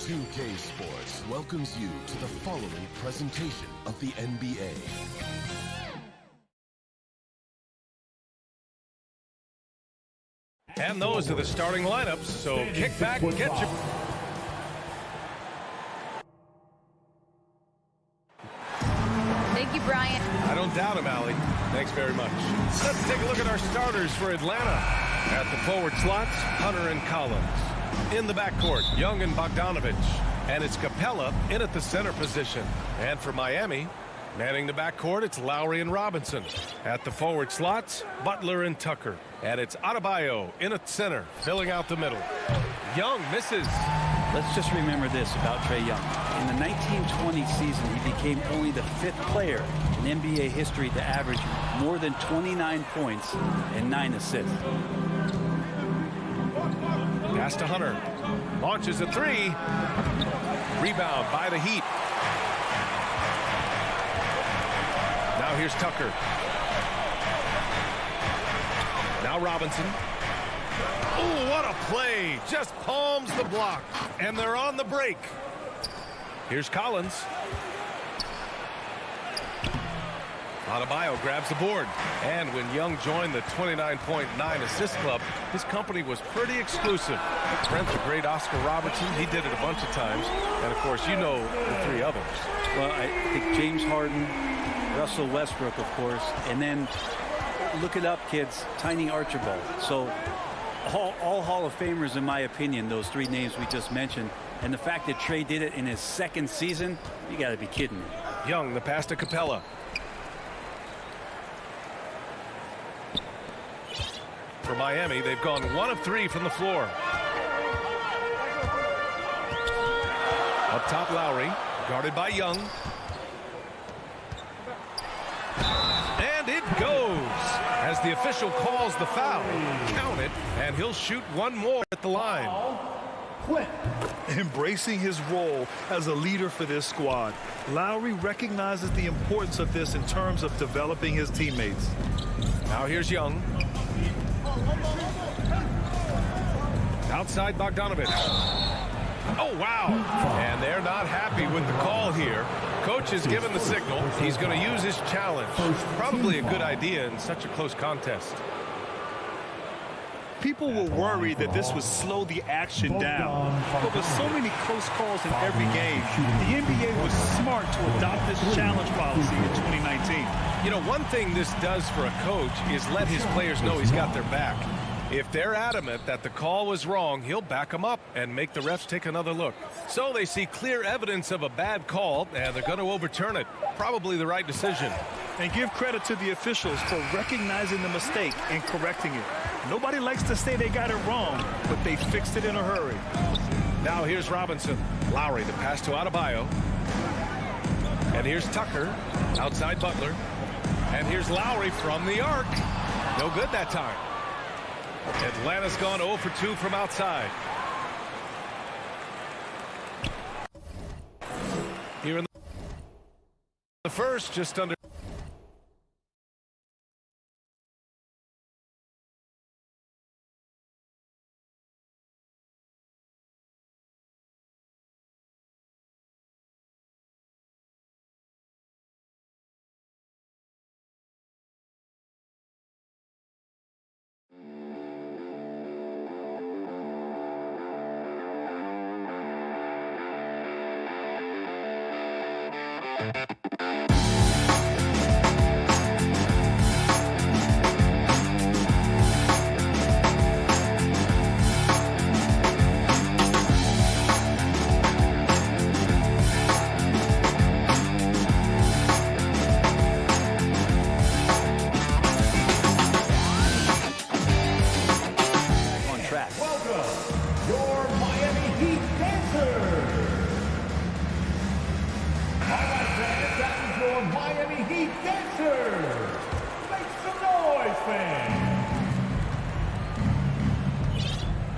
2K Sports welcomes you to the following presentation of the NBA. And those are the starting lineups, so kick back, get your... Thank you, Brian. I don't doubt him, Allie. Thanks very much. Let's take a look at our starters for Atlanta. At the forward slots, Hunter and Collins. In the backcourt, Young and Bogdanovich. And it's Capella in at the center position. And for Miami, manning the backcourt, it's Lowry and Robinson. At the forward slots, Butler and Tucker. And it's Adebayo in at center, filling out the middle. Young misses. Let's just remember this about Trae Young. In the 1920 season, he became only the 5th player in NBA history to average more than 29 points and 9 assists. Pass to Hunter. Launches a three. Rebound by the Heat. Now here's Tucker. Now Robinson. Oh, what a play. Just palms the block. And they're on the break. Here's Collins. Adebayo grabs the board. And when Young joined the 29.9 assist club, his company was pretty exclusive. Friends with great Oscar Robertson. He did it a bunch of times. And, of course, you know the three others. Well, I think James Harden, Russell Westbrook, of course, and then look it up, kids, Tiny Archibald. So all Hall of Famers, in my opinion, those three names we just mentioned. And the fact that Trae did it in his 2nd season, you got to be kidding me. Young, the pass to Capella. For Miami, they've gone 1 of 3 from the floor. Up top, Lowry, guarded by Young. And it goes as the official calls the foul. Count it, and he'll shoot one more at the line. Embracing his role as a leader for this squad, Lowry recognizes the importance of this in terms of developing his teammates. Now here's Young. Outside Bogdanovich. Oh, wow. And they're not happy with the call here. Coach has given the signal. He's going to use his challenge. Probably a good idea in such a close contest. People were worried that this would slow the action down. But with so many close calls in every game, the NBA was smart to adopt this challenge policy in 2019. You know, one thing this does for a coach is let his players know he's got their back. If they're adamant that the call was wrong, he'll back them up and make the refs take another look. So they see clear evidence of a bad call, and they're going to overturn it. Probably the right decision. And give credit to the officials for recognizing the mistake and correcting it. Nobody likes to say they got it wrong, but they fixed it in a hurry. Now here's Robinson. Lowry, the pass to Adebayo. And here's Tucker, outside Butler. And here's Lowry from the arc. No good that time. Atlanta's gone 0 for 2 from outside. Here in the first, just under.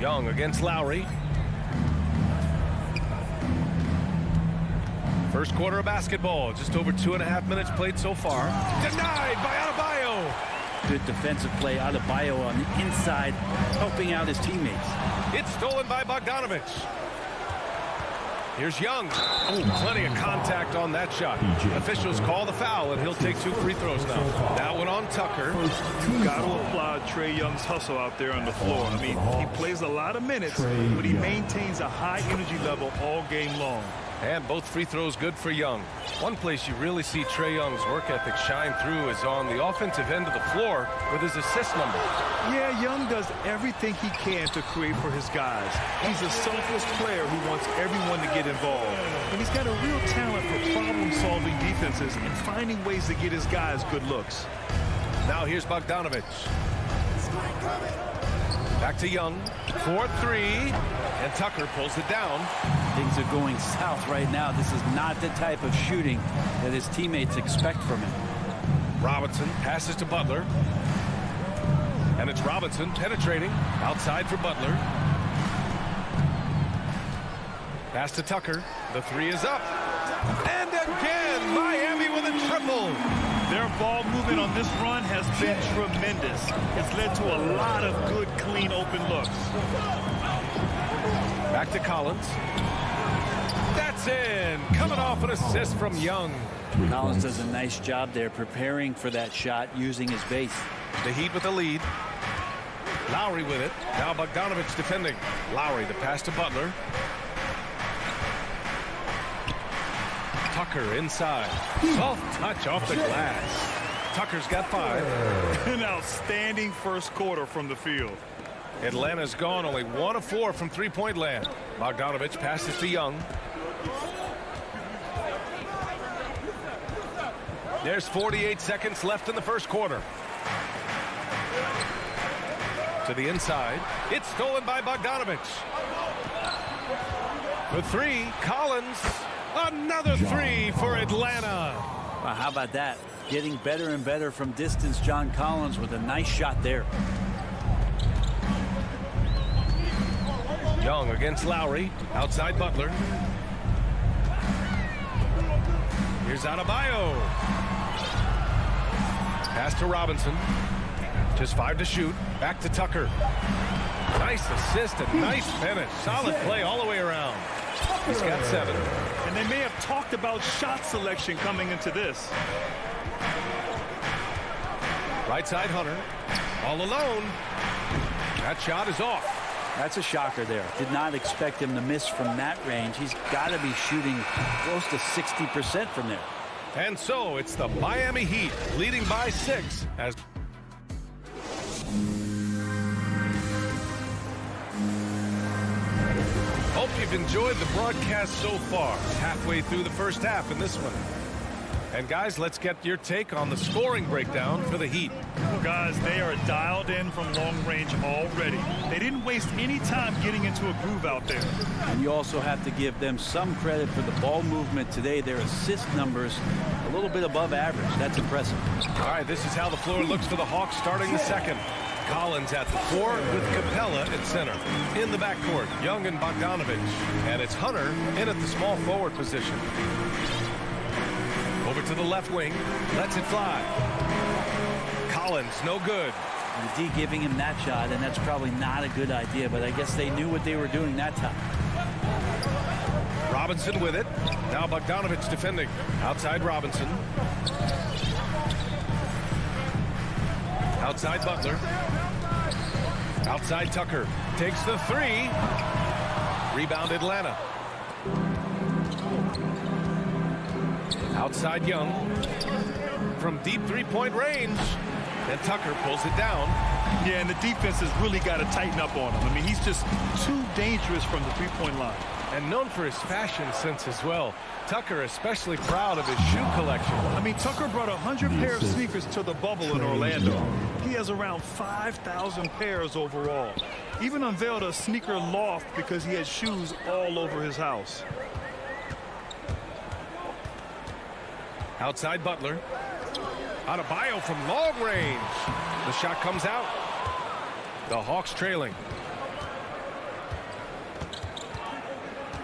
Young against Lowry. First quarter of basketball, just over 2.5 minutes played so far. Denied by Adebayo. Good defensive play. Adebayo on the inside, helping out his teammates. It's stolen by Bogdanovich. Here's Young. Oh, plenty of contact on that shot. Officials call the foul, and he'll take 2 free throws now. That one on Tucker. You've got to applaud Trae Young's hustle out there on the floor. I mean, he plays a lot of minutes, but he maintains a high energy level all game long. And both free throws good for Young. One place you really see Trae Young's work ethic shine through is on the offensive end of the floor with his assist numbers. Yeah, Young does everything he can to create for his guys. He's a selfless player who wants everyone to get involved. And he's got a real talent for problem-solving defenses and finding ways to get his guys good looks. Now here's Bogdanovic. Back to Young. 4-3. And Tucker pulls it down. Things are going south right now. This is not the type of shooting that his teammates expect from him. Robinson passes to Butler. And it's Robinson penetrating outside for Butler. Pass to Tucker. The 3 is up. And again, Miami with a triple. Their ball movement on this run has been tremendous. It's led to a lot of good, clean, open looks. Back to Collins. That's in. Coming off an assist from Young. Collins does a nice job there preparing for that shot using his base. The Heat with the lead. Lowry with it. Now Bogdanovic defending. Lowry, the pass to Butler. Tucker inside. Soft touch off the glass. Tucker's got 5. An outstanding first quarter from the field. Atlanta's gone only 1 of 4 from three-point land. Bogdanovic passes to Young. There's 48 seconds left in the first quarter. To the inside. It's stolen by Bogdanovic. The 3, Collins. Another 3 for Atlanta. Well, how about that? Getting better and better from distance. John Collins with a nice shot there. Young against Lowry. Outside Butler. Here's Adebayo. Pass to Robinson. Just 5 to shoot. Back to Tucker. Nice assist and nice finish. Solid play all the way around. He's got 7. And they may have talked about shot selection coming into this. Right side Hunter. All alone. That shot is off. That's a shocker there. Did not expect him to miss from that range. He's got to be shooting close to 60% from there. And so it's the Miami Heat leading by 6 as hope you've enjoyed the broadcast so far. Halfway through the first half in this one. And guys, let's get your take on the scoring breakdown for the Heat. Well, guys, they are dialed in from long range already. They didn't waste any time getting into a groove out there. And you also have to give them some credit for the ball movement today. Their assist numbers a little bit above average. That's impressive. All right, this is how the floor looks for the Hawks starting the second. Collins at the 4 with Capella at center. In the backcourt, Young and Bogdanovic. And it's Hunter in at the small forward position. Over to the left wing. Lets it fly. Collins, no good. The D giving him that shot, and that's probably not a good idea, but I guess they knew what they were doing that time. Robinson with it. Now Bogdanovic defending. Outside Robinson. Outside Butler. Outside Tucker. Takes the 3. Rebound Atlanta. Outside Young. From deep three-point range. And Tucker pulls it down. Yeah, and the defense has really got to tighten up on him. I mean, he's just too dangerous from the three-point line. And known for his fashion sense as well. Tucker especially proud of his shoe collection. I mean, Tucker brought 100 pair of sneakers to the bubble in Orlando. He has around 5,000 pairs overall. Even unveiled a sneaker loft because he had shoes all over his house. Outside Butler. Adebayo from long range. The shot comes out. The Hawks trailing.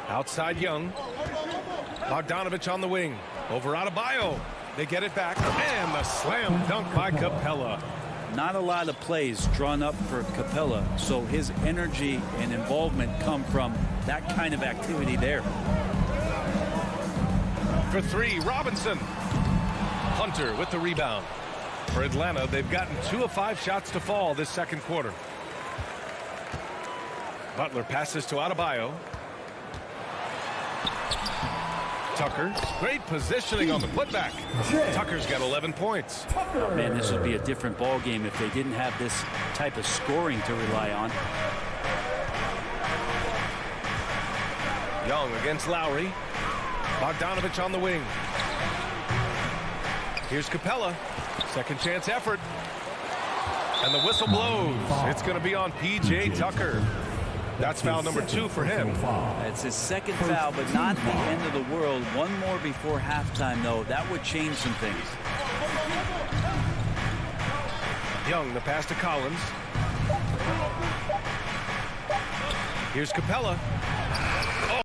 Outside Young. Bogdanovic on the wing. Over Adebayo. They get it back. And the slam dunk by Capella. Not a lot of plays drawn up for Capella, so his energy and involvement come from that kind of activity there. for three. Robinson. Hunter with the rebound. For Atlanta, they've gotten 2 of 5 shots to fall this second quarter. Butler passes to Adebayo. Tucker, great positioning on the putback. Tucker's got 11 points. Oh, man, this would be a different ball game if they didn't have this type of scoring to rely on. Young against Lowry. Bogdanovich on the wing. Here's Capella. Second chance effort. And the whistle blows. It's going to be on P.J. Tucker. That's foul number 2 for him. It's his second foul, but not the end of the world. One more before halftime, though. That would change some things. Young, the pass to Collins. Here's Capella.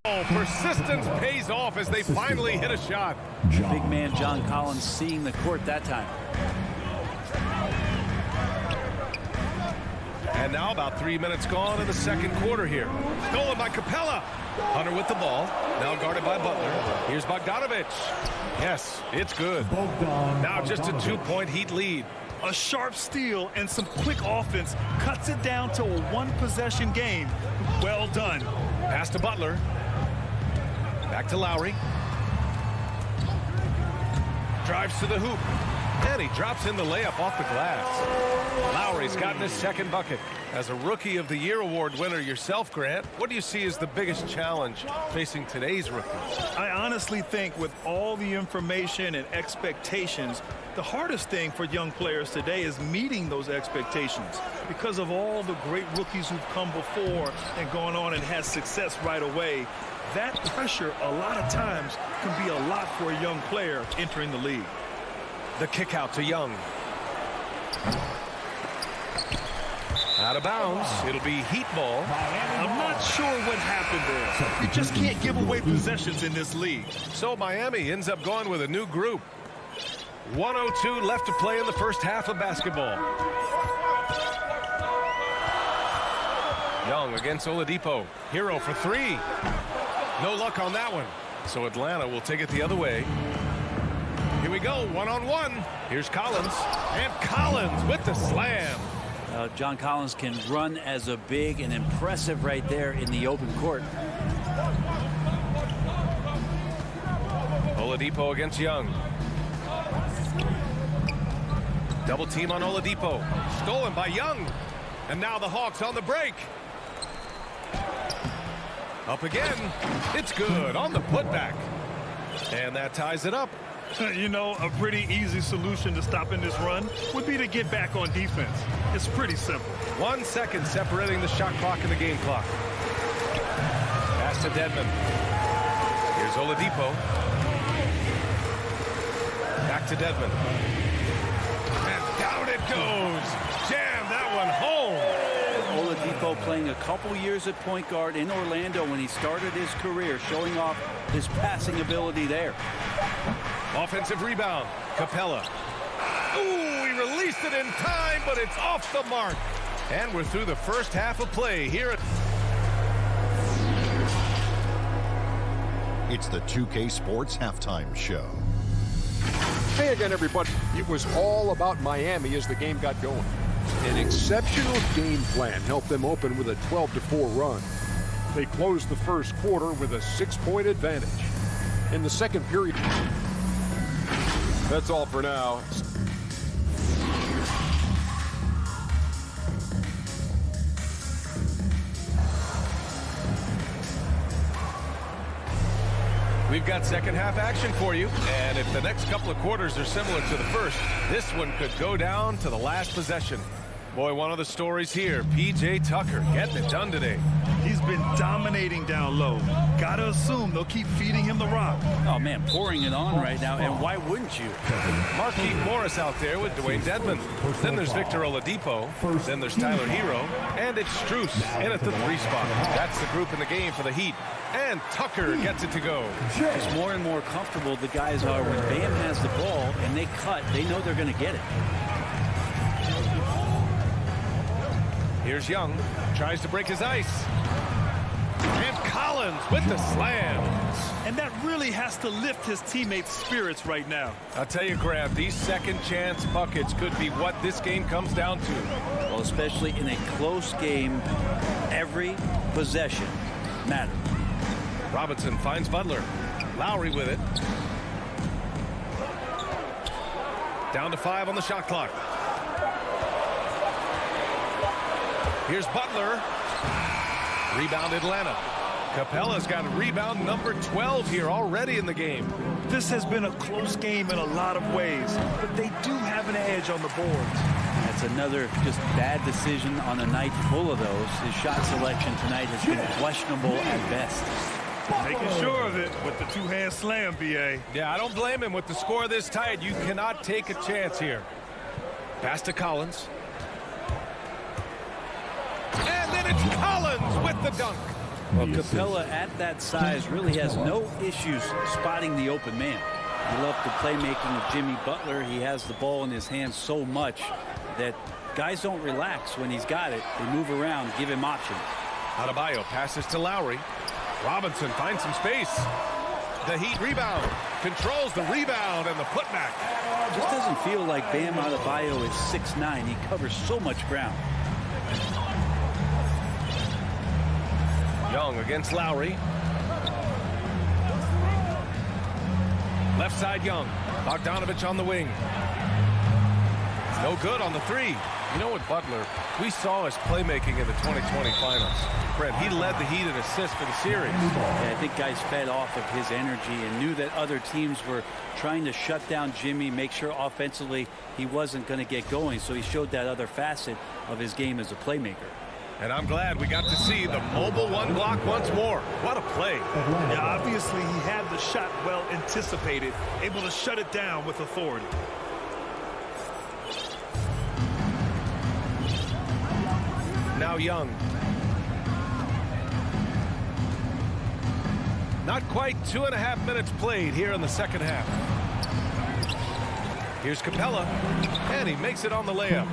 Oh, persistence pays off as they finally hit a shot. Big man John Collins seeing the court that time. And now about 3 minutes gone in the second quarter here. Stolen by Capella. Hunter with the ball. Now guarded by Butler. Here's Bogdanovich. Yes, it's good. Now just a 2-point Heat lead. A sharp steal and some quick offense cuts it down to a 1-possession game. Well done. Pass to Butler. Back to Lowry. Drives to the hoop. And he drops in the layup off the glass. Lowry's gotten his second bucket. As a Rookie of the Year award winner yourself, Grant, what do you see as the biggest challenge facing today's rookies? I honestly think with all the information and expectations, the hardest thing for young players today is meeting those expectations because of all the great rookies who've come before and gone on and had success right away. That pressure a lot of times can be a lot for a young player entering the league. The kick out to Young. Out of bounds. It'll be Heat ball. I'm not sure what happened there. You just can't give away possessions in this league. So Miami ends up going with a new group. 1:02 left to play in the first half of basketball. Young against Oladipo. Hero for 3. No luck on that one. So Atlanta will take it the other way. Here we go, 1-on-1. Here's Collins. And Collins with the slam. John Collins can run as a big and impressive right there in the open court. Oladipo against Young. Double team on Oladipo. Stolen by Young. And now the Hawks on the break. Up again. It's good on the putback. And that ties it up. You know, a pretty easy solution to stopping this run would be to get back on defense. It's pretty simple. 1 second separating the shot clock and the game clock. Pass to Dedmon. Here's Oladipo. Back to Dedmon. And down it goes. Jam that one home. Oladipo playing a couple years at point guard in Orlando when he started his career, showing off his passing ability there. Offensive rebound. Capella. Ooh, he released it in time, but it's off the mark. And we're through the first half of play here at... It's the 2K Sports Halftime Show. Hey again, everybody. It was all about Miami as the game got going. An exceptional game plan helped them open with a 12-4 run. They closed the first quarter with a 6-point advantage. In the second period... That's all for now. We've got second half action for you. And if the next couple of quarters are similar to the first, this one could go down to the last possession. Boy, one of the stories here, P.J. Tucker getting it done today. He's been dominating down low. Gotta assume they'll keep feeding him the rock. Oh, man, pouring it on right now, and why wouldn't you? Marquise Morris out there with Dwayne Dedmon. Then there's Victor Oladipo. Then there's Tyler Hero. And it's Strus in at the 3 spot. That's the group in the game for the Heat. And Tucker gets it to go. It's more and more comfortable the guys are when Bam has the ball and they cut. They know they're going to get it. Here's Young. Tries to break his ice. And Collins. Collins with the slams. And that really has to lift his teammates' spirits right now. I'll tell you, Graham, these second chance buckets could be what this game comes down to. Well, especially in a close game, every possession matters. Robinson finds Butler. Lowry with it. Down to 5 on the shot clock. Here's Butler. Rebound Atlanta. Capella's got rebound number 12 here already in the game. This has been a close game in a lot of ways, but they do have an edge on the boards. That's another just bad decision on a night full of those. His shot selection tonight has been questionable at best. Making sure of it with the two-hand slam, B.A. Yeah, I don't blame him with the score this tight. You cannot take a chance here. Pass to Collins. And then it's Collins with the dunk. Well, Capella at that size really has no issues spotting the open man. He loved the playmaking of Jimmy Butler. He has the ball in his hands so much that guys don't relax when he's got it. They move around, give him options. Adebayo passes to Lowry. Robinson finds some space. The Heat rebound. Controls the rebound and the putback. Just doesn't feel like Bam Adebayo is 6'9". He covers so much ground. Young against Lowry. Left side Young. Bogdanovich on the wing. No good on the three. You know what, Butler? We saw his playmaking in the 2020 finals. Brent, he led the Heat in assists for the series. Yeah, I think guys fed off of his energy and knew that other teams were trying to shut down Jimmy, make sure offensively he wasn't going to get going. So he showed that other facet of his game as a playmaker. And I'm glad we got to see the mobile one block once more. What a play. Yeah, obviously he had the shot well anticipated, able to shut it down with authority. Now Young. Not quite 2.5 minutes played here in the second half. Here's Capella, and he makes it on the layup.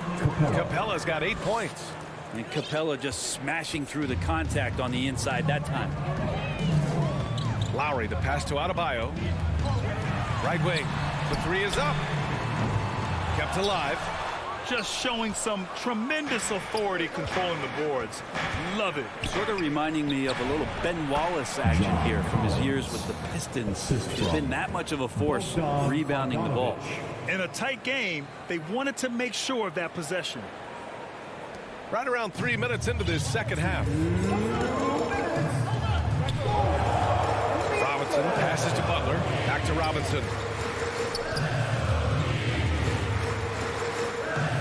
Capella's got 8 points. And Capella just smashing through the contact on the inside that time. Lowry, the pass to Adebayo. Right wing. The three is up. Kept alive. Just showing some tremendous authority controlling the boards. Love it. Sort of reminding me of a little Ben Wallace action here from his years with the Pistons. He's been that much of a force rebounding the ball. In a tight game, they wanted to make sure of that possession. Right around 3 minutes into this second half. Robinson passes to Butler. Back to Robinson.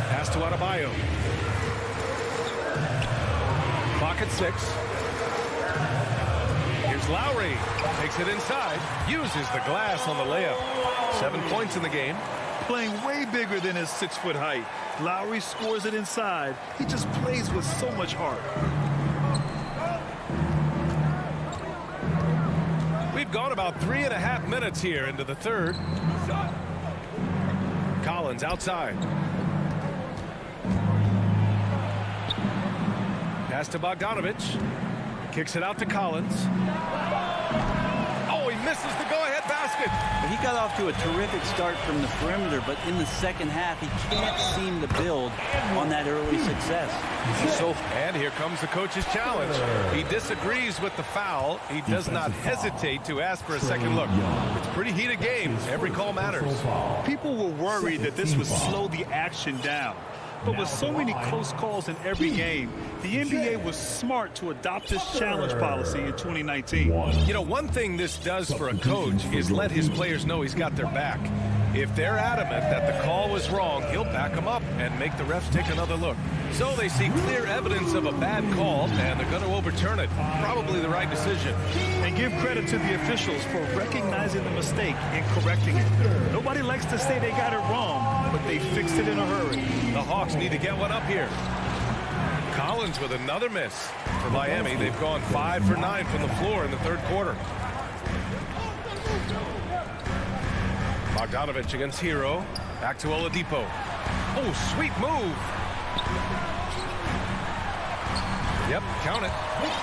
Pass to Adebayo. Clock at 6. Here's Lowry. Takes it inside. Uses the glass on the layup. 7 points in the game. Playing way bigger than his 6-foot height. Lowry scores it inside. He just plays with so much heart. We've gone about 3.5 minutes here into the third. Collins outside. Pass to Bogdanovich. Kicks it out to Collins. Oh, he misses the go-ahead basket. He got off to a terrific start from the perimeter, but in the second half, he can't seem to build on that early success. And here comes the coach's challenge. He disagrees with the foul. He does not hesitate to ask for a second look. It's a pretty heated game. Every call matters. People were worried that this would slow the action down. But with so many close calls in every game, the NBA was smart to adopt this challenge policy in 2019. You know, one thing this does for a coach is let his players know he's got their back. If they're adamant that the call was wrong, he'll back them up and make the refs take another look. So they see clear evidence of a bad call, and they're going to overturn it. Probably the right decision. And give credit to the officials for recognizing the mistake and correcting it. Nobody likes to say they got it wrong, but they fixed it in a hurry. The Hawks need to get one up here. Collins with another miss for Miami. They've gone 5 for 9 from the floor in the third quarter. Bogdanovich against Hero. Back to Oladipo. Oh, sweet move. Yep, count it.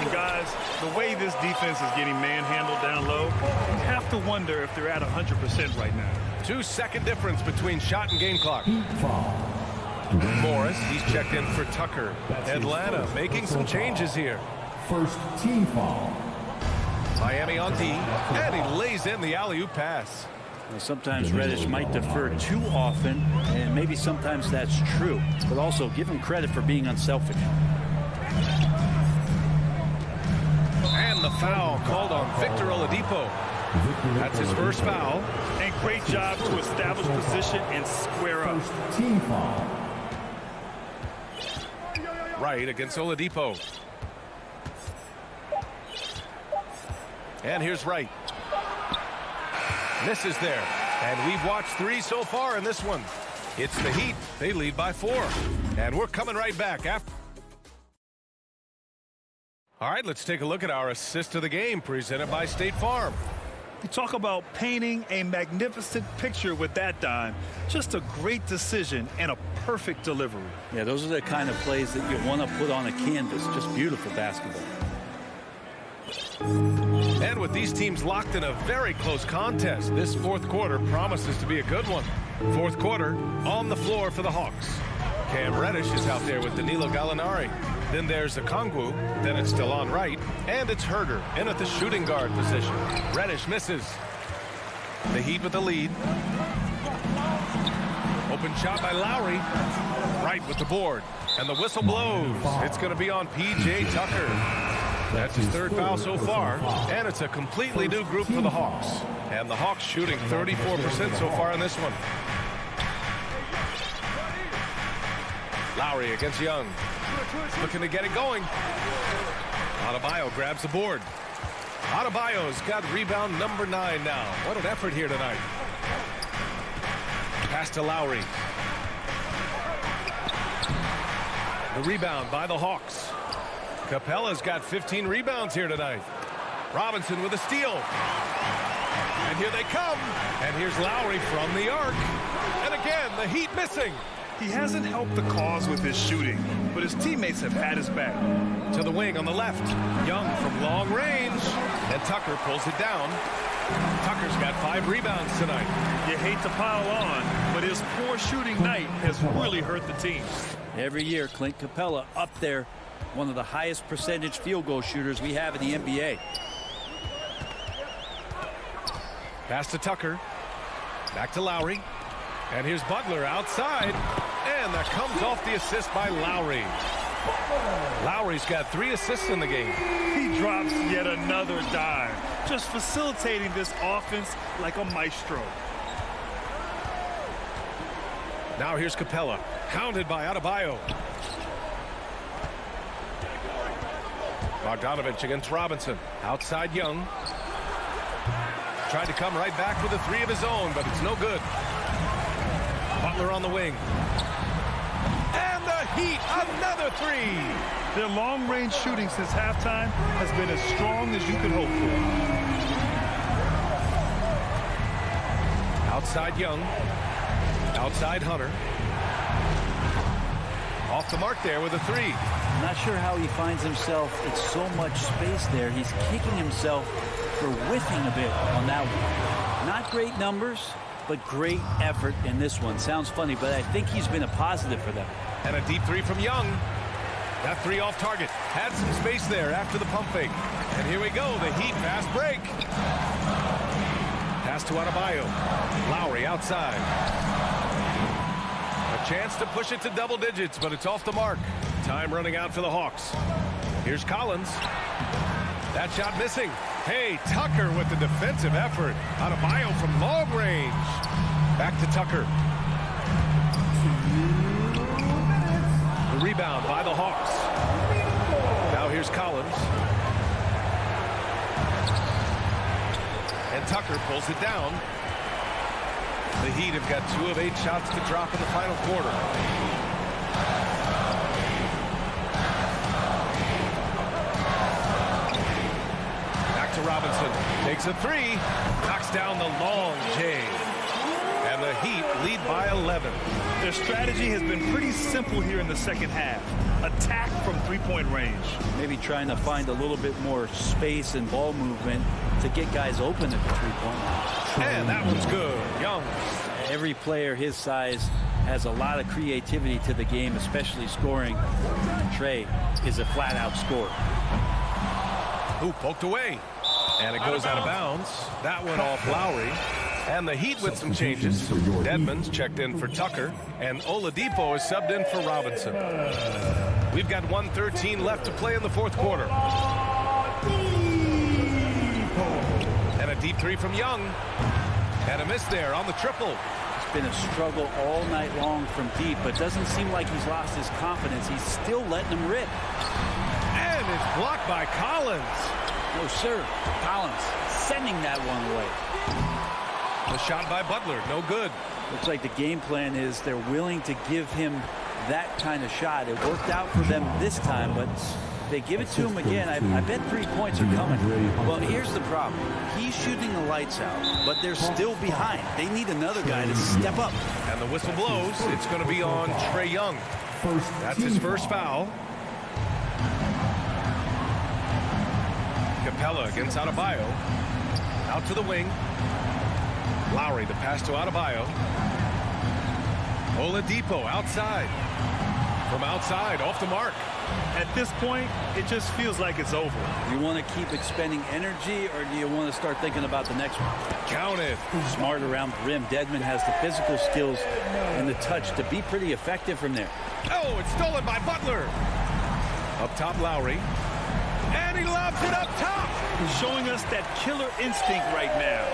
And guys, the way this defense is getting manhandled down low, you have to wonder if they're at 100% right now. 2-second difference between shot and game clock. Morris, he's checked in for Tucker. Atlanta making some changes here. First team foul. Miami on D, and he lays in the alley-oop pass. Well, sometimes Reddish might defer too often, and maybe sometimes that's true. But also give him credit for being unselfish. And the foul called on Victor Oladipo. That's his first foul. And great job to establish position and square up. First team foul. Right against Oladipo. And here's Wright. Misses there. And we've watched 3 so far in this one. It's the Heat. They lead by 4. And we're coming right back after. All right, let's take a look at our assist of the game presented by State Farm. You talk about painting a magnificent picture with that dime. Just a great decision and a perfect delivery. Yeah, those are the kind of plays that you want to put on a canvas. Just beautiful basketball. And with these teams locked in a very close contest, this fourth quarter promises to be a good one. Fourth quarter on the floor for the Hawks. Cam Reddish is out there with Danilo Gallinari. Then there's Okongwu. Then it's Delon Wright. And it's Herder in at the shooting guard position. Reddish misses. The Heat with the lead. Open shot by Lowry. Wright with the board. And the whistle blows. It's going to be on P.J. Tucker. That's his third foul so far. And it's a completely new group for the Hawks. And the Hawks shooting 34% so far in this one. Lowry against Young. Looking to get it going. Adebayo grabs the board. Adebayo's got rebound number 9 now. What an effort here tonight. Pass to Lowry. The rebound by the Hawks. Capella's got 15 rebounds here tonight. Robinson with a steal. And here they come. And here's Lowry from the arc. And again, the Heat missing. He hasn't helped the cause with his shooting, but his teammates have had his back. To the wing on the left. Young from long range. And Tucker pulls it down. Tucker's got 5 rebounds tonight. You hate to pile on, but his poor shooting night has really hurt the team. Every year, Clint Capella up there, one of the highest percentage field goal shooters we have in the NBA. Pass to Tucker. Back to Lowry. And here's Butler outside. And that comes off the assist by Lowry. Lowry's got 3 assists in the game. He drops yet another dime, just facilitating this offense like a maestro. Now here's Capella, hounded by Adebayo. Bogdanovich against Robinson. Outside Young. Tried to come right back with a 3 of his own, but it's no good. Butler on the wing. And the Heat, another 3. Their long-range shooting since halftime has been as strong as you could hope for. Outside Young. Outside Hunter. Off the mark there with a 3. I'm not sure how he finds himself in so much space there. He's kicking himself for whiffing a bit on that one. Not great numbers, but great effort in this one. Sounds funny, but I think he's been a positive for them. And a deep 3 from Young. That 3 off target. Had some space there after the pump fake. And here we go, the Heat fast break. Pass to Adebayo. Lowry outside. A chance to push it to double digits, but it's off the mark. Time running out for the Hawks. Here's Collins. That shot missing. Hey, Tucker with the defensive effort. Adebayo from long range. Back to Tucker. The rebound by the Hawks. Now here's Collins. And Tucker pulls it down. The Heat have got 2 of 8 shots to drop in the final quarter. Back to Robinson. Takes a 3. Knocks down the long J. And the Heat lead by 11. Their strategy has been pretty simple here in the second half. Attack from three-point range. Maybe trying to find a little bit more space and ball movement to get guys open at the three-point line. And that one's good. Young. Every player his size has a lot of creativity to the game, especially scoring. Trey is a flat-out scorer. Who poked away. And it goes out of bounds. That one off Lowry. And the Heat with some changes. Dedmon's checked in for Tucker. And Oladipo is subbed in for Robinson. We've got 1:13 left to play in the fourth quarter. And a deep three from Young. And a miss there on the triple. It's been a struggle all night long from deep, but doesn't seem like he's lost his confidence. He's still letting them rip. And it's blocked by Collins. No, sir. Collins sending that one away. The shot by Butler, no good. Looks like the game plan is they're willing to give him that kind of shot. It worked out for them this time, but they give it to him again. I bet 3 points are coming. Well, here's the problem. He's shooting the lights out, but they're still behind. They need another guy to step up. And the whistle blows. It's going to be on Trae Young. That's his first foul. Capella against Adebayo. Out to the wing. Lowry, the pass to Adebayo. Oladipo outside. From outside, off the mark. At this point, it just feels like it's over. You want to keep expending energy, or do you want to start thinking about the next one? Count it. Smart around the rim. Dedmon has the physical skills and the touch to be pretty effective from there. Oh, it's stolen by Butler. Up top, Lowry. And he lobs it up top. Showing us that killer instinct right now.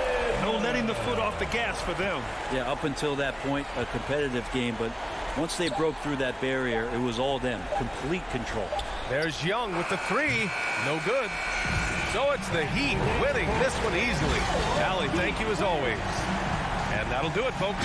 No letting the foot off the gas for them. Yeah, up until that point, a competitive game, but once they broke through that barrier, it was all them. Complete control. There's Young with the three. No good. So it's the Heat winning this one easily. Allie, thank you as always. And that'll do it, folks.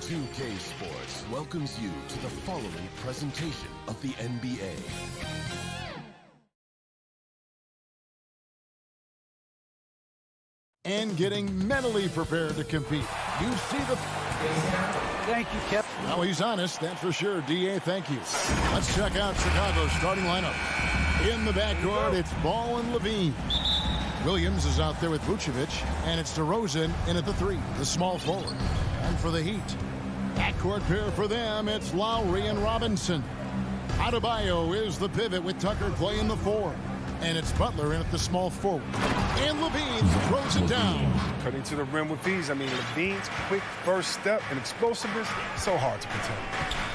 2K Sports welcomes you to the following presentation of the NBA. And getting mentally prepared to compete. You see the... Thank you, Kevin. Now he's honest, that's for sure. D.A., thank you. Let's check out Chicago's starting lineup. In the backcourt, it's Ball and Levine. Williams is out there with Vucevic, and it's DeRozan in at the three, the small forward. And for the Heat, backcourt pair for them, it's Lowry and Robinson. Adebayo is the pivot with Tucker playing the four. And it's Butler in at the small forward. And Levine throws it down. Cutting to the rim with ease. I mean, Levine's quick first step and explosiveness, so hard to contain.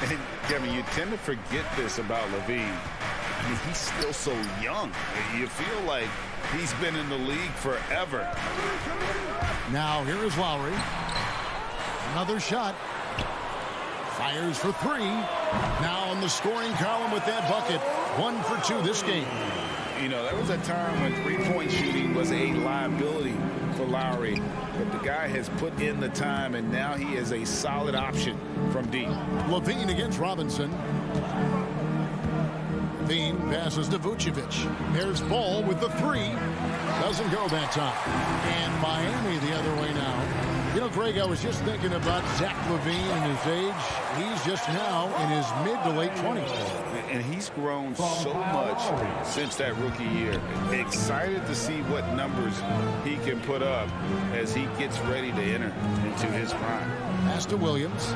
And, Kevin, you tend to forget this about Levine. I mean, he's still so young. You feel like he's been in the league forever. Now here is Lowry. Another shot. Fires for three. Now on the scoring column with that bucket. 1 for 2 this game. You know, there was a time when three-point shooting was a liability for Lowry, but the guy has put in the time, and now he is a solid option from deep. Levine against Robinson. Levine passes to Vucevic. There's Ball with the three. Doesn't go that time. And Miami the other way now. You know, Greg, I was just thinking about Zach LaVine and his age. He's just now in his mid to late 20s. And he's grown so much since that rookie year. Excited to see what numbers he can put up as he gets ready to enter into his prime. Pass to Williams.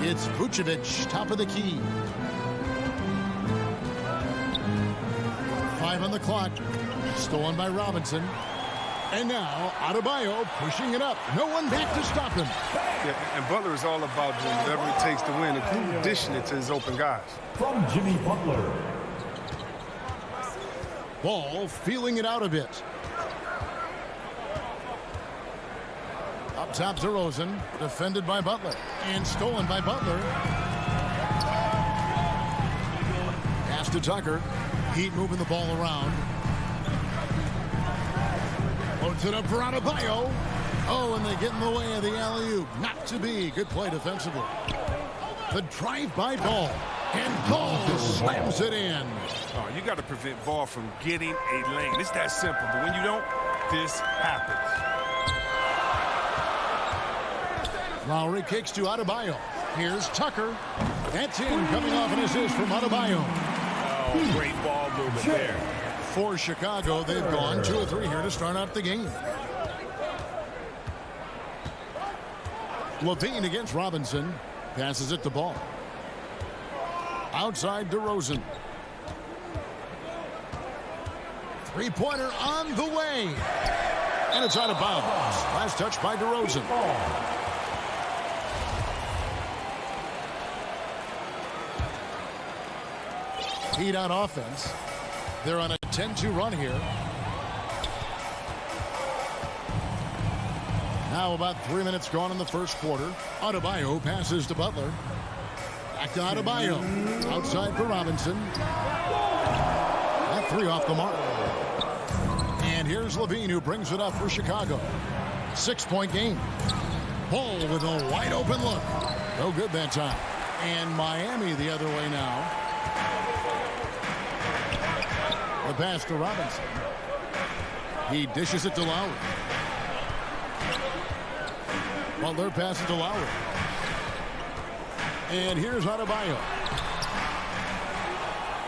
It's Vucevic, top of the key. 5 on the clock. Stolen by Robinson. And now, Adebayo pushing it up. No one back to stop him. Yeah, and Butler is all about doing whatever it takes to win, including dishing it to his open guys. From Jimmy Butler. Ball feeling it out a bit. Up top to Rosen. Defended by Butler. And stolen by Butler. Pass to Tucker. Heat moving the ball around. Loads it up for Adebayo. Oh, and they get in the way of the alley-oop. Not to be. Good play defensively. The drive-by Ball. And Ball slams it in. Oh, you got to prevent Ball from getting a lane. It's that simple. But when you don't, this happens. Lowry kicks to Adebayo. Here's Tucker. That's in. Coming off an assist from Adebayo. Oh, great ball movement there. For Chicago, they've gone 2 of 3 here to start out the game. Levine against Robinson. Passes it to Ball. Outside DeRozan. Three-pointer on the way. And it's out of bounds. Last touch by DeRozan. Heat on offense. They're on a 10-2 run here. Now about 3 minutes gone in the first quarter. Adebayo passes to Butler. Back to Adebayo. Outside for Robinson. That three off the mark. And here's Levine who brings it up for Chicago. 6-point game. Ball with a wide open look. No good that time. And Miami the other way now. The pass to Robinson. He dishes it to Lowry. Butler passes to Lowry. And here's Adebayo.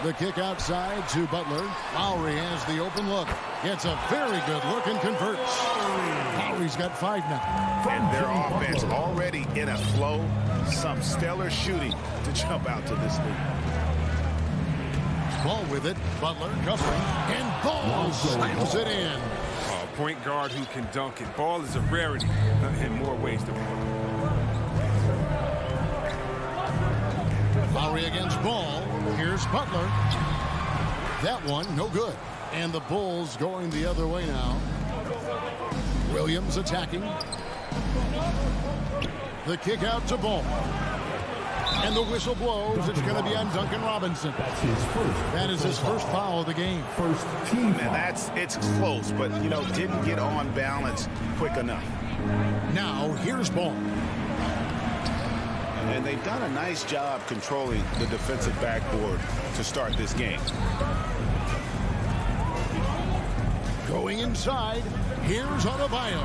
The kick outside to Butler. Lowry has the open look. Gets a very good look and converts. Lowry's got 5 now. And their offense already in a flow. Some stellar shooting to jump out to this lead. Ball with it. Butler covering. And Ball slams it in. A point guard who can dunk it. Ball is a rarity in more ways than one. Lowry against Ball. Here's Butler. That one, no good. And the Bulls going the other way now. Williams attacking. The kick out to Ball. And the whistle blows. It's going to be on Duncan Robinson. That is his first foul of the game. First team foul. And it's close, but, you know, didn't get on balance quick enough. Now, here's Ball. And they've done a nice job controlling the defensive backboard to start this game. Going inside. Here's Adebayo.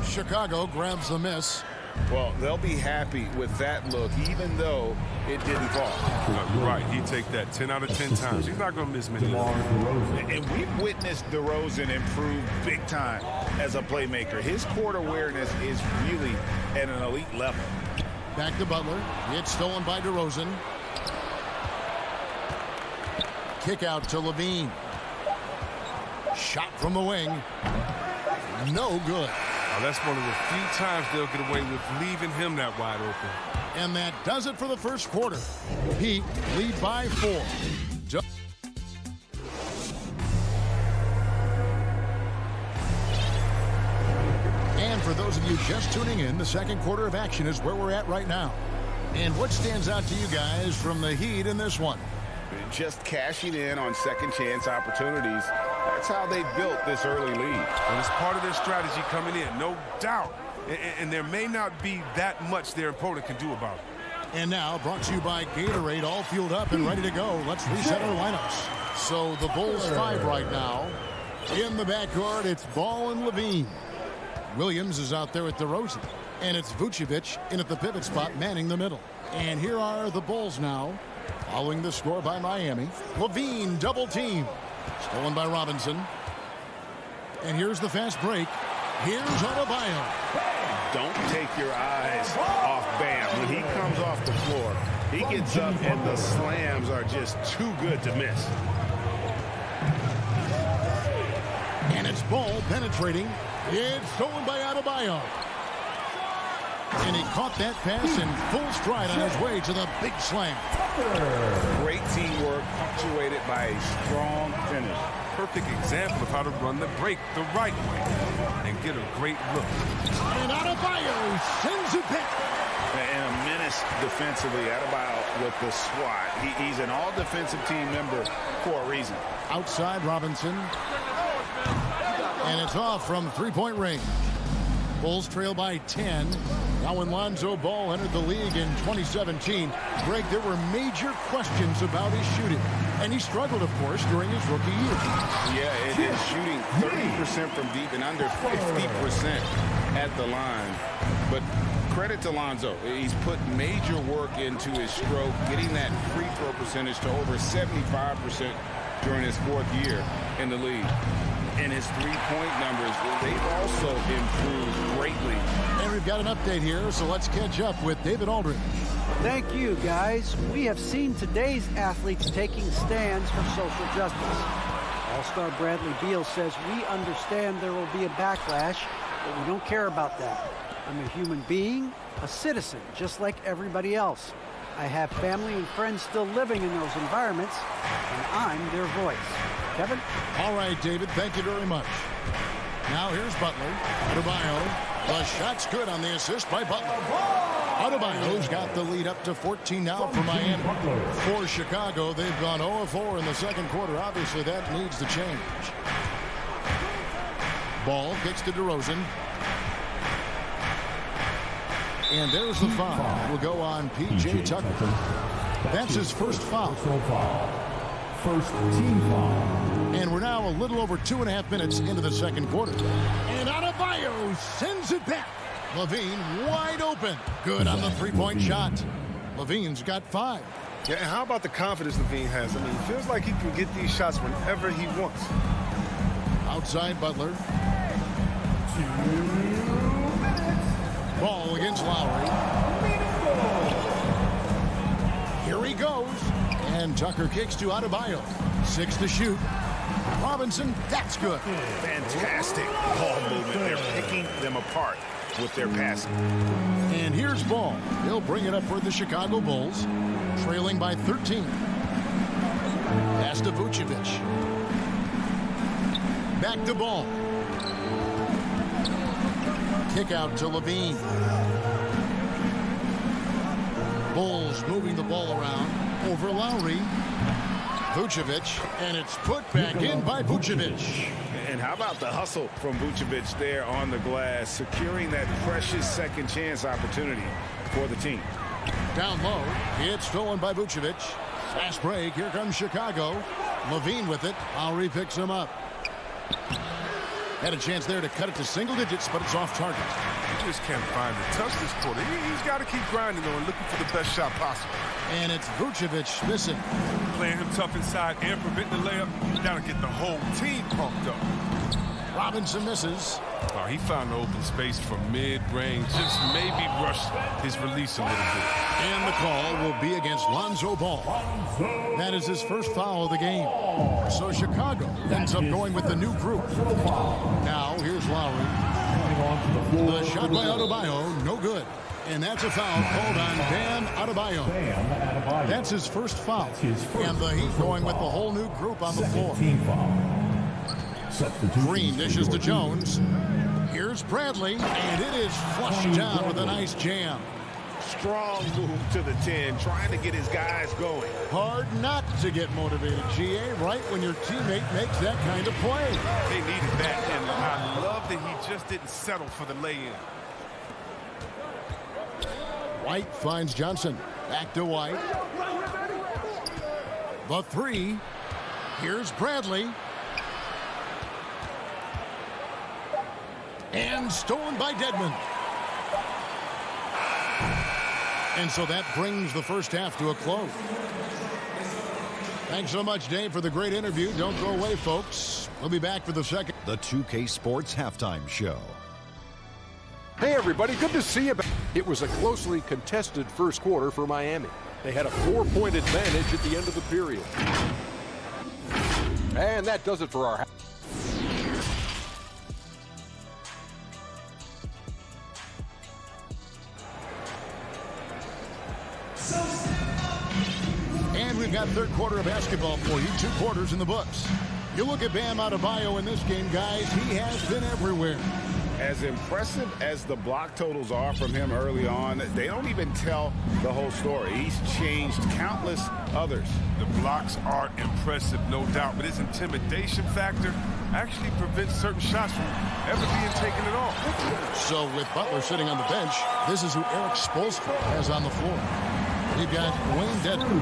Chicago grabs the miss. Well, they'll be happy with that look, even though it didn't fall. No, you're right. He'd take that 10 out of 10 times. He's not going to miss many. And we've witnessed DeRozan improve big time as a playmaker. His court awareness is really at an elite level. Back to Butler. It's stolen by DeRozan. Kick out to Levine. Shot from the wing. No good. Now, that's one of the few times they'll get away with leaving him that wide open. And that does it for the first quarter. Heat lead by 4. And for those of you just tuning in, the second quarter of action is where we're at right now. And what stands out to you guys from the Heat in this one? Just cashing in on second chance opportunities. That's how they built this early lead. And it's part of their strategy coming in, no doubt. And there may not be that much their opponent can do about it. And now, brought to you by Gatorade, all fueled up and ready to go. Let's reset our lineups. So the Bulls 5 right now. In the backcourt, it's Ball and Levine. Williams is out there with DeRozan. And it's Vucevic in at the pivot spot, manning the middle. And here are the Bulls now, following the score by Miami. Levine double team. Stolen by Robinson. And here's the fast break. Here's Adebayo. Don't take your eyes off Bam. When he comes off the floor, he gets up and the slams are just too good to miss. And it's Ball penetrating. It's stolen by Adebayo. And he caught that pass in full stride on his way to the big slam. Great teamwork punctuated by a strong finish. Perfect example of how to run the break the right way and get a great look. And Adebayo sends it back. And a menace defensively. Adebayo with the swat. He's an all-defensive team member for a reason. Outside Robinson. And it's off from three-point range. Bulls trail by 10. Now when Lonzo Ball entered the league in 2017, Greg, there were major questions about his shooting. And he struggled, of course, during his rookie year. Yeah, and is shooting 30% from deep and under 50% at the line. But credit to Lonzo. He's put major work into his stroke, getting that free throw percentage to over 75% during his 4th year in the league. And his three-point numbers, they've also improved greatly. And we've got an update here, so let's catch up with David Aldridge. Thank you, guys. We have seen today's athletes taking stands for social justice. All-star Bradley Beal says, we understand there will be a backlash, but we don't care about that. I'm a human being, a citizen, just like everybody else. I have family and friends still living in those environments, and I'm their voice. Kevin? All right, David, thank you very much. Now here's Butler. Adebayo. The shot's good on the assist by Butler. Adebayo's got the lead up to 14 now for Miami. For Chicago, they've gone 0-4 in the second quarter. Obviously, that needs to change. Ball kicks to DeRozan. And there's the foul. Will go on P.J. Tucker. That's his first foul. First team foul. And we're now a little over 2.5 minutes into the second quarter. And Adebayo sends it back. Levine wide open. Good on the three-point shot. Levine's got 5. Yeah, and how about the confidence Levine has? I mean, it feels like he can get these shots whenever he wants. Outside Butler. Ball against Lowry. Here he goes. And Tucker kicks to Adebayo. 6 to shoot. Robinson, that's good. Fantastic ball movement. They're picking them apart with their passing. And here's Ball. He'll bring it up for the Chicago Bulls, trailing by 13. Pass to Vucevic. Back to Ball. Kick out to Levine. Bulls moving the ball around over Lowry. Vucevic, and it's put back in by Vucevic. And how about the hustle from Vucevic there on the glass, securing that precious second chance opportunity for the team. Down low, it's stolen by Vucevic. Fast break, here comes Chicago. Levine with it. Lowry picks him up. Had a chance there to cut it to single digits, but it's off target. He just can't find the touch this quarter. He's got to keep grinding, though, and looking for the best shot possible. And it's Vucevic missing. Playing him tough inside and preventing the layup. You got to get the whole team pumped up. Robinson misses. Oh, he found the open space for mid-range. Just maybe rushed his release a little bit. And the call will be against Lonzo Ball. That is his first foul of the game. So Chicago ends up going with the new group. Now, here's Lowry. The shot by Adebayo, no good. And that's a foul called on Bam Adebayo. That's his first foul. And the Heat going with the whole new group on the floor. Green dishes to Jones. Here's Bradley, and it is flushed down with a nice jam. Strong move to the 10, trying to get his guys going. Hard not to get motivated, GA, right when your teammate makes that kind of play. They needed that, and I love that he just didn't settle for the lay-in. White finds Johnson. Back to White. The three. Here's Bradley. And stolen by Dedmon. And so that brings the first half to a close. Thanks so much, Dave, for the great interview. Don't go away, folks. We'll be back for the second. The 2K Sports Halftime Show. Hey, everybody. Good to see you. It was a closely contested first quarter for Miami. They had a 4-point advantage at the end of the period. And that does it for our half. And we've got third quarter of basketball for you. 2 quarters in the books. You look at Bam Adebayo in this game, guys. He has been everywhere. As impressive as the block totals are from him early on, they don't even tell the whole story. He's changed countless others. The blocks are impressive, no doubt, but his intimidation factor actually prevents certain shots from ever being taken at all. So with Butler sitting on the bench, this is who Eric Spoelstra has on the floor. We've got Wayne Dedmon.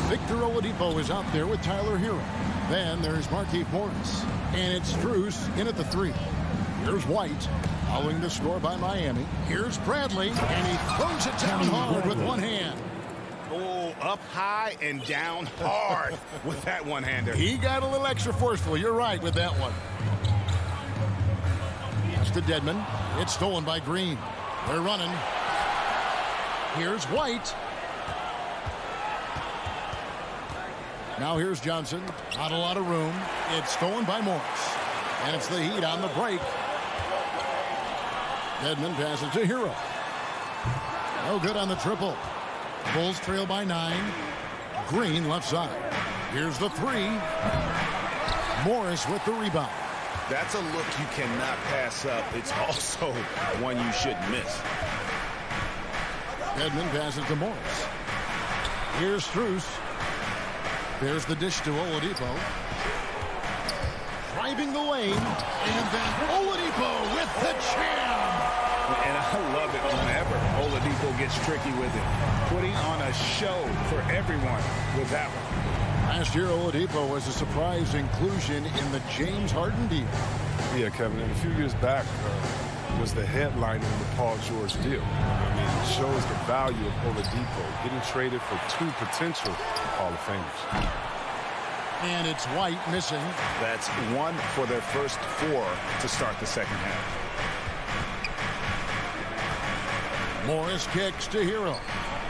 Victor Oladipo is out there with Tyler Hero. Then there's Markieff Morris. And it's Strus in at the 3. Here's White, following the score by Miami. Here's Bradley, and he throws it down hard with one hand. Oh, up high and down hard with that one-hander. He got a little extra forceful. You're right with that one. It's to Dedmon. It's stolen by Green. They're running. Here's White. Now here's Johnson. Not a lot of room. It's stolen by Morris. And it's the Heat on the break. Dedmon passes to Hero. No good on the triple. Bulls trail by 9. Green left side. Here's the 3. Morris with the rebound. That's a look you cannot pass up. It's also one you shouldn't miss. Dedmon passes to Morris. Here's Strus. There's the dish to Oladipo. Driving the lane. And then Oladipo with the jam. And I love it whenever Oladipo gets tricky with it. Putting on a show for everyone with that one. Last year, Oladipo was a surprise inclusion in the James Harden deal. Yeah, Kevin, and a few years back was the headliner in the Paul George deal. I mean, it shows the value of Oladipo getting traded for 2 potential Hall of Famers. And it's White missing. That's 1 for their first 4 to start the second half. Morris kicks to Hero.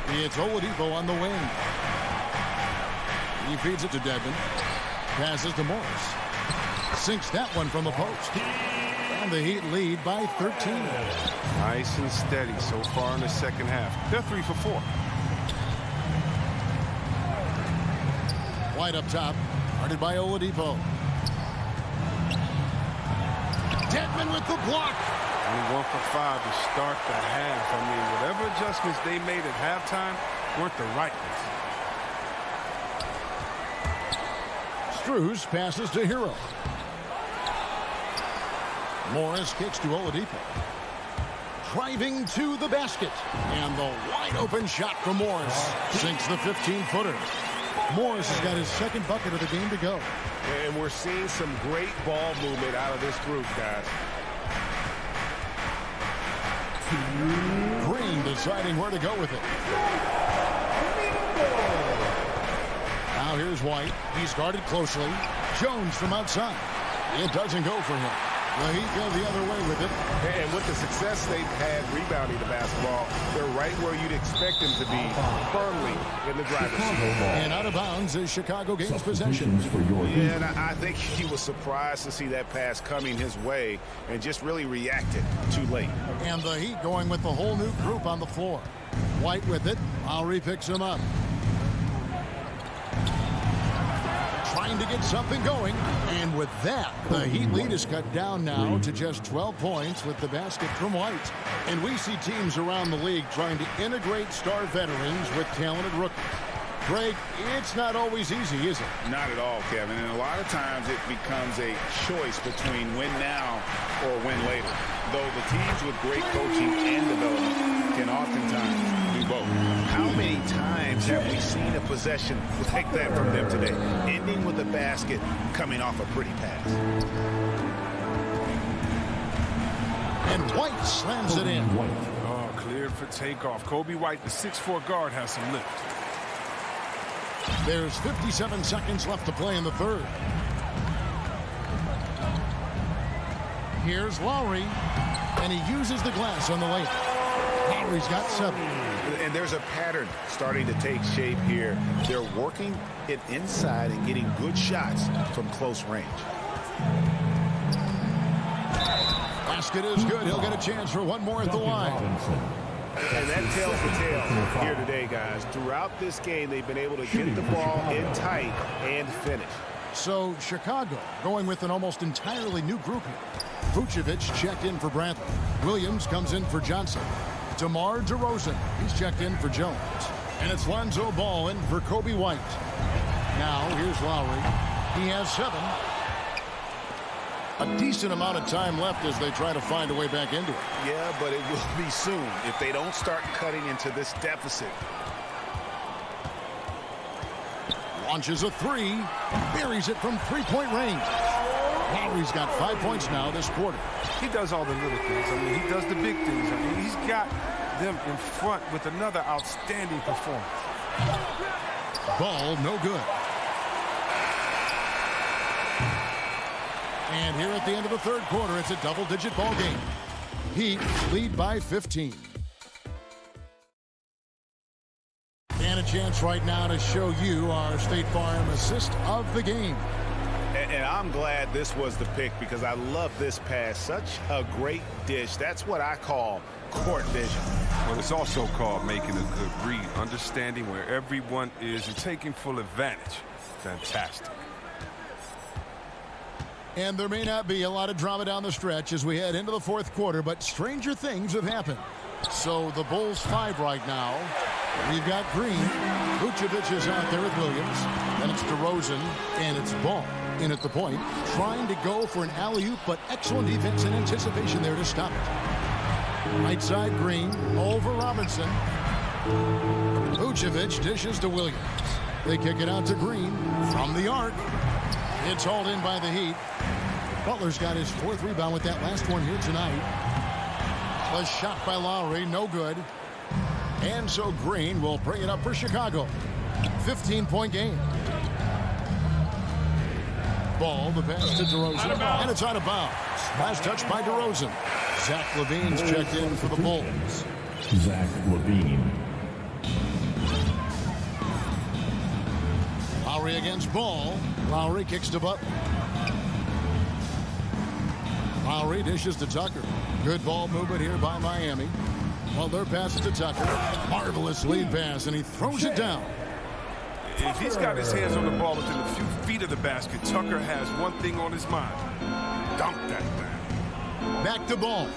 It's Oladipo on the wing. He feeds it to Dedmon. Passes to Morris. Sinks that one from the post. And the Heat lead by 13. Nice and steady so far in the second half. They're 3 for 4. White up top. Guarded by Oladipo. Dedmon with the block. Only 1 for 5 to start the half. I mean, whatever adjustments they made at halftime weren't the right ones. Strus passes to Hero. Morris kicks to Oladipo. Driving to the basket. And the wide open shot from Morris. Sinks the 15-footer. Morris has got his second bucket of the game to go. And we're seeing some great ball movement out of this group, guys. Green deciding where to go with it. Now here's White. He's guarded closely. Jones from outside. It doesn't go for him. The Heat go the other way with it. And with the success they've had rebounding the basketball, they're right where you'd expect them to be, firmly in the driver's seat. And out of bounds is Chicago gains possession. Yeah, and I think he was surprised to see that pass coming his way and just really reacted too late. And the Heat going with the whole new group on the floor. White with it. Lowry picks him up. Trying to get something going. And with that, the Heat lead is cut down now to just 12 points with the basket from White. And we see teams around the league trying to integrate star veterans with talented rookies. Greg, it's not always easy, is it? Not at all, Kevin. And a lot of times it becomes a choice between win now or win later. Though the teams with great coaching and development can oftentimes do both. How many times have we seen a possession like that from them today, ending with a basket coming off a pretty pass? And White slams it in. Oh, cleared for takeoff. Kobe White, the 6'4" guard, has some lift. There's 57 seconds left to play in the third. Here's Lowry, and he uses the glass on the layup. Lowry's got 7. And there's a pattern starting to take shape here. They're working it inside and getting good shots from close range. Basket is good. He'll get a chance for one more at the line. And that tells the tale here today, guys. Throughout this game, they've been able to get the ball in tight and finish. So Chicago going with an almost entirely new group here. Vucevic checked in for Bradley. Williams comes in for Johnson. DeMar DeRozan, he's checked in for Jones. And it's Lonzo Ball in for Kobe White. Now here's Lowry. He has 7. A decent amount of time left as they try to find a way back into it. Yeah, but it will be soon if they don't start cutting into this deficit. Launches a 3. Buries it from three-point range. Lowry's got 5 points now this quarter. He does all the little things. I mean, he does the big things. I mean, he's got them in front with another outstanding performance. Ball no good. And here at the end of the third quarter, it's a double-digit ball game. Heat lead by 15. And a chance right now to show you our State Farm assist of the game. And I'm glad this was the pick because I love this pass. Such a great dish. That's what I call court vision. Well, it's also called making a good read, understanding where everyone is and taking full advantage. Fantastic. And there may not be a lot of drama down the stretch as we head into the fourth quarter, but stranger things have happened. So the Bulls 5 right now. We've got Green. Vucevic is out there with Williams. Then it's DeRozan, and it's Ball in at the point, trying to go for an alley-oop, but excellent defense and anticipation there to stop it. Right side, Green over Robinson. Vucevic dishes to Williams. They kick it out to Green from the arc. It's hauled in by the Heat. Butler's got his 4th rebound with that last one here tonight. A shot by Lowry, no good. And so Green will bring it up for Chicago. 15-point game. Ball, the pass to DeRozan, and it's out of bounds. Last touch by DeRozan. Zach LaVine's checked in for the Bulls. Zach LaVine. Lowry against Ball. Lowry kicks to Butler. Lowry dishes to Tucker. Good ball movement here by Miami. Butler passes to Tucker. Marvelous lead pass, and he throws it down. If he's got his hands on the ball within a few feet of the basket, Tucker has one thing on his mind. Dunk that thing. Back to Ball.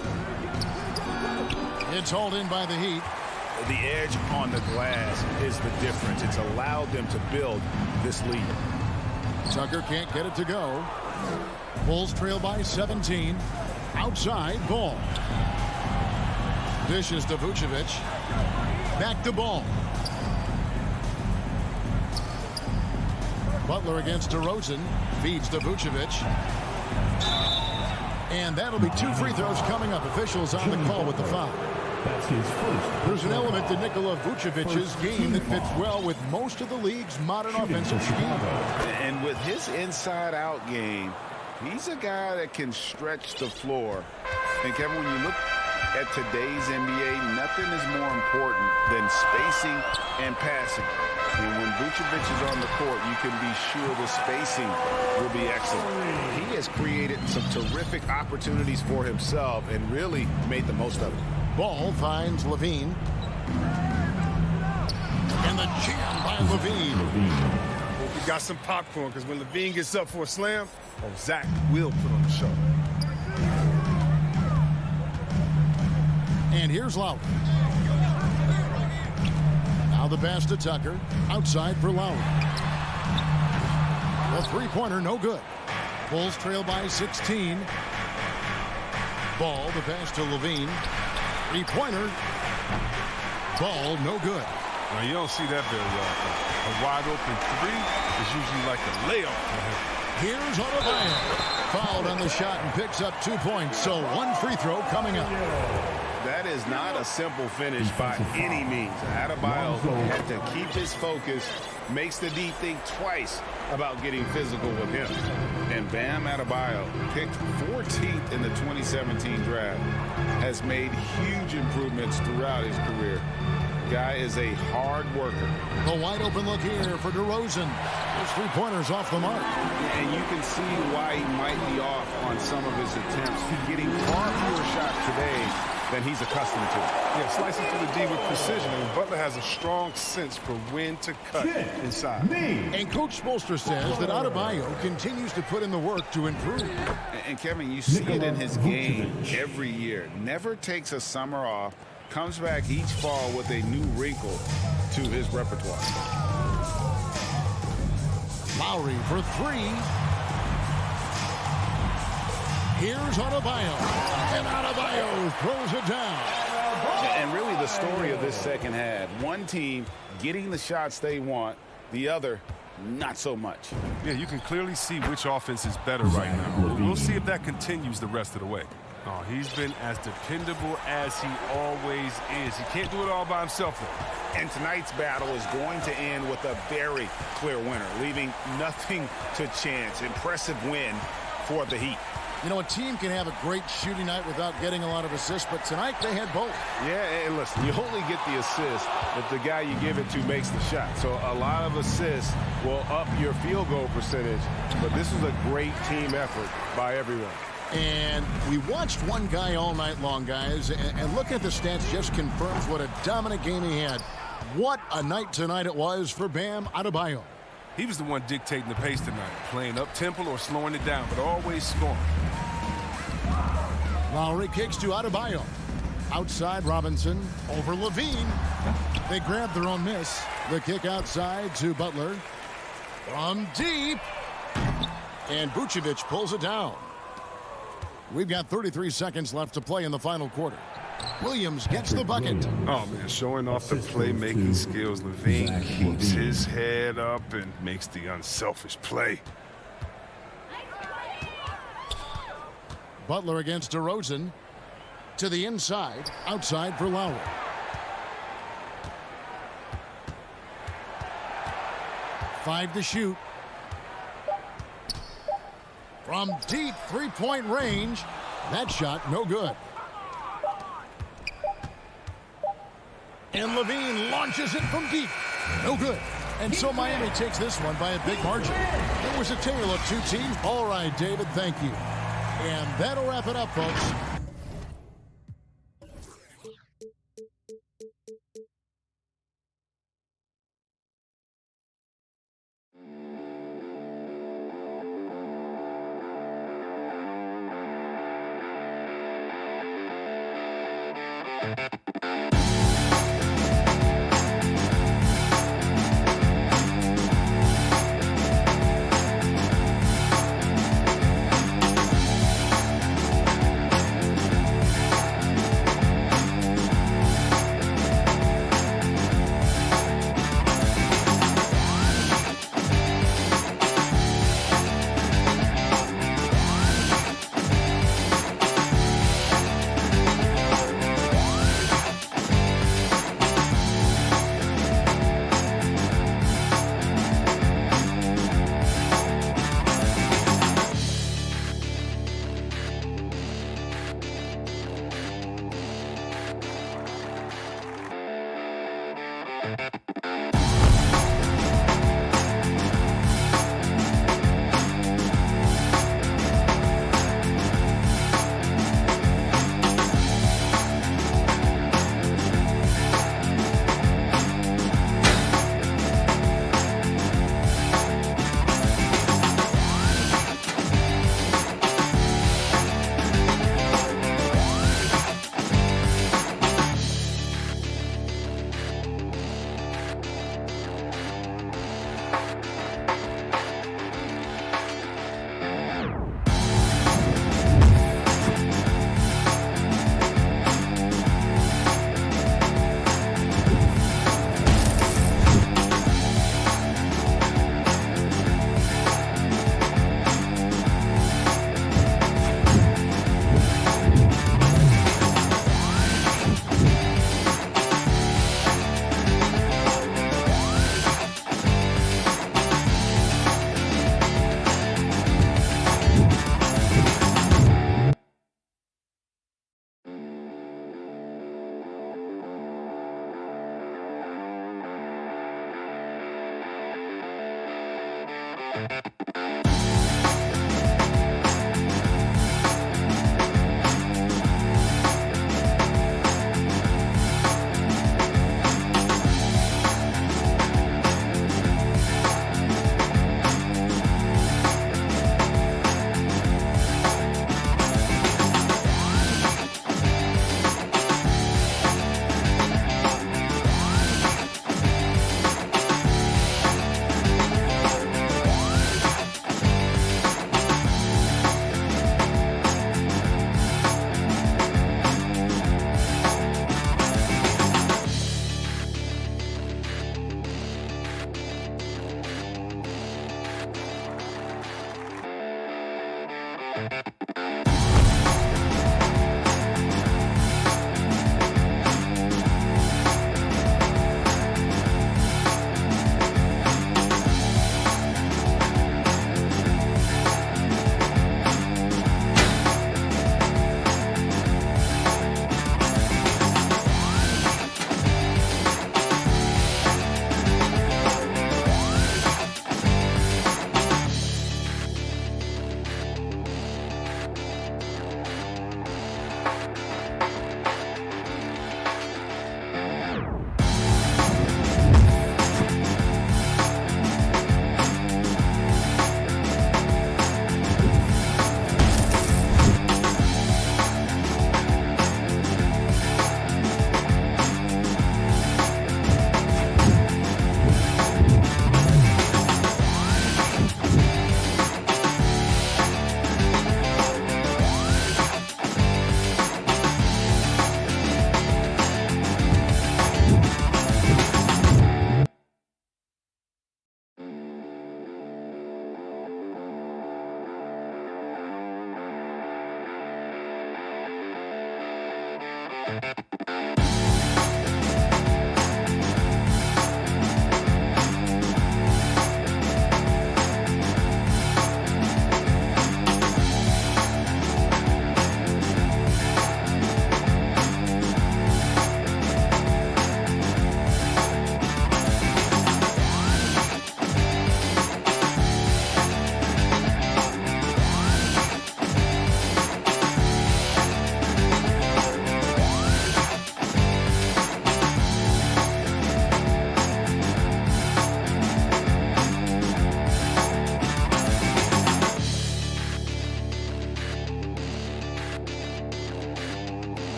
It's hauled in by the Heat. The edge on the glass is the difference. It's allowed them to build this lead. Tucker can't get it to go. Bulls trail by 17. Outside, Ball. Dishes to Vucevic. Back to Ball. Butler against DeRozan. Feeds to Vucevic. And that'll be 2 free throws coming up. Officials on the call with the foul. That's his first. There's an element to Nikola Vucevic's game that fits well with most of the league's modern offensive scheme. And with his inside-out game, He's a guy that can stretch the floor. And Kevin, when you look at today's NBA, nothing is more important than spacing and passing. And when Vucevic is on the court, you can be sure the spacing will be excellent. He has created some terrific opportunities for himself and really made the most of it. Ball finds Levine. And the jam by Levine. Hope you got some popcorn, because when Levine gets up for a slam, Zach will put on the show. And here's Lowry. Now the pass to Tucker. Outside for Lowry. The three-pointer, no good. Bulls trail by 16. Ball, the pass to Levine. Three-pointer. Ball, no good. Now, you don't see that very often. A wide-open three is usually like a layup for him. Here's Adebayo. Fouled on the shot and picks up 2 points. So one free throw coming up. That is not a simple finish by any means. Adebayo had to keep his focus, makes the D think twice about getting physical with him. And Bam Adebayo, picked 14th in the 2017 draft, has made huge improvements throughout his career. Guy is a hard worker. A wide open look here for DeRozan. Those three-pointers off the mark. And you can see why he might be off on some of his attempts. He's getting far fewer shots today than he's accustomed to. Yeah, slicing through the D with precision. And Butler has a strong sense for when to cut inside. And Coach Spoelstra says that Adebayo continues to put in the work to improve. And Kevin, you see it in his game every year. Never takes a summer off. Comes back each fall with a new wrinkle to his repertoire. Lowry for three. Here's Adebayo. And Adebayo throws it down. And really the story of this second half. One team getting the shots they want, the other not so much. Yeah, you can clearly see which offense is better right now. We'll see if that continues the rest of the way. Oh, he's been as dependable as he always is. He can't do it all by himself, though. And tonight's battle is going to end with a very clear winner, leaving nothing to chance. Impressive win for the Heat. You know, a team can have a great shooting night without getting a lot of assists, but tonight they had both. Yeah, and listen, you only get the assist if the guy you give it to makes the shot. So a lot of assists will up your field goal percentage, but this is a great team effort by everyone. And we watched one guy all night long, guys, and looking at the stats just confirms what a dominant game he had. What a night tonight it was for Bam Adebayo. He was the one dictating the pace tonight, playing up-tempo or slowing it down, but always scoring. Lowry kicks to Adebayo. Outside Robinson, over Levine. They grab their own miss. The kick outside to Butler. From deep. And Vucevic pulls it down. We've got 33 seconds left to play in the final quarter. Williams gets the bucket. Oh, man, showing off the playmaking skills. Levine keeps his head up and makes the unselfish play. Butler against DeRozan. To the inside. Outside for Lowry. Five to shoot. From deep three-point range. That shot no good. And Levine launches it from deep. No good. And so Miami takes this one by a big margin. It was a tale of two teams. All right, David, thank you. And that'll wrap it up, folks.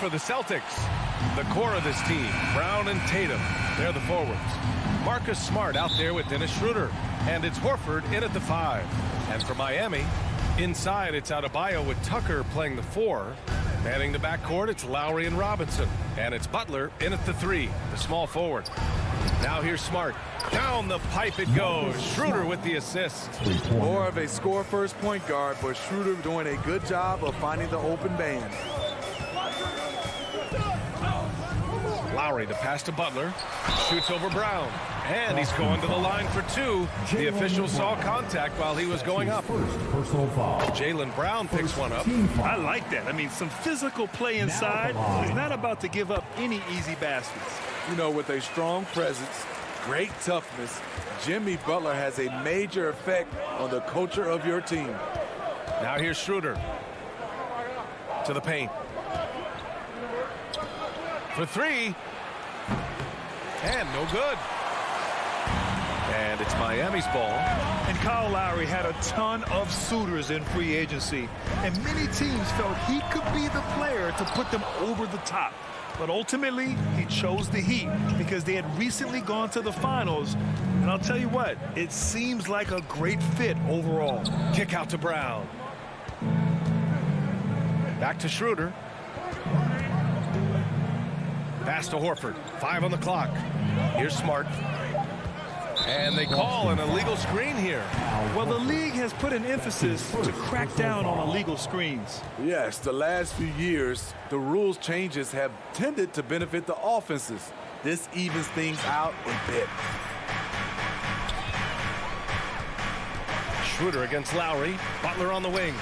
For the Celtics, the core of this team, Brown and Tatum, they're the forwards. Marcus Smart out there with Dennis Schroeder, and it's Horford in at the 5. And for Miami, Inside, it's Adebayo with Tucker playing the 4. Manning the backcourt, it's Lowry and Robinson. And it's Butler in at the 3, the small forward. Now here's Smart. Down the pipe it goes. Schroeder with the assist. More of a score-first point guard, but Schroeder doing a good job of finding the open man. Lowry, the pass to Butler. Shoots over Brown. And he's going to the line for 2. The official saw contact while he was going up. Jaylen Brown picks one up. I like that. I mean, some physical play inside. He's not about to give up any easy baskets. You know, with a strong presence, great toughness, Jimmy Butler has a major effect on the culture of your team. Now here's Schroeder. To the paint. For 3. And no good. And it's Miami's ball. And Kyle Lowry had a ton of suitors in free agency. And many teams felt he could be the player to put them over the top. But ultimately, he chose the Heat because they had recently gone to the finals. And I'll tell you what, it seems like a great fit overall. Kick out to Brown. Back to Schroeder. Pass to Horford. 5 on the clock. Here's Smart. And they call an illegal screen here. Well, the league has put an emphasis to crack down on illegal screens. Yes, the last few years, the rules changes have tended to benefit the offenses. This evens things out a bit. Schroeder against Lowry. Butler on the wing.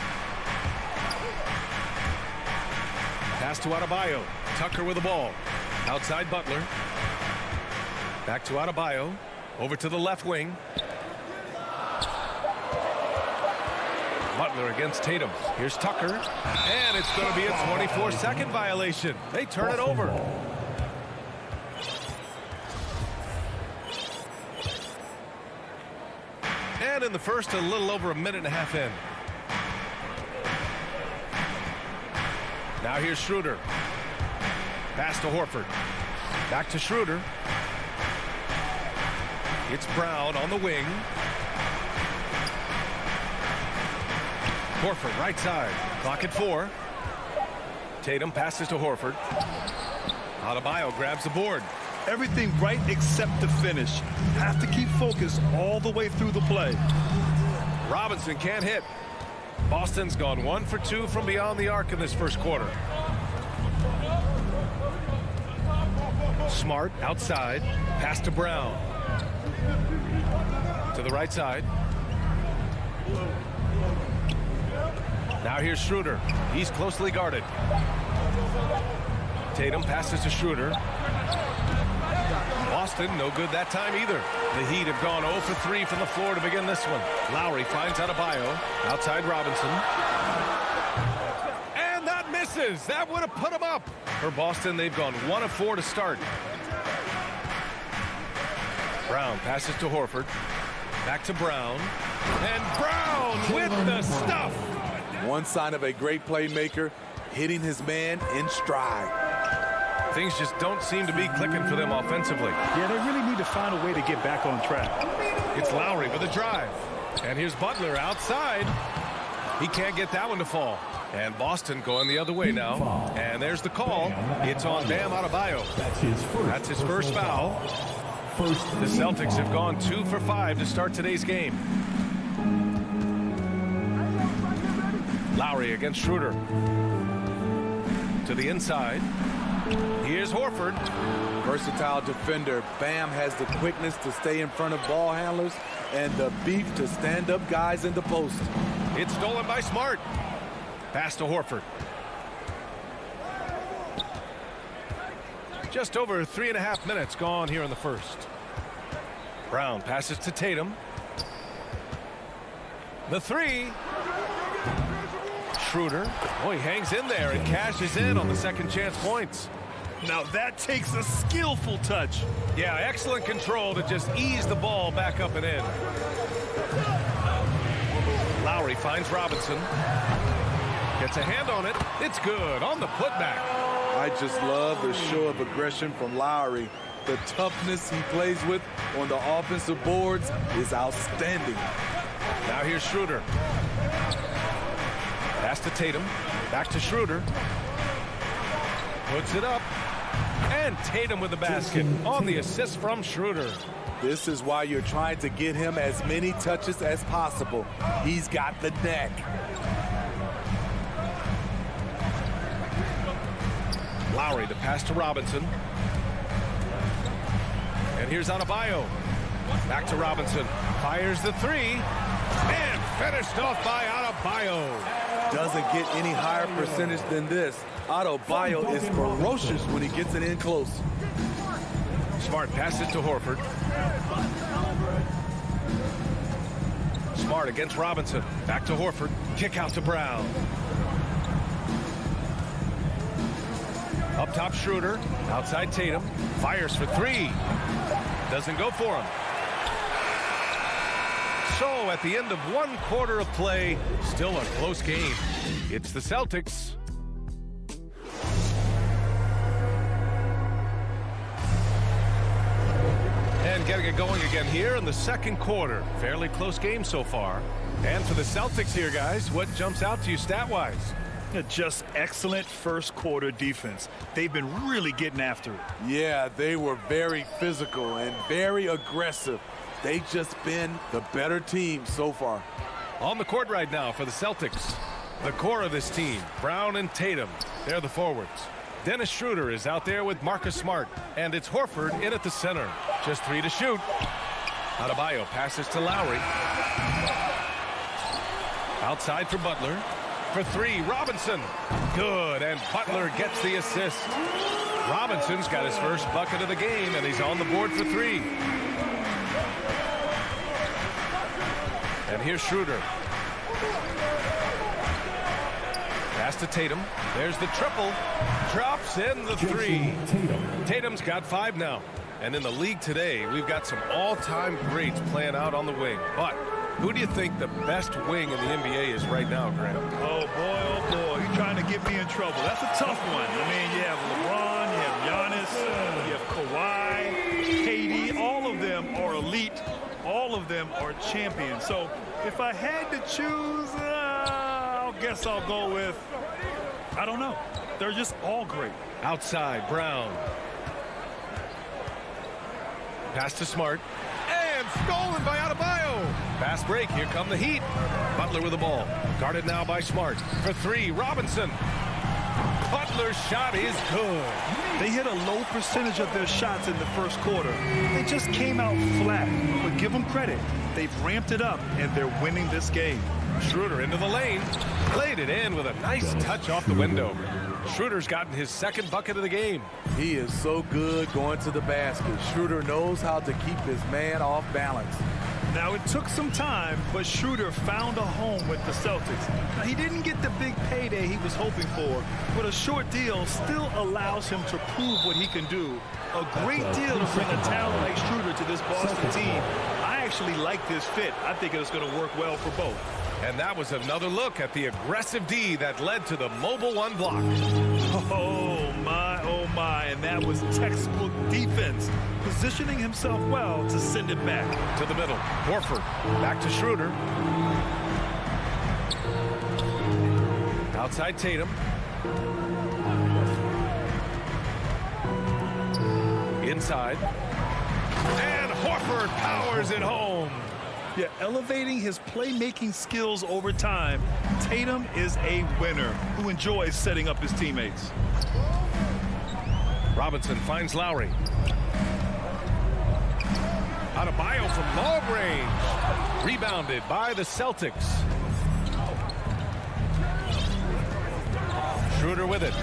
Pass to Adebayo. Tucker with the ball. Outside Butler. Back to Adebayo. Over to the left wing. Butler against Tatum. Here's Tucker. And it's going to be a 24-second violation. They turn it over. And in the first, a little over a minute and a half in. Now here's Schroeder. Pass to Horford. Back to Schroeder. It's Brown on the wing. Horford right side. Clock at 4. Tatum passes to Horford. Adebayo grabs the board. Everything right except the finish. Have to keep focused all the way through the play. Robinson can't hit. Boston's gone 1 for 2 from beyond the arc in this first quarter. Smart outside. Pass to Brown. To the right side. Now here's Schroeder. He's closely guarded. Tatum passes to Schroeder. Boston, no good that time either. The Heat have gone 0 for 3 from the floor to begin this one. Lowry finds Adebayo. Outside Robinson. And that misses. That would have put him up. For Boston, they've gone 1 of 4 to start. Brown passes to Horford. Back to Brown. And Brown with the stuff. One sign of a great playmaker, hitting his man in stride. Things just don't seem to be clicking for them offensively. Yeah, they really need to find a way to get back on track. It's Lowry with a drive. And here's Butler outside. He can't get that one to fall. And Boston going the other way now. And there's the call. It's on Bam Adebayo. That's his first foul. The Celtics have gone 2 for 5 to start today's game. Lowry against Schroeder. To the inside. Here's Horford. Versatile defender. Bam has the quickness to stay in front of ball handlers and the beef to stand up guys in the post. It's stolen by Smart. Pass to Horford. Just over 3.5 minutes gone here in the first. Brown passes to Tatum. The 3. Schroeder. Oh, he hangs in there and cashes in on the second chance points. Now that takes a skillful touch. Yeah, excellent control to just ease the ball back up and in. Lowry finds Robinson. Gets a hand on it. It's good on the putback. I just love the show of aggression from Lowry. The toughness he plays with on the offensive boards is outstanding. Now here's Schroeder. Pass to Tatum. Back to Schroeder. Puts it up. And Tatum with the basket on the assist from Schroeder. This is why you're trying to get him as many touches as possible. He's got the neck. Lowry, the pass to Robinson. And here's Adebayo. Back to Robinson. Fires the three. And finished off by Adebayo. Doesn't get any higher percentage than this. Adebayo is ferocious when he gets it in close. Smart passes to Horford. Smart against Robinson. Back to Horford. Kick out to Brown. Up top, Schroeder. Outside, Tatum. Fires for three. Doesn't go for him. So at the end of 1 quarter of play, still a close game. It's the Celtics. And getting it going again here in the second quarter. Fairly close game so far. And for the Celtics here, guys, what jumps out to you stat-wise? Just excellent first quarter defense. They've been really getting after it. Yeah, they were very physical and very aggressive. They've just been the better team so far. On the court right now for the Celtics. The core of this team, Brown and Tatum. They're the forwards. Dennis Schroeder is out there with Marcus Smart. And it's Horford in at the center. Just 3 to shoot. Adebayo passes to Lowry. Outside for Butler. For 3, Robinson. Good, and Butler gets the assist. Robinson's got his first bucket of the game, and he's on the board for 3. And here's Schroeder. Pass to Tatum. There's the triple. Drops in the 3. Tatum's got 5 now. And in the league today, we've got some all-time greats playing out on the wing. But who do you think the best wing in the NBA is right now, Graham? Oh, boy, you're trying to get me in trouble. That's a tough one. I mean, you have LeBron, you have Giannis, you have Kawhi, KD. All of them are elite. All of them are champions. So if I had to choose, I guess I'll go with, I don't know. They're just all great. Outside, Brown. Pass to Smart. And stolen by Adebayo. Fast break. Here come the Heat. Butler with the ball. Guarded now by Smart. For 3, Robinson. Butler's shot is good. They hit a low percentage of their shots in the first quarter. They just came out flat. But give them credit. They've ramped it up, and they're winning this game. Schroeder into the lane. Played it in with a nice touch off the window. Schroeder's gotten his second bucket of the game. He is so good going to the basket. Schroeder knows how to keep his man off balance. Now, it took some time, but Schroeder found a home with the Celtics. Now, he didn't get the big payday he was hoping for, but a short deal still allows him to prove what he can do. A great deal to bring a talent like Schroeder to this Boston team. I actually like this fit. I think it's going to work well for both. And that was another look at the aggressive D that led to the mobile 1 block. Oh, my, and that was textbook defense. Positioning himself well to send it back. To the middle. Horford. Back to Schroeder. Outside Tatum. Inside. And Horford powers it home. Yeah, elevating his playmaking skills over time, Tatum is a winner who enjoys setting up his teammates. Robinson finds Lowry. Adebayo from long range. Rebounded by the Celtics. Schroeder with it.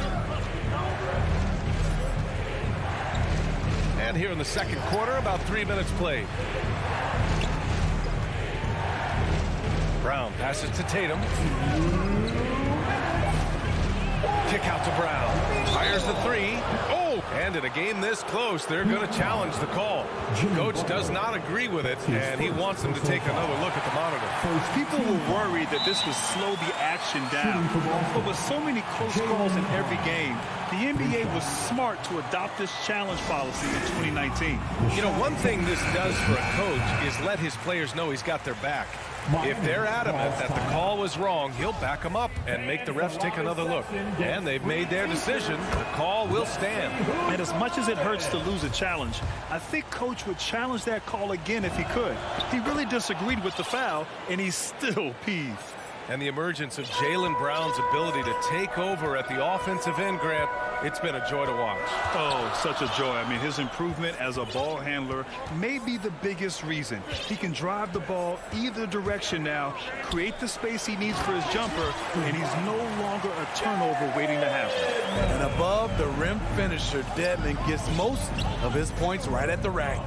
And here in the second quarter, about 3 minutes played. Brown passes to Tatum. Kick out to Brown. Fires the 3. Oh, and in a game this close, they're going to challenge the call. Coach does not agree with it, and he wants them to take another look at the monitor. People were worried that this would slow the action down. But with so many close calls in every game, the NBA was smart to adopt this challenge policy in 2019. You know, one thing this does for a coach is let his players know he's got their back. If they're adamant that the call was wrong, he'll back them up and make the refs take another look. And they've made their decision. The call will stand. And as much as it hurts to lose a challenge, I think Coach would challenge that call again if he could. He really disagreed with the foul, and he's still peeved. And the emergence of Jaylen Brown's ability to take over at the offensive end, Grant, it's been a joy to watch. Oh, such a joy. I mean, his improvement as a ball handler may be the biggest reason. He can drive the ball either direction now, create the space he needs for his jumper, and he's no longer a turnover waiting to happen. And above the rim finisher, Dedmon gets most of his points right at the rack.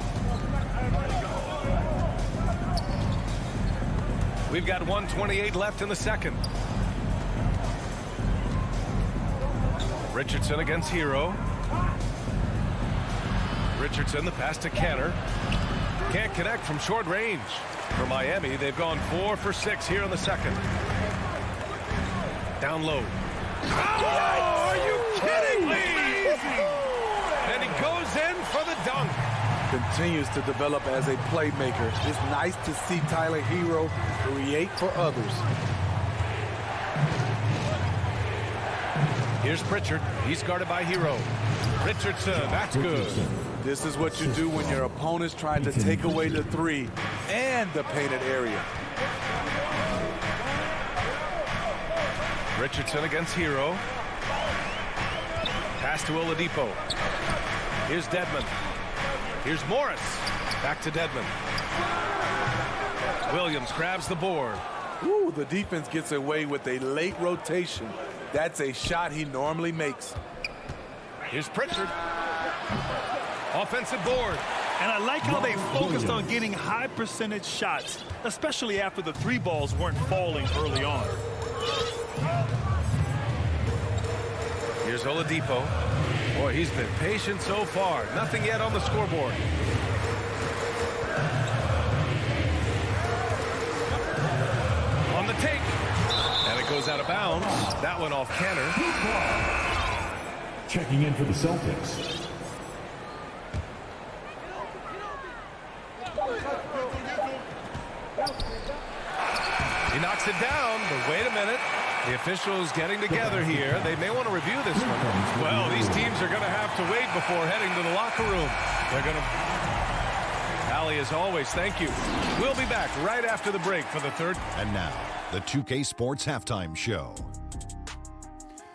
We've got 1:28 left in the second. Richardson against Hero. Richardson, the pass to Canner. Can't connect from short range. For Miami, they've gone 4 for 6 here in the second. Down low. Oh, are you kidding me? And he goes in for the dunk. Continues to develop as a playmaker. It's nice to see Tyler Hero create for others. Here's Pritchard. He's guarded by Hero. Richardson, that's good. This is what you do when your opponent's trying to take away the three and the painted area. Richardson against Hero. Pass to Oladipo. Here's Dedmon. Here's Morris. Back to Dedmon. Williams grabs the board. Ooh, the defense gets away with a late rotation. That's a shot he normally makes. Here's Pritchard. Offensive board. And I like how they focused on getting high percentage shots, especially after the three balls weren't falling early on. Here's Oladipo. Boy, he's been patient so far. Nothing yet on the scoreboard. On the take. And it goes out of bounds. That one off Canner. Checking in for the Celtics. He knocks it down, but wait a minute. The officials getting together here. They may want to review this one. Well, these teams are going to have to wait before heading to the locker room. They're going to... Allie, as always, thank you. We'll be back right after the break for the third. And now, the 2K Sports Halftime Show.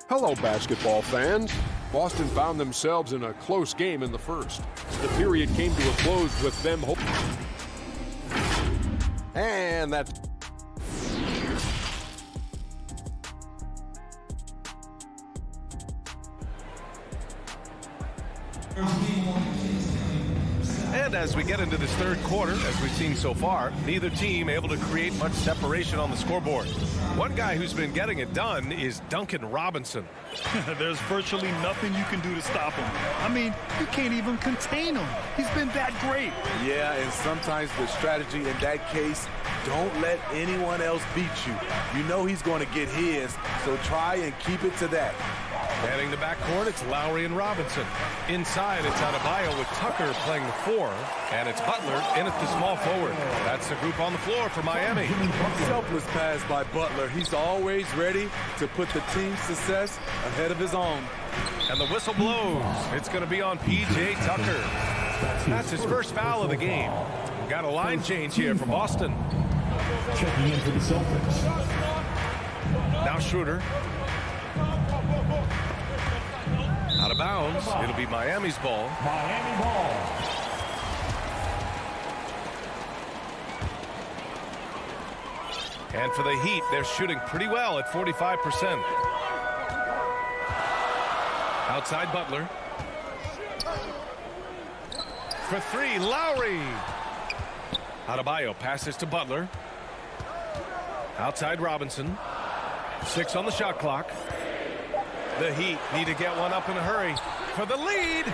Hello, basketball fans. Boston found themselves in a close game in the first. The period came to a close with them hoping. And that's... And as we get into this third quarter, as we've seen so far, neither team able to create much separation on the scoreboard. One guy who's been getting it done is Duncan Robinson. There's virtually nothing you can do to stop him. I mean, you can't even contain him. He's been that great. Yeah, and sometimes the strategy in that case, don't let anyone else beat you. You know he's going to get his, so try and keep it to that. Heading to backcourt, it's Lowry and Robinson. Inside, it's Adebayo with Tucker playing the 4, and it's Butler in at the small forward. That's the group on the floor for Miami. Selfless pass by Butler. He's always ready to put the team's success ahead of his own. And the whistle blows. It's going to be on P.J. Tucker. That's his first foul of the game. We've got a line change here from Boston. Checking in for the Celtics. Now Schroeder. Out of bounds. It'll be Miami's ball. Miami ball. And for the Heat, they're shooting pretty well at 45%. Outside Butler. For 3, Lowry. Adebayo passes to Butler. Outside Robinson. 6 on the shot clock. The Heat need to get one up in a hurry for the lead.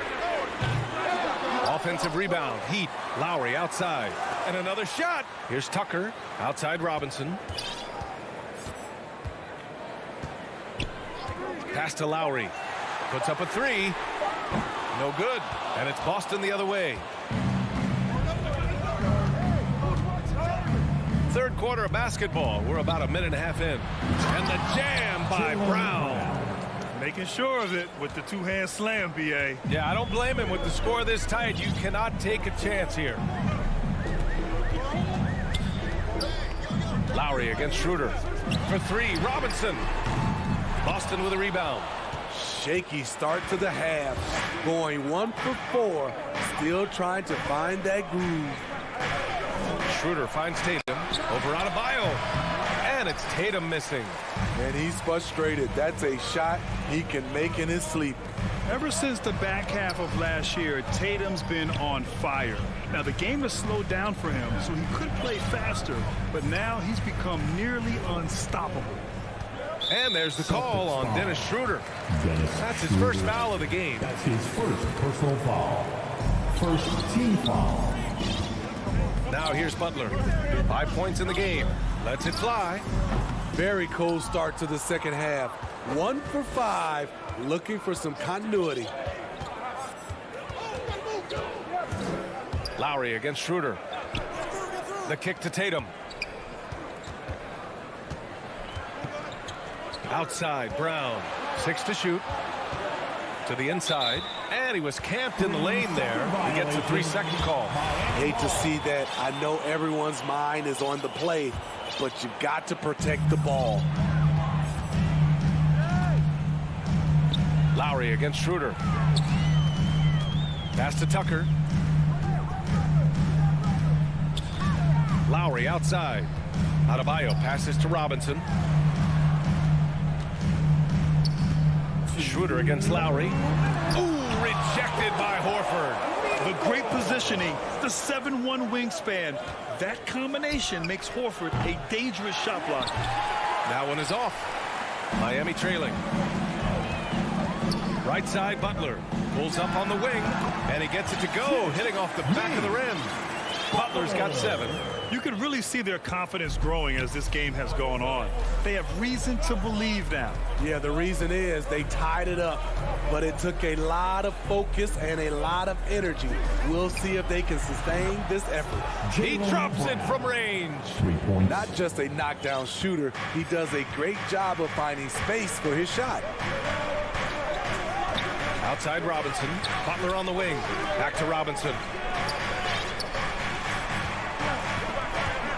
Offensive rebound. Heat. Lowry outside. And another shot. Here's Tucker. Outside Robinson. Pass to Lowry. Puts up a 3. No good. And it's Boston the other way. Third quarter of basketball. We're about a minute and a half in. And the jam by Brown. Making sure of it with the two-hand slam, B.A. Yeah, I don't blame him. With the score this tight, you cannot take a chance here. Lowry against Schroeder. For three, Robinson. Boston with a rebound. Shaky start to the half. Going 1 for 4. Still trying to find that groove. Schroeder finds Tatum. Over Adebayo. And it's Tatum missing. And he's frustrated. That's a shot he can make in his sleep. Ever since the back half of last year, Tatum's been on fire. Now, the game has slowed down for him, so he could play faster, but now he's become nearly unstoppable. And there's the call on Dennis Schroeder. That's his first foul of the game. That's his first personal foul. First team foul. Now here's Butler. 5 points in the game. Lets it fly. Very cold start to the second half. 1 for 5. Looking for some continuity. Lowry against Schroeder. The kick to Tatum. Outside, Brown. 6 to shoot. To the inside. And he was camped in the lane there. He gets a 3-second call. Hate to see that. I know everyone's mind is on the play, but you've got to protect the ball. Lowry against Schroeder. Pass to Tucker. Lowry outside. Adebayo passes to Robinson. Schroeder against Lowry. Ooh, rejected by Horford. The great positioning, the 7'1" wingspan. That combination makes Horford a dangerous shot blocker. That one is off. Miami trailing. Right side, Butler pulls up on the wing, and he gets it to go, hitting off the back of the rim. Butler's got 7. You can really see their confidence growing as this game has gone on. They have reason to believe now. Yeah, the reason is they tied it up, but it took a lot of focus and a lot of energy. We'll see if they can sustain this effort. He drops it from range. Not just a knockdown shooter, he does a great job of finding space for his shot. Outside Robinson. Butler on the wing. Back to Robinson.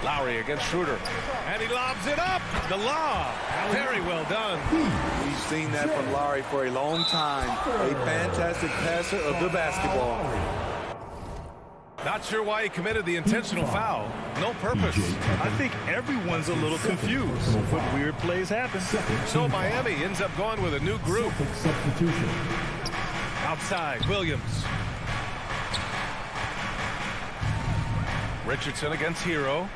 Lowry against Schroeder. And he lobs it up. The lob. Very well done. We've seen that from Lowry for a long time. A fantastic passer of the basketball. Not sure why he committed the intentional foul. No purpose. I think everyone's a little confused. But weird plays happen. So Miami ends up going with a new group. Substitution. Outside, Williams. Richardson against Hero.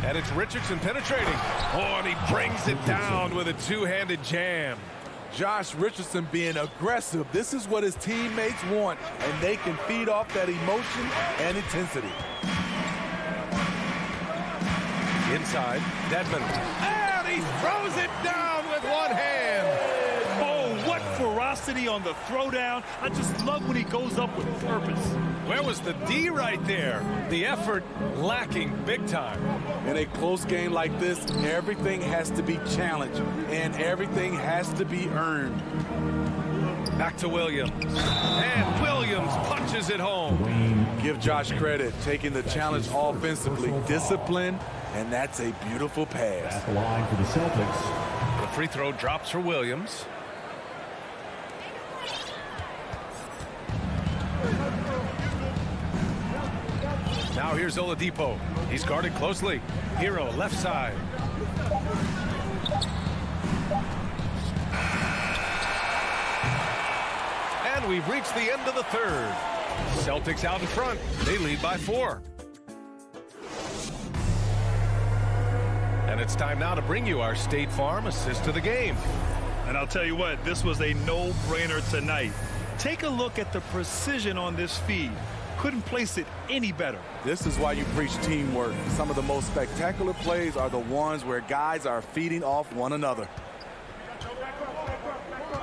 And it's Richardson penetrating. Oh, and he brings it down with a two-handed jam. Josh Richardson being aggressive. This is what his teammates want, and they can feed off that emotion and intensity. Inside, Dedmon. And he throws it down with one hand. Oh, what ferocity on the throwdown. I just love when he goes up with purpose. Where was the D right there? The effort lacking big time. In a close game like this, everything has to be challenged, and everything has to be earned. Back to Williams. And Williams punches it home. Give Josh credit, taking the challenge offensively. Discipline, and that's a beautiful pass. At the line for the Celtics. The free throw drops for Williams. Now here's Oladipo. He's guarded closely. Hero left side. And we've reached the end of the third. Celtics out in front. They lead by 4. And it's time now to bring you our State Farm assist of the game. And I'll tell you what, this was a no-brainer tonight. Take a look at the precision on this feed. Couldn't place it any better. This is why you preach teamwork. Some of the most spectacular plays are the ones where guys are feeding off one another.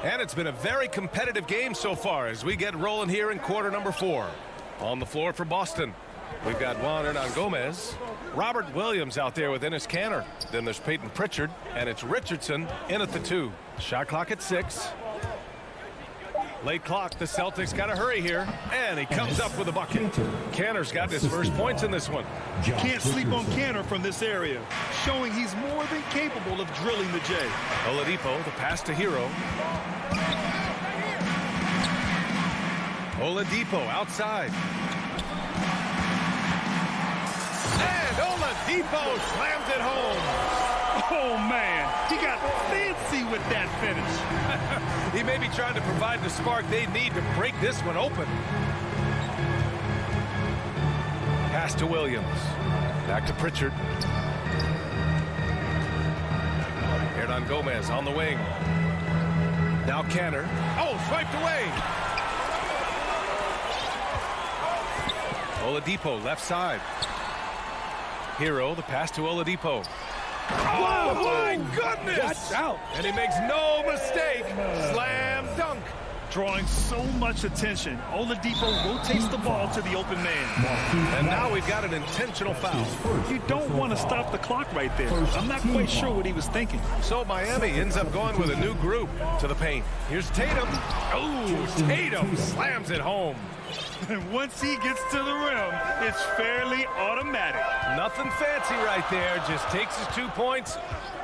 And it's been a very competitive game so far as we get rolling here in quarter number 4. On the floor for Boston, We've got Juan Hernan Gomez, Robert Williams out there with Ennis Canner. Then there's Peyton Pritchard, and it's Richardson in at the 2. Shot clock at 6. Late clock. The Celtics got to hurry here, and he comes up with a bucket. Canner's got his first points in this one. You can't sleep on Canner from this area, showing he's more than capable of drilling the J. Oladipo, the pass to Hero. Oladipo outside. And Oladipo slams it home. Oh, man. He got fancy with that finish. He may be trying to provide the spark they need to break this one open. Pass to Williams. Back to Pritchard. Hernan Gomez on the wing. Now Canner. Oh, swiped away. Oladipo left side. Hero, the pass to Oladipo. Oh, my goodness! Watch out. And he makes no mistake. Slam dunk. Drawing so much attention. Oladipo rotates the ball to the open man. And now we've got an intentional foul. You don't want to stop the clock right there. I'm not quite sure what he was thinking. So Miami ends up going with a new group to the paint. Here's Tatum. Oh, Tatum slams it home. And once he gets to the rim, it's fairly automatic. Nothing fancy right there. Just takes his 2 points,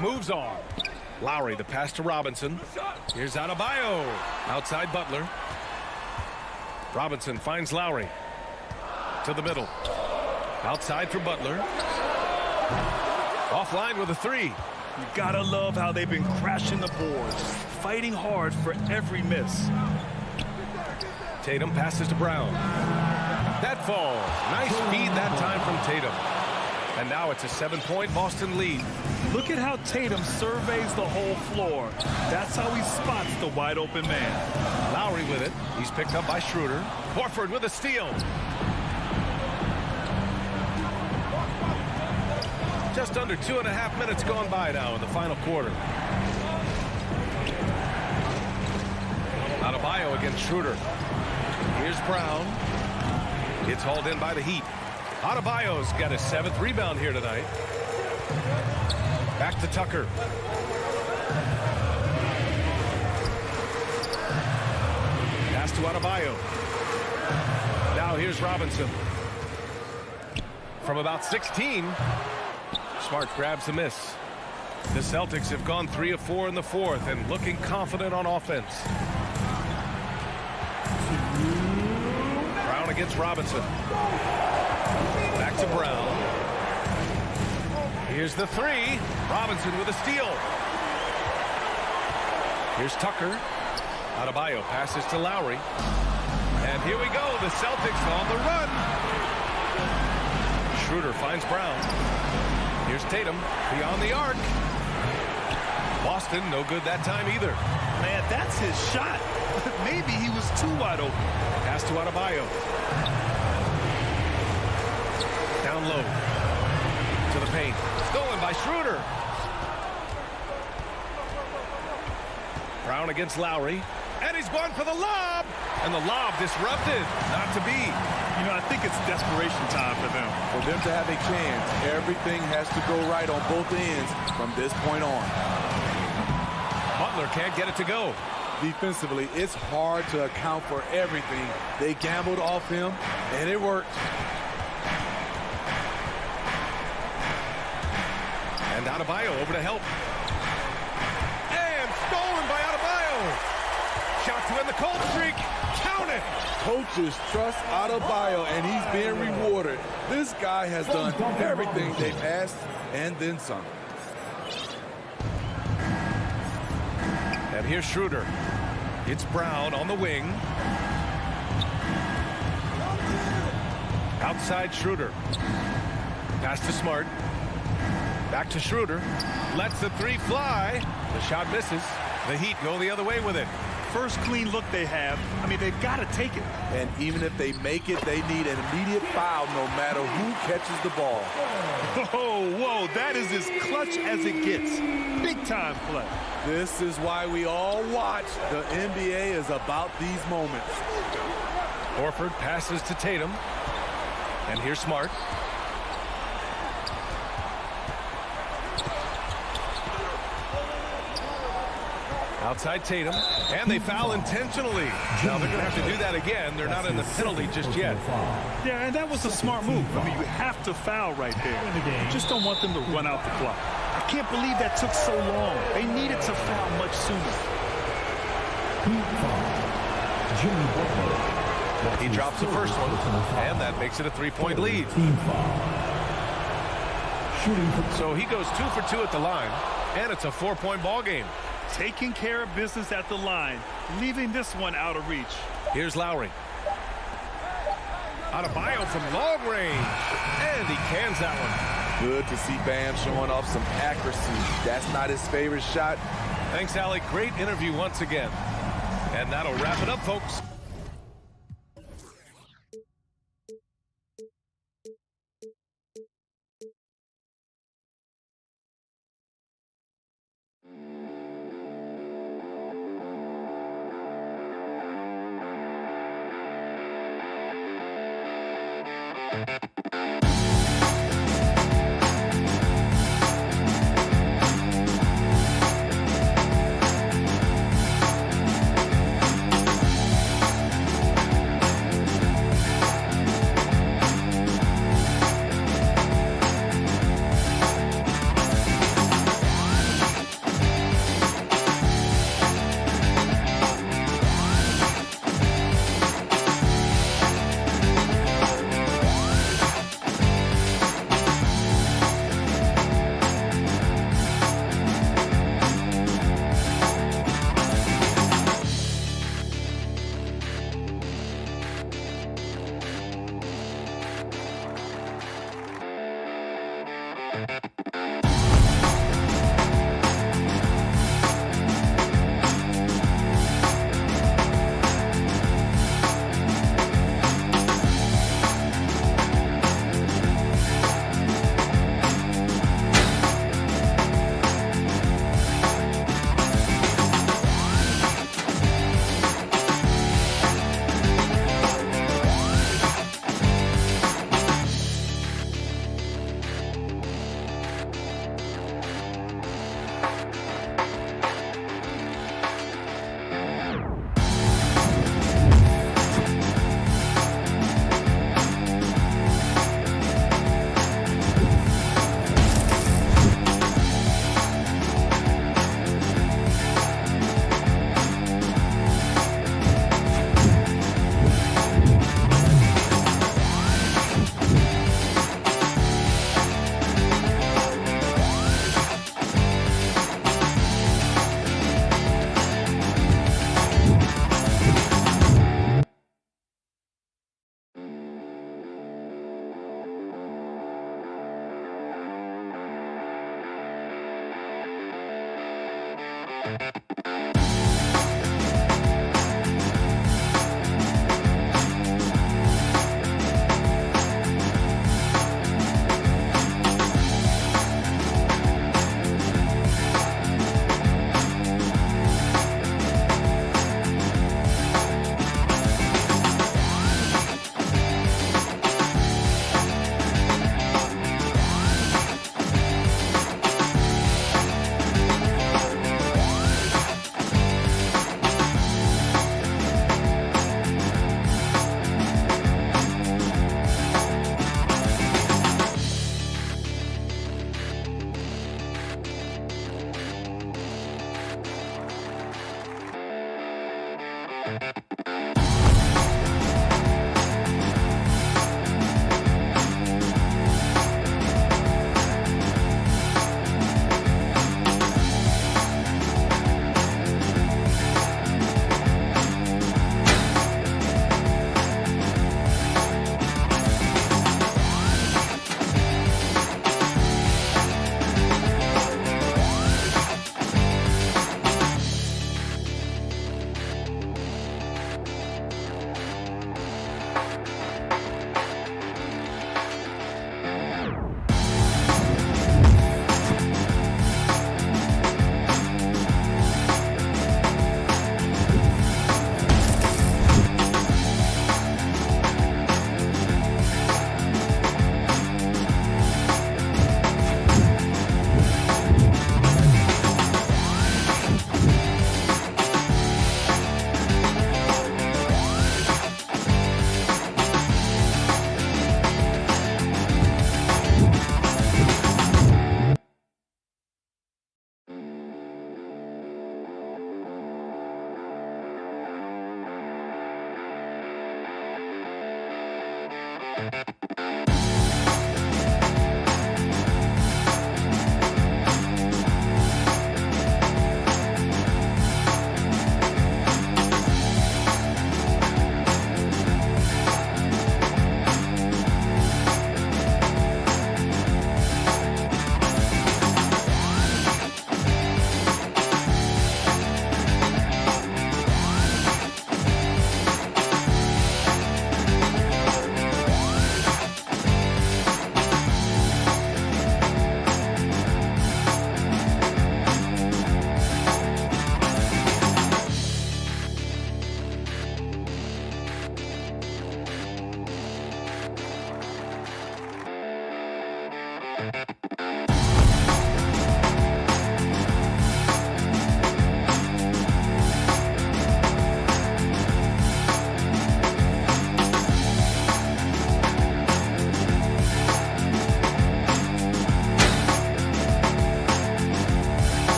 moves on. Lowry, the pass to Robinson. Here's Adebayo. Outside Butler. Robinson finds Lowry. To the middle. Outside for Butler. Offline with a 3. You gotta love how they've been crashing the boards, fighting hard for every miss. Tatum passes to Brown. That falls. Nice feed that time from Tatum. And now it's a 7-point Boston lead. Look at how Tatum surveys the whole floor. That's how he spots the wide open man. Lowry with it. He's picked up by Schroeder. Horford with a steal. Just under 2.5 minutes gone by now in the final quarter. Adebayo against Schroeder. Here's Brown. It's hauled in by the Heat. Adebayo's got his 7th rebound here tonight. Back to Tucker. Pass to Adebayo. Now here's Robinson. From about 16, Smart grabs the miss. The Celtics have gone 3 of 4 in the 4th and looking confident on offense. Brown against Robinson. Back to Brown. Here's the 3. Robinson with a steal. Here's Tucker. Adebayo passes to Lowry. And here we go. The Celtics on the run. Schroeder finds Brown. Here's Tatum beyond the arc. Boston no good that time either. Man, that's his shot. Maybe he was too wide open. Pass to Adebayo. Down low. To the paint. Stolen by Schroeder. Brown against Lowry. And he's going for the lob. And the lob disrupted. Not to be. You know, I think it's desperation time for them. For them to have a chance, everything has to go right on both ends from this point on. Butler can't get it to go. Defensively, it's hard to account for everything. They gambled off him, and it worked. And Adebayo over to help. And stolen by Adebayo. Shot to end the cold streak. Count it. Coaches trust Adebayo, and he's being rewarded. This guy has done everything they've asked and then some. And here's Schroeder. It's Brown on the wing. Outside Schroeder. Pass to Smart. Back to Schroeder. Lets the 3 fly. The shot misses. The Heat go the other way with it. First clean look they have. I mean, they've got to take it. And even if they make it, they need an immediate foul no matter who catches the ball. Oh, whoa, that is as clutch as it gets. Big time play. This is why we all watch. The NBA is about these moments. Horford passes to Tatum. And here's Smart. Outside Tatum, and they foul intentionally. Now they're going to have to do that again. They're not in the penalty just yet. Yeah, and that was a smart move. I mean, you have to foul right there. You just don't want them to run out the clock. I can't believe that took so long. They needed to foul much sooner. He drops the first one, and that makes it a 3-point lead. So he goes 2 for 2 at the line, and it's a 4-point ball game. Taking care of business at the line, leaving this one out of reach. Here's Lowry. Adebayo from long range, and he cans that one. Good to see Bam showing off some accuracy. That's not his favorite shot. Thanks, Allie. Great interview once again. And that'll wrap it up, folks.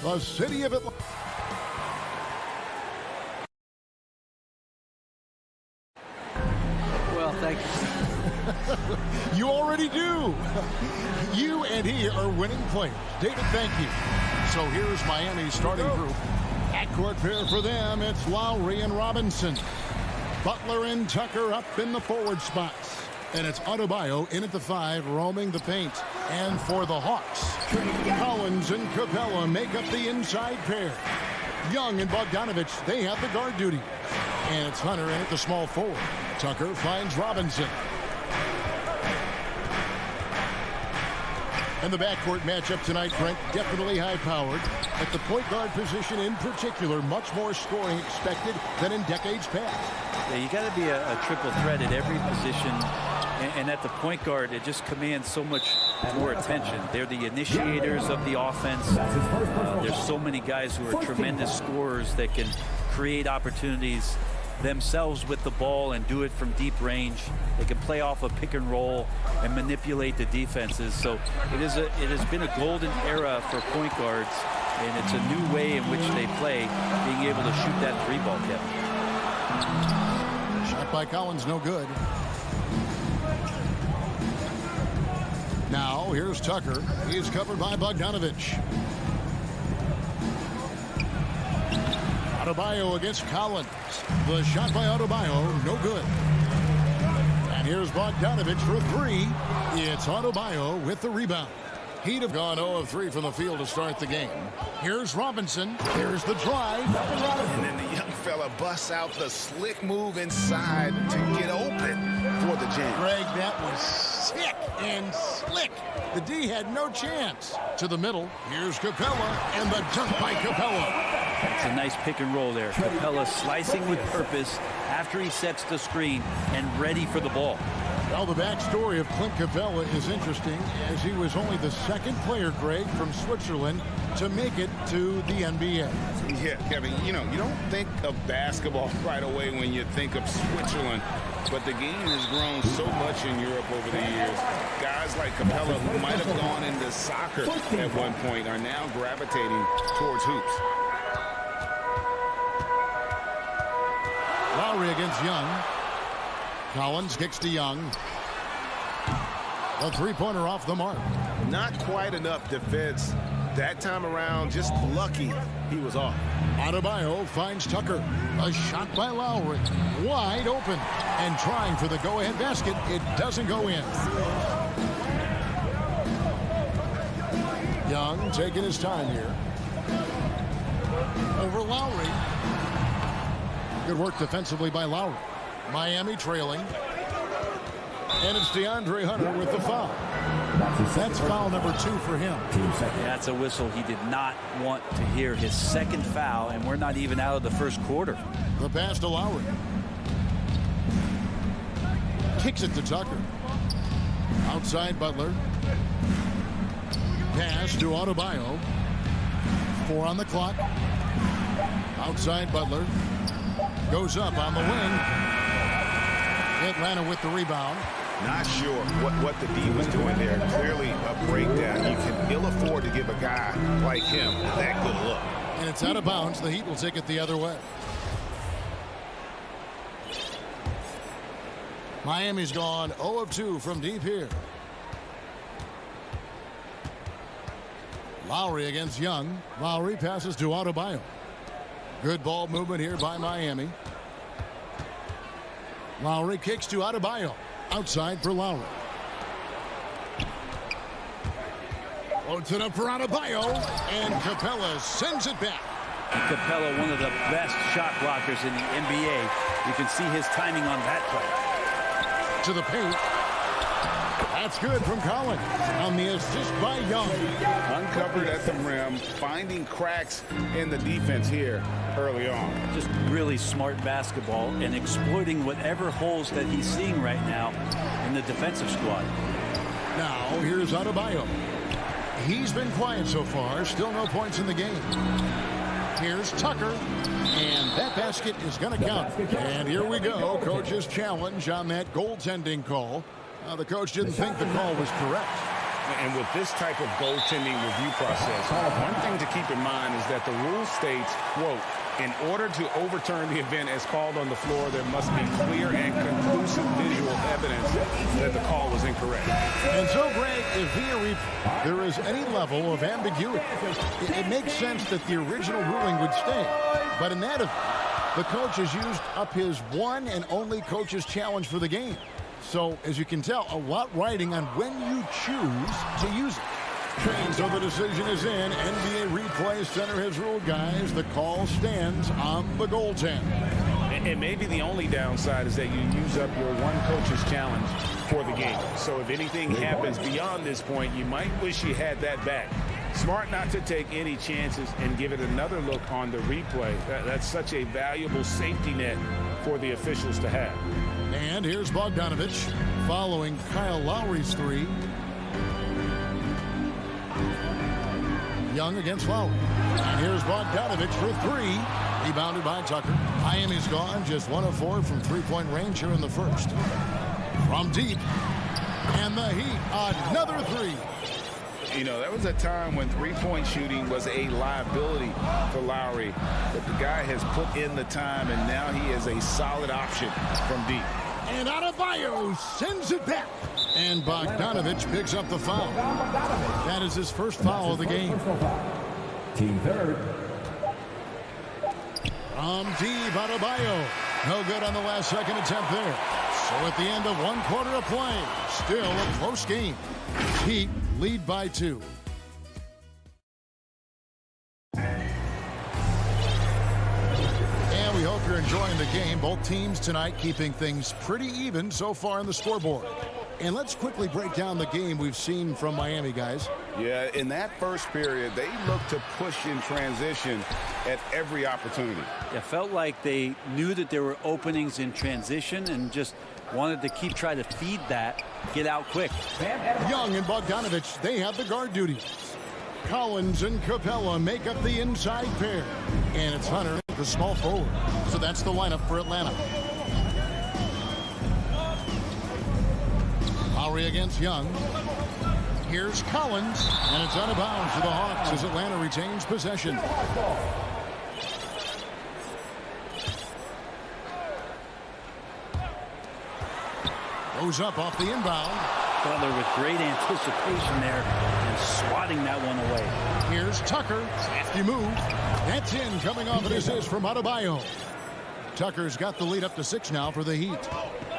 The city of Atlanta. Well, thank you. You already do. You and he are winning players. David, thank you. So here's Miami's starting group. Backcourt pair for them, it's Lowry and Robinson. Butler and Tucker up in the forward spots. And it's Adebayo in at the 5, roaming the paint. And for the Hawks, Collins and Capella make up the inside pair. Young and Bogdanovich, they have the guard duty. And it's Hunter in at the small forward. Tucker finds Robinson. And the backcourt matchup tonight, Frank, definitely high-powered. At the point guard position in particular, much more scoring expected than in decades past. Yeah, you got to be a triple threat at every position. And at the point guard, it just commands so much more attention. They're the initiators of the offense. There's so many guys who are tremendous scorers that can create opportunities themselves with the ball and do it from deep range. They can play off a pick and roll and manipulate the defenses. So it has been a golden era for point guards, and it's a new way in which they play, being able to shoot that 3-ball, Kevin. Shot by Collins, no good. Now, here's Tucker. He's covered by Bogdanovich. Adebayo against Collins. The shot by Adebayo, no good. And here's Bogdanovich for three. It's Adebayo with the rebound. He'd have gone 0 of 3 from the field to start the game. Here's Robinson. Here's the drive. And then the young fella busts out the slick move inside to get open for the jam. Greg, that was sick and slick. The D had no chance. To the middle. Here's Capella and the dunk by Capella. It's a nice pick and roll there. Capella slicing with purpose after he sets the screen and ready for the ball. Well, the backstory of Clint Capella is interesting, as he was only the second player, Greg, from Switzerland to make it to the NBA. Yeah, Kevin, you know, you don't think of basketball right away when you think of Switzerland, but the game has grown so much in Europe over the years. Guys like Capella, who might have gone into soccer at one point, are now gravitating towards hoops. Lowry against Young. Collins kicks to Young. A three-pointer off the mark. Not quite enough defense. That time around, just lucky he was off. Adebayo finds Tucker. A shot by Lowry. Wide open. And trying for the go-ahead basket. It doesn't go in. Young taking his time here. Over Lowry. Good work defensively by Lowry. Miami trailing. And it's DeAndre Hunter with the foul. That's foul number 2 for him. That's a whistle he did not want to hear. His second foul, and we're not even out of the first quarter. The pass to Lowry. Kicks it to Tucker. Outside Butler. Pass to Adebayo. 4 on the clock. Outside Butler. Goes up on the wing. Atlanta with the rebound. Not sure what the D was doing there. Clearly a breakdown. You can ill afford to give a guy like him that good look. And it's out of bounds. The Heat will take it the other way. Miami's gone 0 of 2 from deep here. Lowry against Young. Lowry passes to Adebayo. Good ball movement here by Miami. Lowry kicks to Adebayo. Outside for Lowry. Loads it up for Adebayo. And Capella sends it back. Capella, one of the best shot blockers in the NBA. You can see his timing on that play. To the paint. That's good from Collins. On the assist by Young. Uncovered at the rim, finding cracks in the defense here early on. Just really smart basketball and exploiting whatever holes that he's seeing right now in the defensive squad. Now here's Adebayo. He's been quiet so far. Still no points in the game. Here's Tucker. And that basket is going to count. And here we go. Coach's challenge on that goaltending call. The coach didn't think the call was correct. And with this type of goaltending review process, one thing to keep in mind is that the rule states, quote, in order to overturn the event as called on the floor, there must be clear and conclusive visual evidence that the call was incorrect. And so, Greg, if there is any level of ambiguity, it makes sense that the original ruling would stay. But in that event, the coach has used up his one and only coach's challenge for the game. So, as you can tell, a lot riding on when you choose to use it. And so the decision is in. NBA Replay Center has ruled, guys. The call stands on the goaltend. And maybe the only downside is that you use up your one coach's challenge for the game. So if anything happens beyond this point, you might wish you had that back. Smart not to take any chances and give it another look on the replay. That's such a valuable safety net for the officials to have. And here's Bogdanovich following Kyle Lowry's three. Young against Lowry. And here's Bogdanovich for three. Rebounded by Tucker. Miami's gone just 1 of 4 from three-point range here in the first. From deep. And the Heat, another three. You know, there was a time when three-point shooting was a liability for Lowry. But the guy has put in the time, and now he is a solid option from deep. And Adebayo sends it back. And Bogdanovich picks up the foul. That is his first foul of the game. Team third. From deep, Adebayo. No good on the last second attempt there. So at the end of 1 quarter of play, still a close game. Heat lead by 2. And we hope you're enjoying the game. Both teams tonight keeping things pretty even so far on the scoreboard. And let's quickly break down the game we've seen from Miami, guys. Yeah, in that first period, they looked to push in transition at every opportunity. It felt like they knew that there were openings in transition and just wanted to try to feed that, get out quick. Young and Bogdanovich, they have the guard duty. Collins and Capella make up the inside pair. And it's Hunter, the small forward. So that's the lineup for Atlanta. Lowry against Young. Here's Collins, and it's out of bounds to the Hawks as Atlanta retains possession. Goes up off the inbound. Butler with great anticipation there and swatting that one away. Here's Tucker. Safety move. That's in, coming off an assist from Adebayo. Tucker's got the lead up to 6 now for the Heat.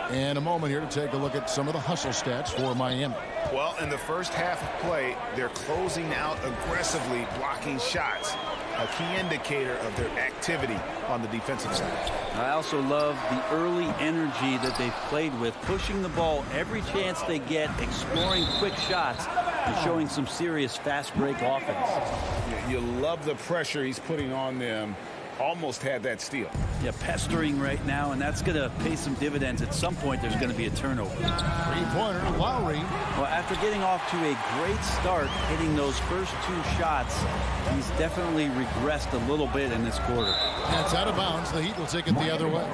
And a moment here to take a look at some of the hustle stats for Miami. Well, in the first half of play, they're closing out aggressively, blocking shots. A key indicator of their activity on the defensive side. I also love the early energy that they've played with, pushing the ball every chance they get, exploring quick shots, and showing some serious fast break offense. You love the pressure he's putting on them. Almost had that steal. Yeah, pestering right now, and that's going to pay some dividends. At some point, there's going to be a turnover. Three-pointer, Lowry. Well, after getting off to a great start, hitting those first 2 shots, he's definitely regressed a little bit in this quarter. That's out of bounds. The Heat will take it the other way.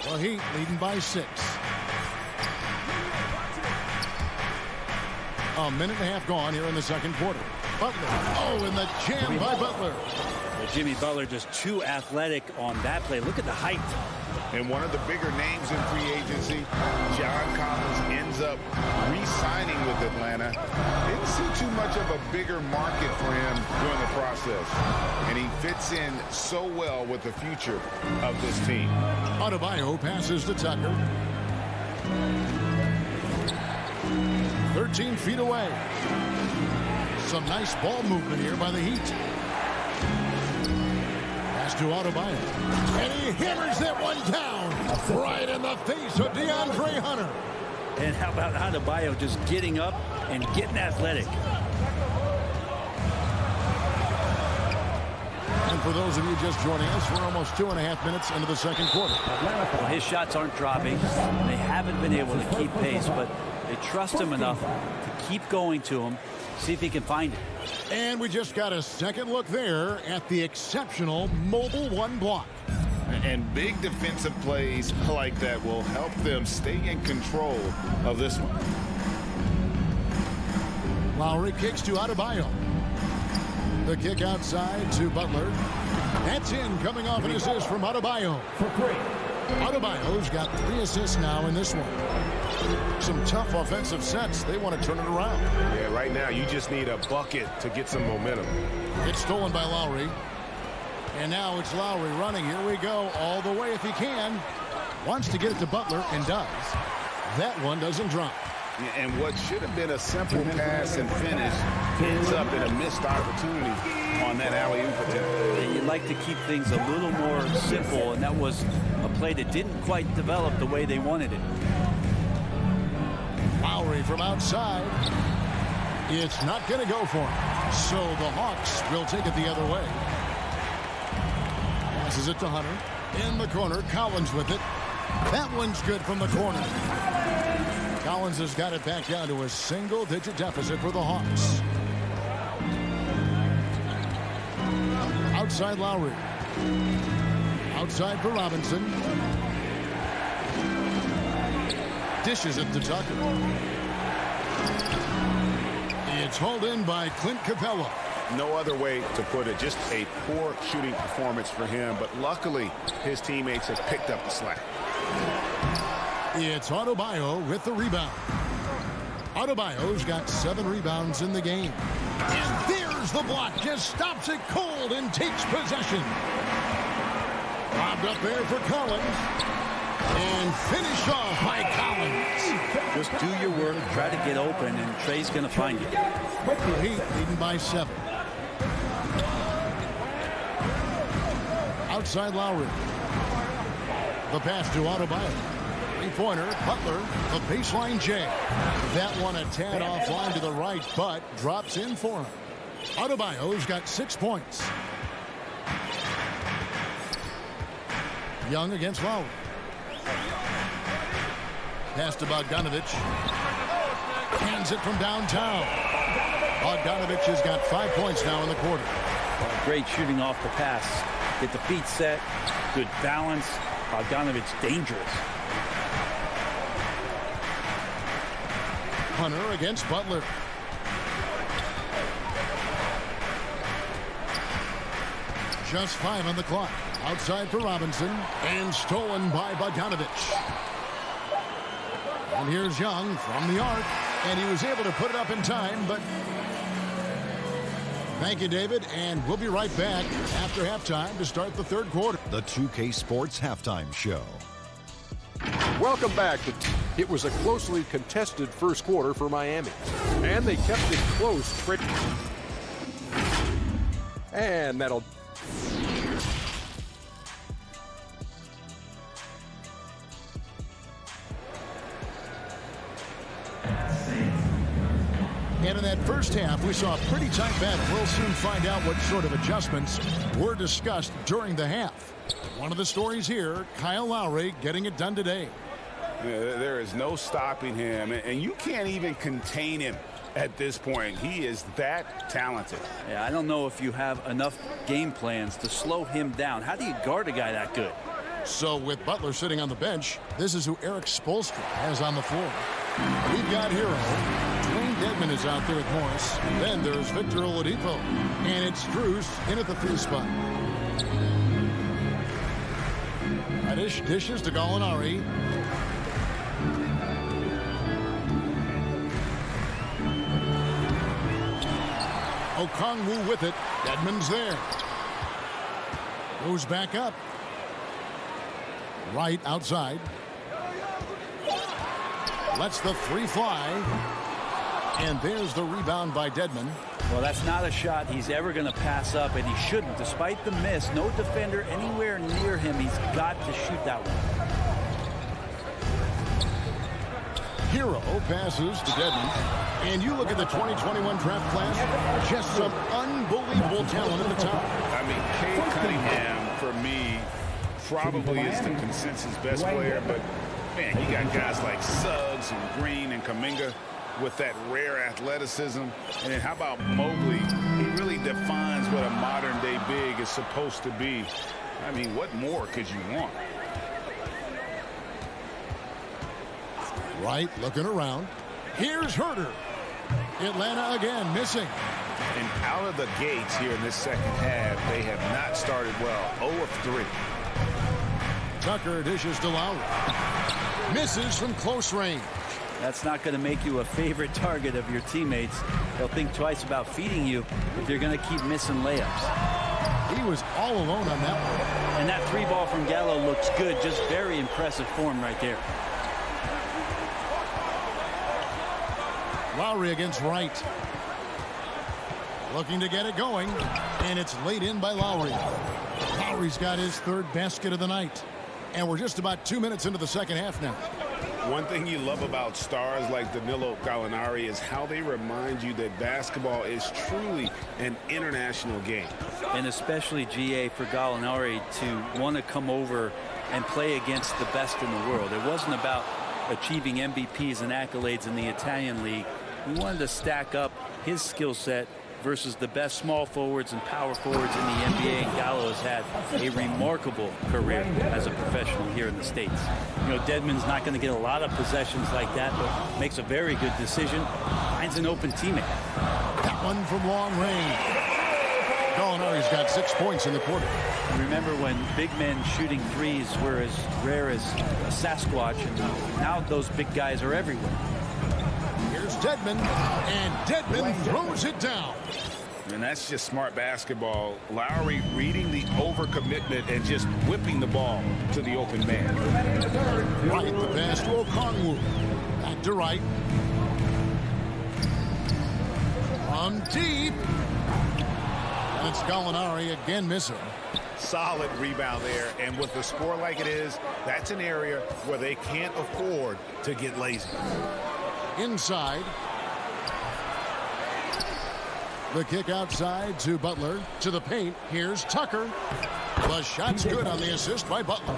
The Heat leading by 6. A minute and a half gone here in the second quarter. Butler. Oh, and the jam by Butler. Well, Jimmy Butler just too athletic on that play. Look at the height. And one of the bigger names in free agency, John Collins, ends up re-signing with Atlanta. Didn't see too much of a bigger market for him during the process. And he fits in so well with the future of this team. Adebayo passes to Tucker. 13 feet away. Some nice ball movement here by the Heat. Pass to Adebayo. And he hammers that one down right in the face of DeAndre Hunter. And how about Adebayo just getting up and getting athletic? And for those of you just joining us, we're almost 2.5 minutes into the second quarter. Well, his shots aren't dropping. They haven't been able to keep pace, but they trust him enough to keep going to him, see if he can find it. And we just got a second look there at the exceptional mobile 1 block. And big defensive plays like that will help them stay in control of this one. Lowry kicks to Adebayo. The kick outside to Butler. That's in, coming off an assist from Adebayo. Adebayo's got 3 assists now in this one. Some tough offensive sets. They want to turn it around. Yeah, right now you just need a bucket to get some momentum. It's stolen by Lowry. And now it's Lowry running. Here we go. All the way if he can. Wants to get it to Butler and does. That one doesn't drop. And what should have been a simple pass and finish ends up in a missed opportunity on that alley-oop attempt. And you'd like to keep things a little more simple, and that was a play that didn't quite develop the way they wanted it. Lowry from outside. It's not going to go for him. So the Hawks will take it the other way. Passes it to Hunter. In the corner, Collins with it. That one's good from the corner. Collins has got it back down to a single-digit deficit for the Hawks. Outside Lowry. Outside for Robinson. Dishes it to Tucker. It's hauled in by Clint Capella. No other way to put it. Just a poor shooting performance for him. But luckily, his teammates have picked up the slack. It's Adebayo with the rebound. Adebayo's got 7 rebounds in the game. And there's the block. Just stops it cold and takes possession. Lobbed up there for Collins. And finished off by Collins. Just do your work, try to get open, and Trey's going to find you. Heat leading by 7. Outside Lowry. The pass to Adebayo. Three-pointer, Butler, the baseline J. That one a tad offline to the right, but drops in for him. Adebayo's got 6 points. Young against Lowry. Pass to Bogdanovich. Hands it from downtown. Bogdanovich has got 5 points now in the quarter. Great shooting off the pass. Get the feet set. Good balance. Bogdanovich dangerous. Hunter against Butler. Just 5 on the clock. Outside for Robinson. And stolen by Bogdanovich. And here's Young from the arc. And he was able to put it up in time, but... Thank you, David. And we'll be right back after halftime to start the third quarter. The 2K Sports Halftime Show. Welcome back. It was a closely contested first quarter for Miami. And they kept it close. And that'll... And in that first half, we saw a pretty tight battle. We'll soon find out what sort of adjustments were discussed during the half. One of the stories here, Kyle Lowry getting it done today. There is no stopping him, and you can't even contain him at this point. He is that talented. Yeah, I don't know if you have enough game plans to slow him down. How do you guard a guy that good? So with Butler sitting on the bench, this is who Eric Spoelstra has on the floor. We've got Hero. Dwayne Dedmon is out there with Morris. Then there's Victor Oladipo. And it's Strus in at the 3 spot. Reddish dishes to Gallinari. Okongwu with it. Dedmon's there. Goes back up. Right outside. Lets the 3 fly. And there's the rebound by Dedmon. Well, that's not a shot he's ever going to pass up, and he shouldn't. Despite the miss, no defender anywhere near him. He's got to shoot that one. Hero passes to Dedmon. And you look at the 2021 draft class, just some unbelievable talent in the top. I mean, Cade Cunningham, for me, probably is the consensus best player, but man, you got guys like Suggs and Green and Kuminga with that rare athleticism. And then how about Mobley? He really defines what a modern-day big is supposed to be. I mean, what more could you want? Right, looking around. Here's Herter. Atlanta again, missing. And out of the gates here in this second half, they have not started well. 0 of 3. Tucker dishes to Lowry. Misses from close range. That's not going to make you a favorite target of your teammates. They'll think twice about feeding you if you're going to keep missing layups. He was all alone on that one. And that 3 ball from Gallo looks good. Just very impressive form right there. Lowry against Wright. Looking to get it going. And it's laid in by Lowry. Lowry's got his 3rd basket of the night. And we're just about 2 minutes into the second half now. One thing you love about stars like Danilo Gallinari is how they remind you that basketball is truly an international game. And especially, GA, for Gallinari to want to come over and play against the best in the world. It wasn't about achieving MVPs and accolades in the Italian league. He wanted to stack up his skill set versus the best small forwards and power forwards in the NBA. And Gallo has had a remarkable career as a professional here in the States. You know, Dedmon's not going to get a lot of possessions like that, but makes a very good decision. Finds an open teammate. That one from long range. Gallinari's got 6 points in the quarter. Remember when big men shooting threes were as rare as a Sasquatch, and now those big guys are everywhere. Here's Dedmon, and Dedmon throws it down. And that's just smart basketball. Lowry reading the overcommitment and just whipping the ball to the open man. Right, the pass to Okongwu. Back to Wright. From deep. And it's Gallinari again missing. Solid rebound there, and with the score like it is, that's an area where they can't afford to get lazy. Inside. The kick outside to Butler. To the paint. Here's Tucker. The shot's good on the assist by Butler.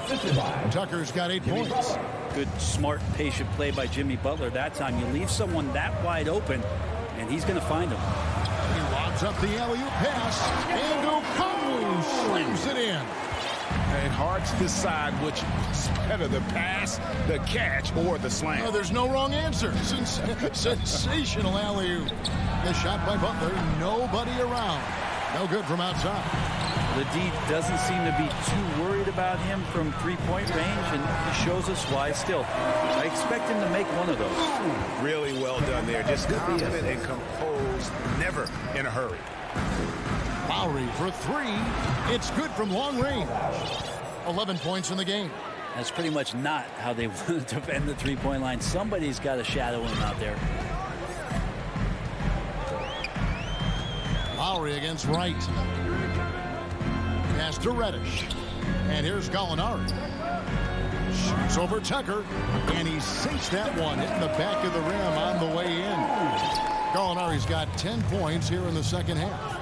Tucker's got 8 points. Good, smart, patient play by Jimmy Butler that time. You leave someone that wide open, and he's going to find him. He lobs up the alley-oop pass, and Okongwu slams it in. And hard to decide which is better, the pass, the catch, or the slam. Oh, there's no wrong answer. Sensational alley-oop. The shot by Butler, nobody around. No good from outside. The D doesn't seem to be too worried about him from three-point range, and he shows us why still. I expect him to make one of those. Really well done there. Just confident and composed, never in a hurry. Lowry for 3. It's good from long range. 11 points in the game. That's pretty much not how they want to defend the three-point line. Somebody's got to shadow him out there. Lowry against Wright. Pass to Reddish. And here's Gallinari. Shoots over Tucker. And he sinks that one, hitting the back of the rim on the way in. Gallinari's got 10 points here in the second half.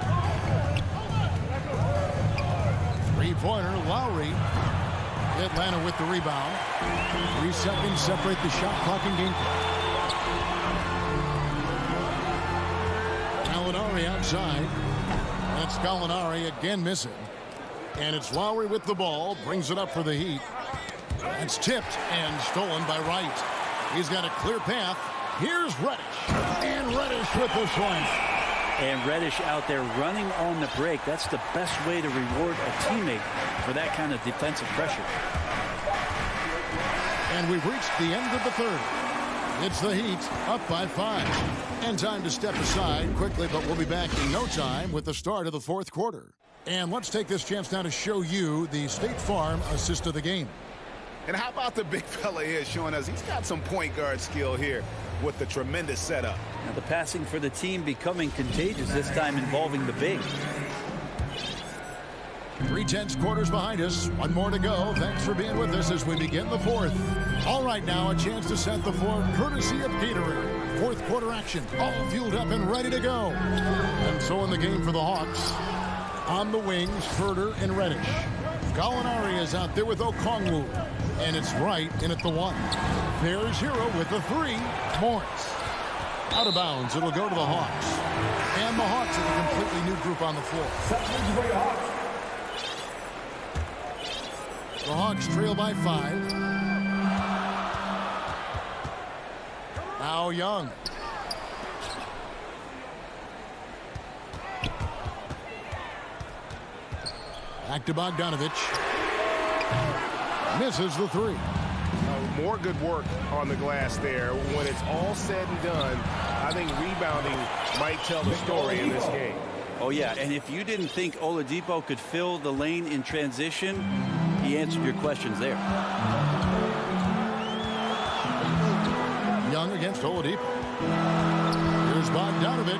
Three-pointer, Lowry. Atlanta with the rebound. 3 seconds separate the shot clock and game clock. Gallinari outside. That's Gallinari again missing. And it's Lowry with the ball. Brings it up for the Heat. It's tipped and stolen by Wright. He's got a clear path. Here's Reddish. And Reddish with the slam. And Reddish out there running on the break. That's the best way to reward a teammate for that kind of defensive pressure. And we've reached the end of the third. It's the Heat up by 5. And time to step aside quickly, but we'll be back in no time with the start of the fourth quarter. And let's take this chance now to show you the State Farm assist of the game. And how about the big fella here showing us he's got some point guard skill here with the tremendous setup. Now the passing for the team becoming contagious, this time involving the big. 3/10 quarters behind us. One more to go. Thanks for being with us as we begin the fourth. All right, now a chance to set the floor courtesy of Gatorade. Fourth quarter action, all fueled up and ready to go. And so in the game for the Hawks, on the wings, Furter and Reddish. Gallinari is out there with Okongwu. And it's Wright in at the 1. There's Hero with the 3. Morris. Out of bounds. It'll go to the Hawks. And the Hawks have a completely new group on the floor. The Hawks trail by 5. Now Young. Back to Bogdanovich. Misses the 3. More good work on the glass there. When it's all said and done, I think rebounding might tell the story in this game. Oh, yeah, and if you didn't think Oladipo could fill the lane in transition, he answered your questions there. Young against Oladipo. Here's Bogdanovich.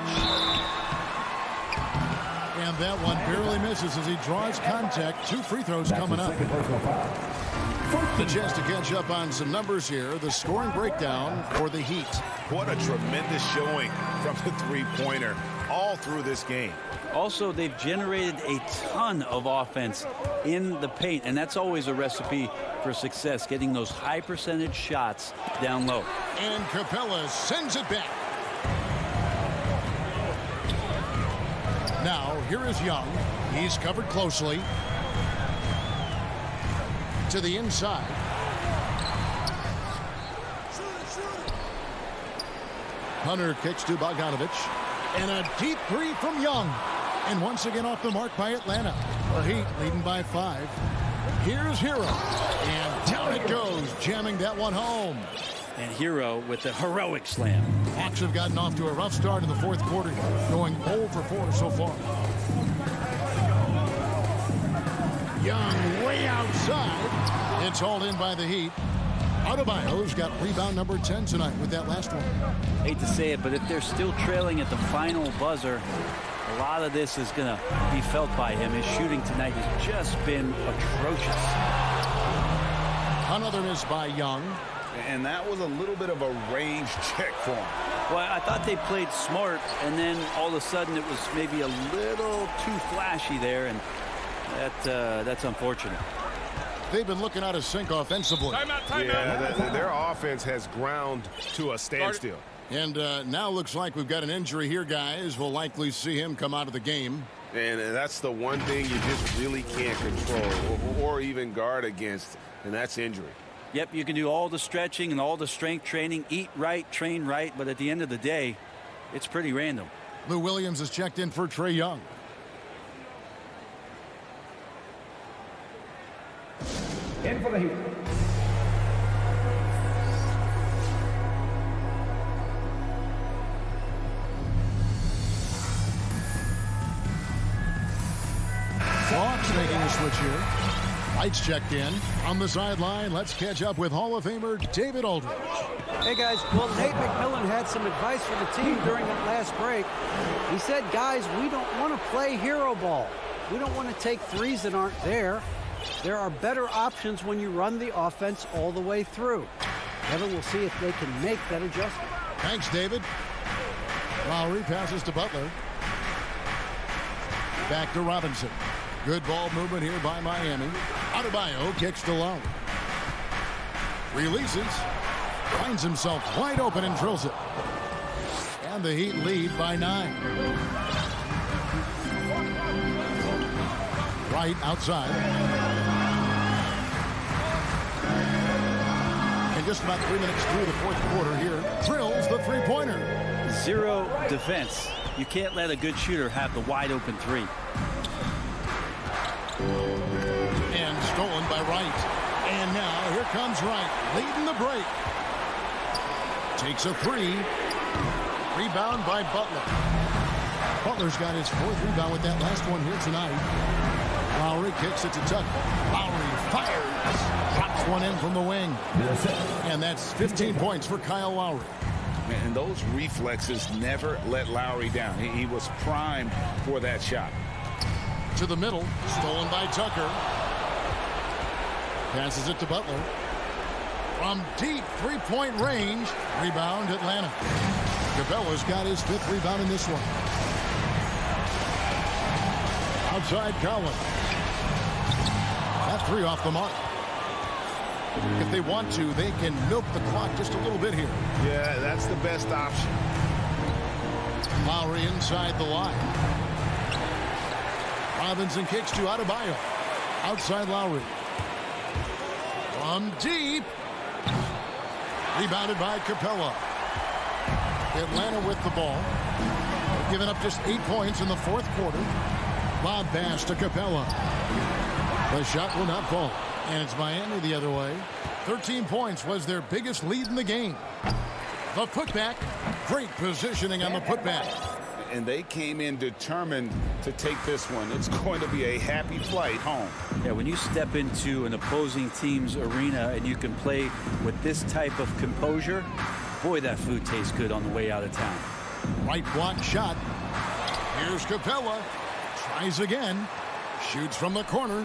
And that one barely misses as he draws contact. 2 free throws coming up. The chance to catch up on some numbers here. The scoring breakdown for the Heat. What a tremendous showing from the three-pointer all through this game. Also, they've generated a ton of offense in the paint, and that's always a recipe for success, getting those high percentage shots down low. And Capella sends it back. Now, here is Young. He's covered closely. To the inside. Hunter kicks to Bogdanovich. And a deep 3 from Young. And once again off the mark by Atlanta. The Heat leading by 5. Here's Hero. And down it goes, jamming that one home. And Hero with the heroic slam. Hawks have gotten off to a rough start in the fourth quarter, going 0 for 4 so far. Young way outside. It's hauled in by the Heat. Adebayo's got rebound number 10 tonight with that last one. Hate to say it, but if they're still trailing at the final buzzer, a lot of this is going to be felt by him. His shooting tonight has just been atrocious. Another miss by Young. And that was a little bit of a range check for him. Well, I thought they played smart, and then all of a sudden it was maybe a little too flashy there, and that's unfortunate. They've been looking out of sync offensively. Yeah, their offense has ground to a standstill. And now looks like we've got an injury here, guys. We'll likely see him come out of the game. And that's the one thing you just really can't control or even guard against, and that's injury. Yep, you can do all the stretching and all the strength training, eat right, train right, but at the end of the day, it's pretty random. Lou Williams is checked in for Trae Young. In for the Heat. Hawks making a switch here. Lights checked in. On the sideline, let's catch up with Hall of Famer David Aldridge. Hey, guys. Well, Nate McMillan had some advice for the team during that last break. He said, guys, we don't want to play hero ball. We don't want to take threes that aren't there. There are better options when you run the offense all the way through. Kevin will see if they can make that adjustment. Thanks, David. Lowry passes to Butler. Back to Robinson. Good ball movement here by Miami. Adebayo kicks to Lowry. Releases. Finds himself wide open and drills it. And the Heat lead by 9. Right outside. And just about 3 minutes through the fourth quarter here. Drills the three-pointer. Zero defense. You can't let a good shooter have the wide open three. And stolen by Wright. And now here comes Wright, leading the break. Takes a three. Rebound by Butler. Butler's got his 4th rebound with that last one here tonight. Lowry kicks it to Tucker. Lowry fires. Drops one in from the wing. And that's 15 points for Kyle Lowry. And those reflexes never let Lowry down. He was primed for that shot. To the middle, stolen by Tucker. Passes it to Butler. From deep three-point range, rebound Atlanta. Capella's got his 5th rebound in this one. Outside Collins. That three off the mark. If they want to, they can milk the clock just a little bit here. Yeah, that's the best option. Lowry inside the line. Robinson kicks to Adebayo. Outside Lowry. From deep. Rebounded by Capella. Atlanta with the ball. Giving up just 8 points in the fourth quarter. Lob pass to Capella. The shot will not fall. And it's Miami the other way. 13 points was their biggest lead in the game. The putback. Great positioning on the putback. And they came in determined to take this one. It's going to be a happy flight home. Yeah, when you step into an opposing team's arena and you can play with this type of composure, boy, that food tastes good on the way out of town. Right block shot. Here's Capella. Tries again. Shoots from the corner.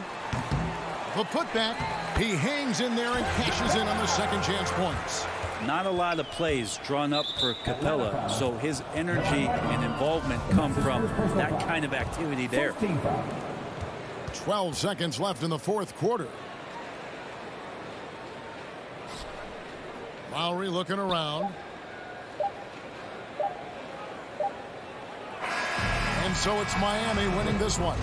The putback. He hangs in there and cashes in on the second chance points. Not a lot of plays drawn up for Capella, so his energy and involvement come from that kind of activity there. 12 seconds left in the fourth quarter. Lowry looking around. And so it's Miami winning this one.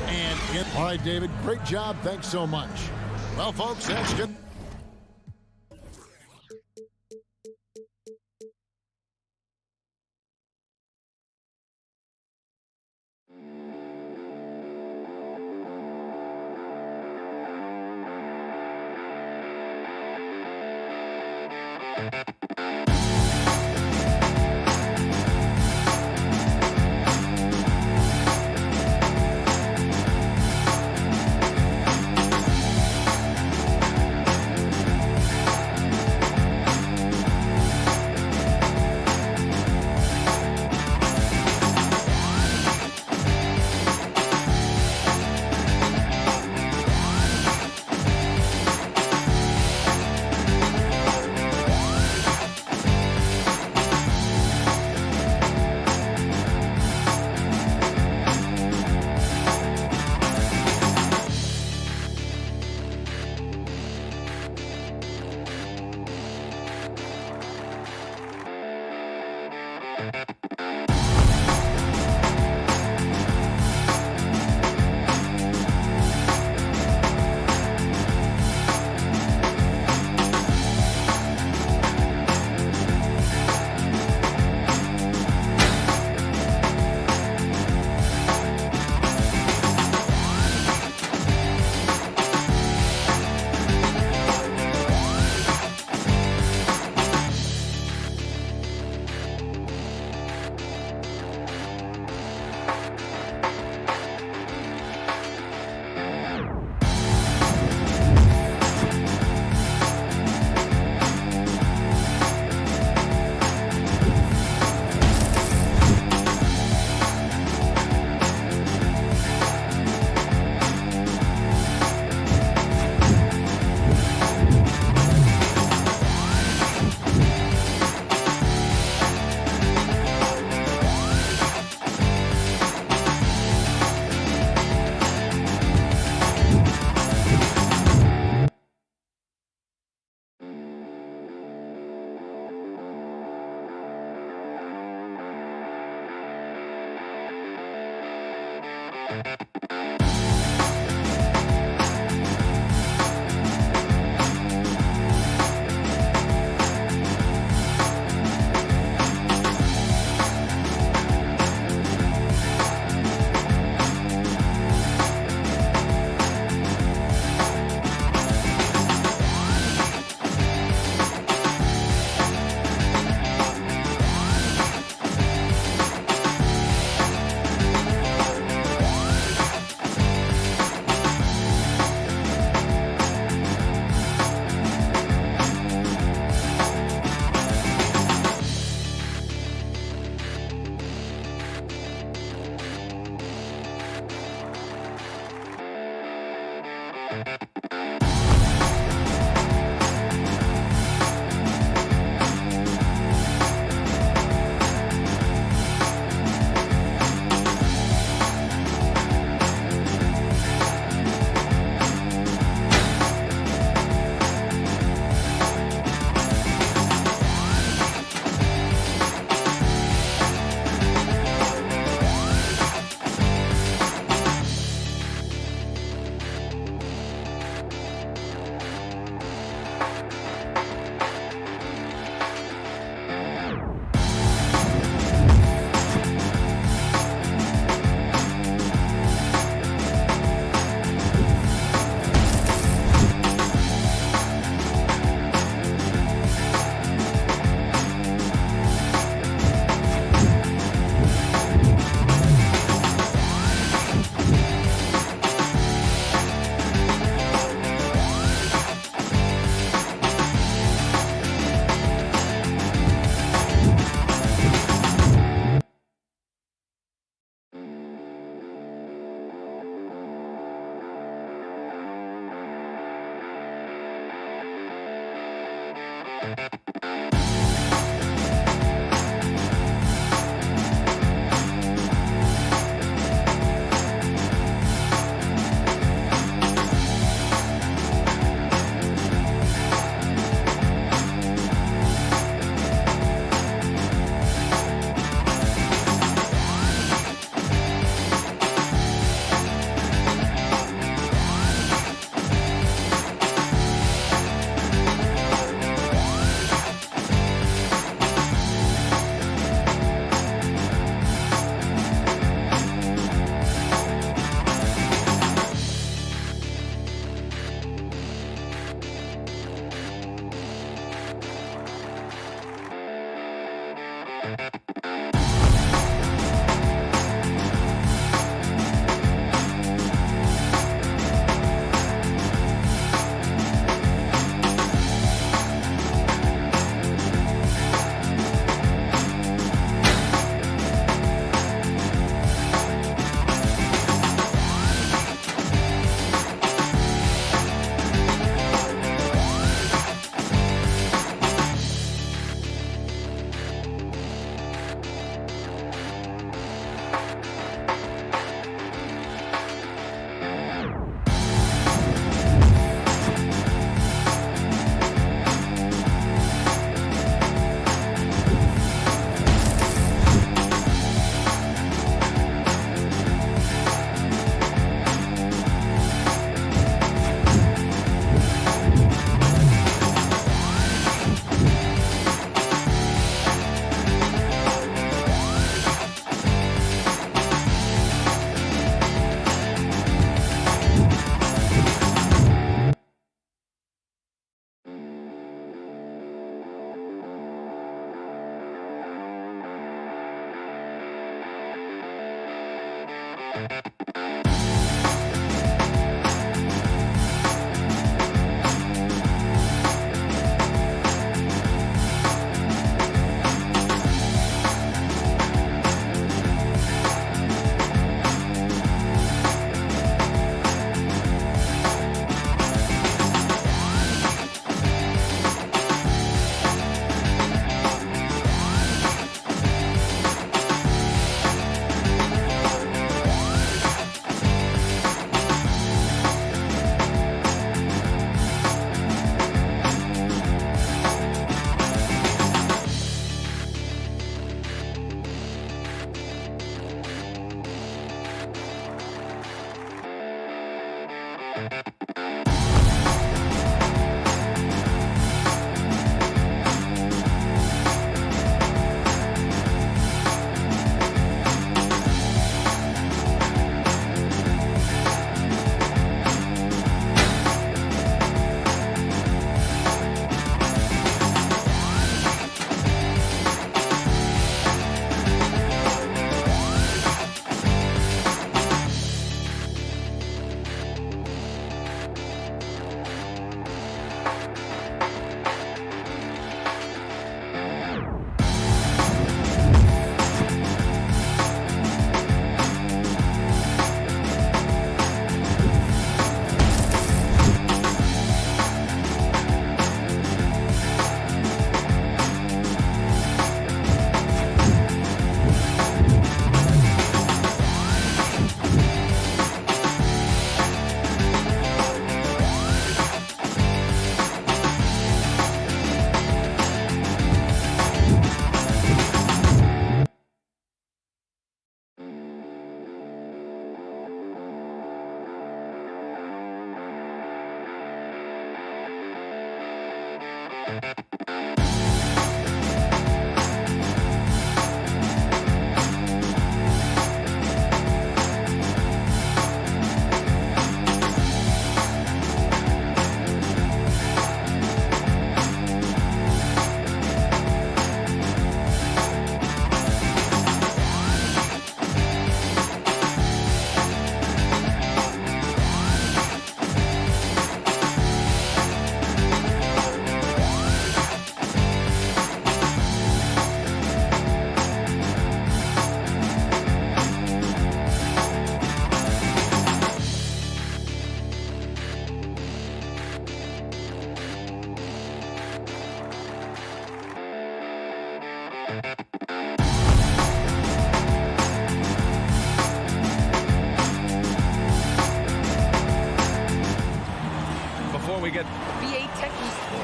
And all right, David, great job. Thanks so much. Well, folks, that's good.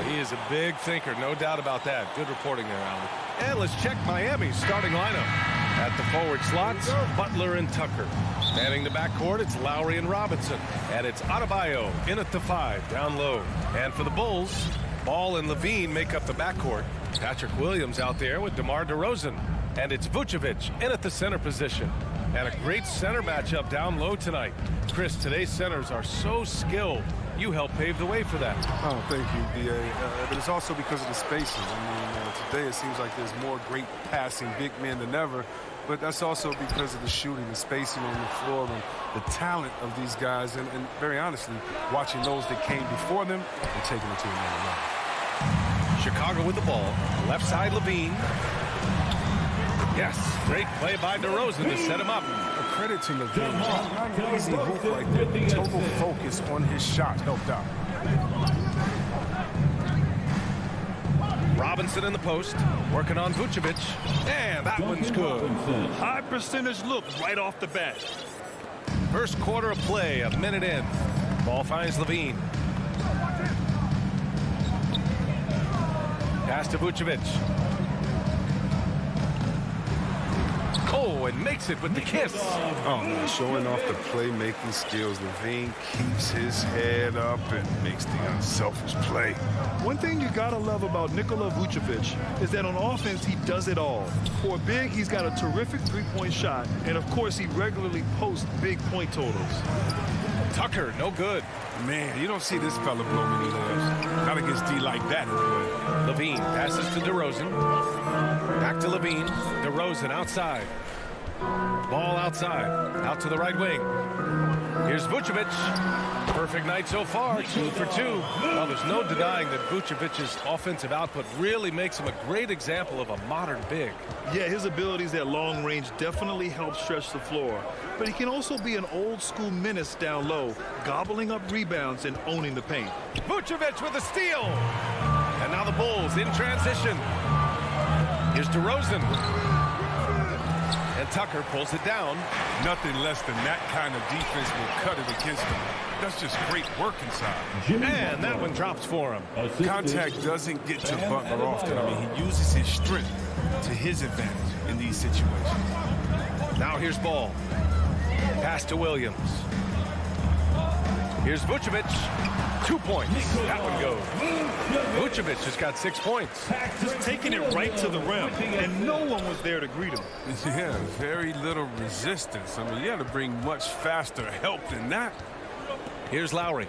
He is a big thinker, no doubt about that. Good reporting there, Alan. And let's check Miami's starting lineup. At the forward slots, Butler and Tucker. Manning the backcourt, it's Lowry and Robinson. And it's Adebayo in at the 5, down low. And for the Bulls, Ball and Levine make up the backcourt. Patrick Williams out there with DeMar DeRozan. And it's Vucevic in at the center position. And a great center matchup down low tonight. Chris, today's centers are so skilled. You helped pave the way for that. Oh, thank you, B.A. But it's also because of the spacing. I mean, today it seems like there's more great passing big men than ever. But that's also because of the shooting, the spacing on the floor, and the talent of these guys. And very honestly, watching those that came before them and taking it to another level. Chicago with the ball. Left side, Levine. Yes, great play by DeRozan to set him up. Credit to Levine. Not an easy hoop right there. Total focus on his shot helped out. Robinson in the post, working on Vucevic, and that one's good. High percentage look right off the bat. First quarter of play, a minute in. Ball finds Levine. Pass to Vucevic. Oh, and makes it with the kiss. Oh, man, showing off the playmaking skills. Levine keeps his head up and makes the unselfish play. One thing you gotta love about Nikola Vucevic is that on offense, he does it all. For a big, he's got a terrific three-point shot, and of course, he regularly posts big point totals. Tucker, no good. Man, you don't see this fella blow many layups. Not against D like that, anyway. Levine passes to DeRozan. Back to Levine. DeRozan outside. Ball outside, out to the right wing. Here's Vucevic. Perfect night so far, 2 for 2. Well, there's no denying that Vucevic's offensive output really makes him a great example of a modern big. Yeah, his abilities at long range definitely help stretch the floor. But he can also be an old-school menace down low, gobbling up rebounds and owning the paint. Vucevic with a steal. And now the Bulls in transition. Here's DeRozan. And Tucker pulls it down. Nothing less than that kind of defense will cut it against him. That's just great work inside. And that one drops for him. Contact doesn't get to Butler often. I mean, he uses his strength to his advantage in these situations. Now here's Ball. Pass to Williams. Here's Vucevic. 2 points. That one goes. Vucevic has got 6 points. Just taking it right to the rim, and no one was there to greet him. Yeah, very little resistance. I mean, you got to bring much faster help than that. Here's Lowry.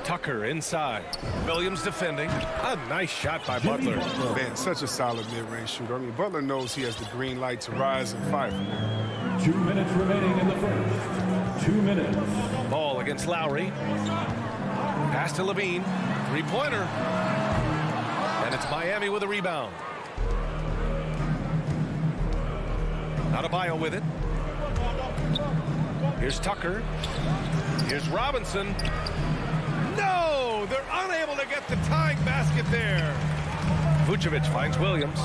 Tucker inside. Williams defending. A nice shot by Butler. Man, such a solid mid-range shooter. I mean, Butler knows he has the green light to rise and fight from there. 2 minutes remaining in the first. 2 minutes. Ball against Lowry. Pass to Levine. Three-pointer. And it's Miami with a rebound. Adebayo with it. Here's Tucker. Here's Robinson. No! They're unable to get the tying basket there. Vucevic finds Williams.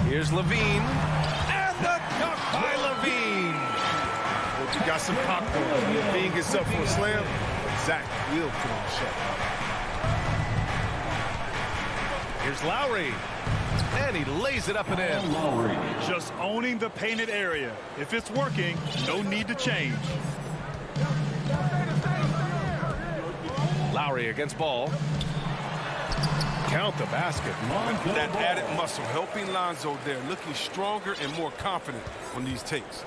Here's Levine. And the dunk by Levine. Well, you got some popcorn. Levine gets up for a slam. Zach will put on the shot. Here's Lowry. And he lays it up and in. Just owning the painted area. If it's working, no need to change. Lowry against Ball. Count the basket. That added muscle helping Lonzo there, looking stronger and more confident on these takes.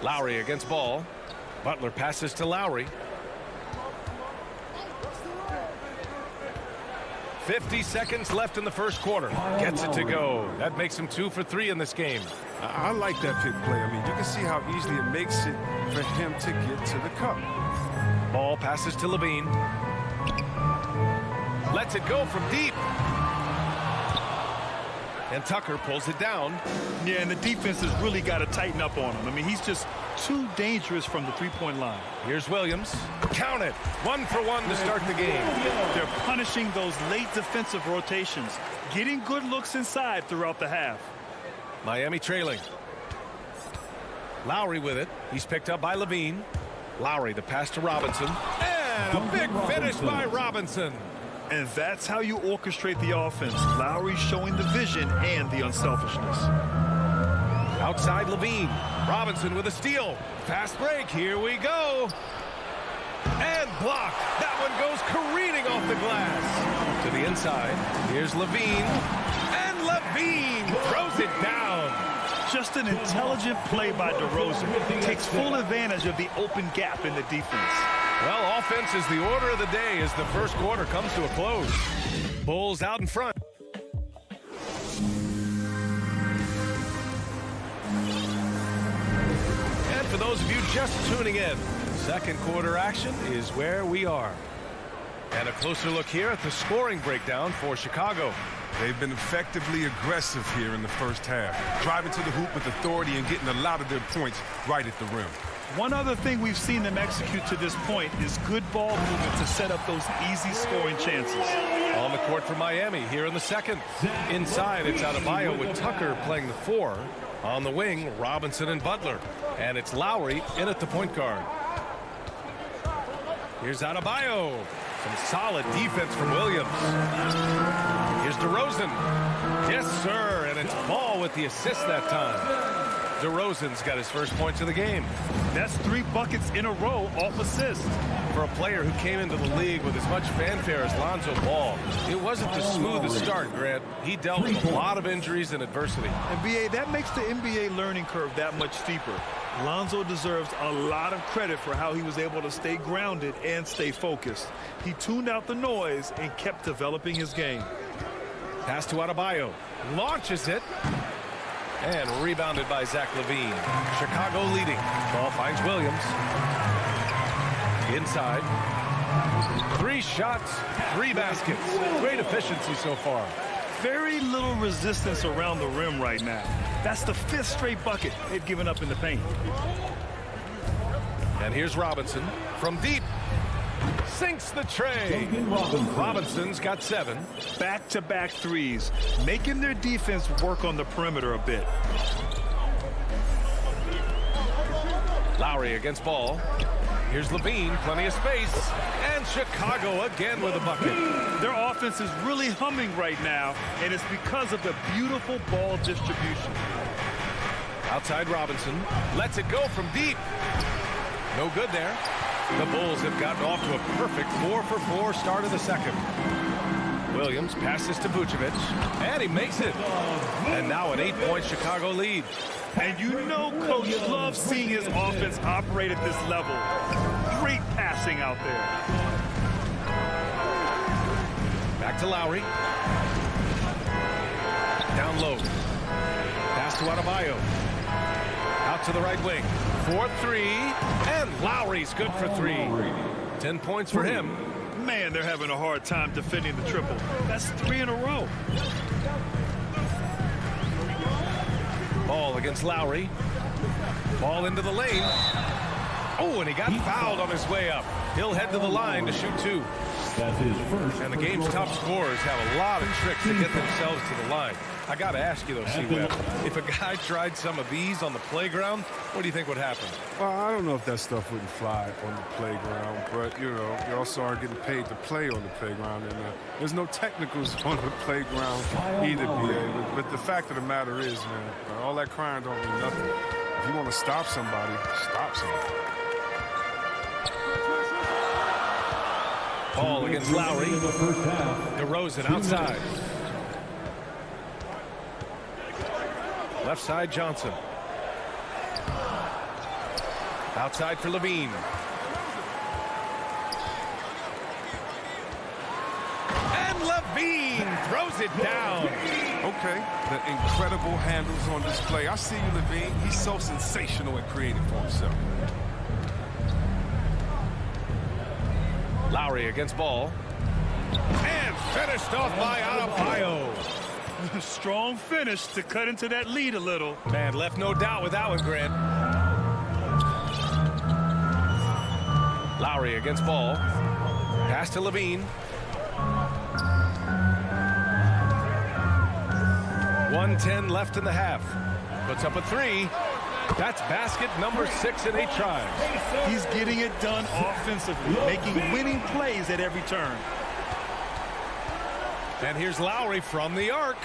Lowry against Ball. Butler passes to Lowry. 50 seconds left in the first quarter. Gets it to go. That makes him 2 for 3 in this game. I like that pick play. I mean, you can see how easily it makes it for him to get to the cup. Ball passes to Levine. Lets it go from deep. And Tucker pulls it down. Yeah, and the defense has really got to tighten up on him. I mean, he's just too dangerous from the three-point line. Here's Williams. Count it. 1 for 1 to start the game. They're punishing those late defensive rotations, getting good looks inside throughout the half. Miami trailing. Lowry with it. He's picked up by Levine. Lowry, the pass to Robinson. And a big finish by Robinson. And that's how you orchestrate the offense. Lowry showing the vision and the unselfishness. Outside Levine. Robinson with a steal. Fast break. Here we go. And blocked. That one goes careening off the glass. To the inside. Here's Levine. And Levine throws it down. Just an intelligent play by DeRozan. Takes full advantage of the open gap in the defense. Well, offense is the order of the day as the first quarter comes to a close. Bulls out in front. And for those of you just tuning in, second quarter action is where we are. And a closer look here at the scoring breakdown for Chicago. They've been effectively aggressive here in the first half, driving to the hoop with authority and getting a lot of their points right at the rim. One other thing we've seen them execute to this point is good ball movement to set up those easy scoring chances. On the court for Miami here in the second. Inside, it's Adebayo with Tucker playing the 4. On the wing, Robinson and Butler. And it's Lowry in at the point guard. Here's Adebayo. Some solid defense from Williams. Here's DeRozan. Yes, sir. And it's Ball with the assist that time. DeRozan's got his first points of the game. That's 3 buckets in a row off assist. For a player who came into the league with as much fanfare as Lonzo Ball, it wasn't the smoothest start, Grant. He dealt with a lot of injuries and adversity. And BA, that makes the NBA learning curve that much steeper. Lonzo deserves a lot of credit for how he was able to stay grounded and stay focused. He tuned out the noise and kept developing his game. Pass to Adebayo. Launches it. And rebounded by Zach LaVine. Chicago leading. Ball finds Williams. Inside. 3 shots, 3 baskets. Great efficiency so far. Very little resistance around the rim right now. That's the 5th straight bucket they've given up in the paint. And here's Robinson from deep. Sinks the tray. Robinson's got 7. Back-to-back threes, making their defense work on the perimeter a bit. Lowry against Ball. Here's LaVine, plenty of space. And Chicago again with a bucket. Their offense is really humming right now, and it's because of the beautiful ball distribution. Outside Robinson. Lets it go from deep. No good there. The Bulls have gotten off to a perfect 4-for-4 start of the second. Williams passes to Vucevic, and he makes it. And now an 8-point Chicago lead. And you know Coach loves seeing his offense operate at this level. Great passing out there. Back to Lowry. Down low. Pass to Adebayo. Out to the right wing. 4-3. And Lowry's good for 3. 10 points for him. Man, they're having a hard time defending the triple. That's 3 in a row. Ball against Lowry. Ball into the lane. Oh, and he got fouled on his way up. He'll head to the line to shoot 2. That's his first. And the game's top scorers have a lot of tricks to get themselves to the line. I got to ask you, though, C-Web, if a guy tried some of these on the playground, what do you think would happen? Well, I don't know if that stuff wouldn't fly on the playground, but, you know, you also are getting paid to play on the playground, and there's no technicals on the playground either, BA. But the fact of the matter is, man, all that crying don't mean nothing. If you want to stop somebody, stop somebody. Ball against Lowry. DeRozan outside. Left side, Johnson. Outside for LaVine. And LaVine throws it down. Okay, the incredible handles on display. I see you, LaVine. He's so sensational at creating for himself. Lowry against Ball. And finished off by Adebayo. Strong finish to cut into that lead a little. Man, left no doubt with that one, Grant. Lowry against Ball. Pass to LaVine. 1:10 left in the half. Puts up a 3. That's basket number 6 in 8 tries. He's getting it done offensively, making winning plays at every turn. And here's Lowry from the arc.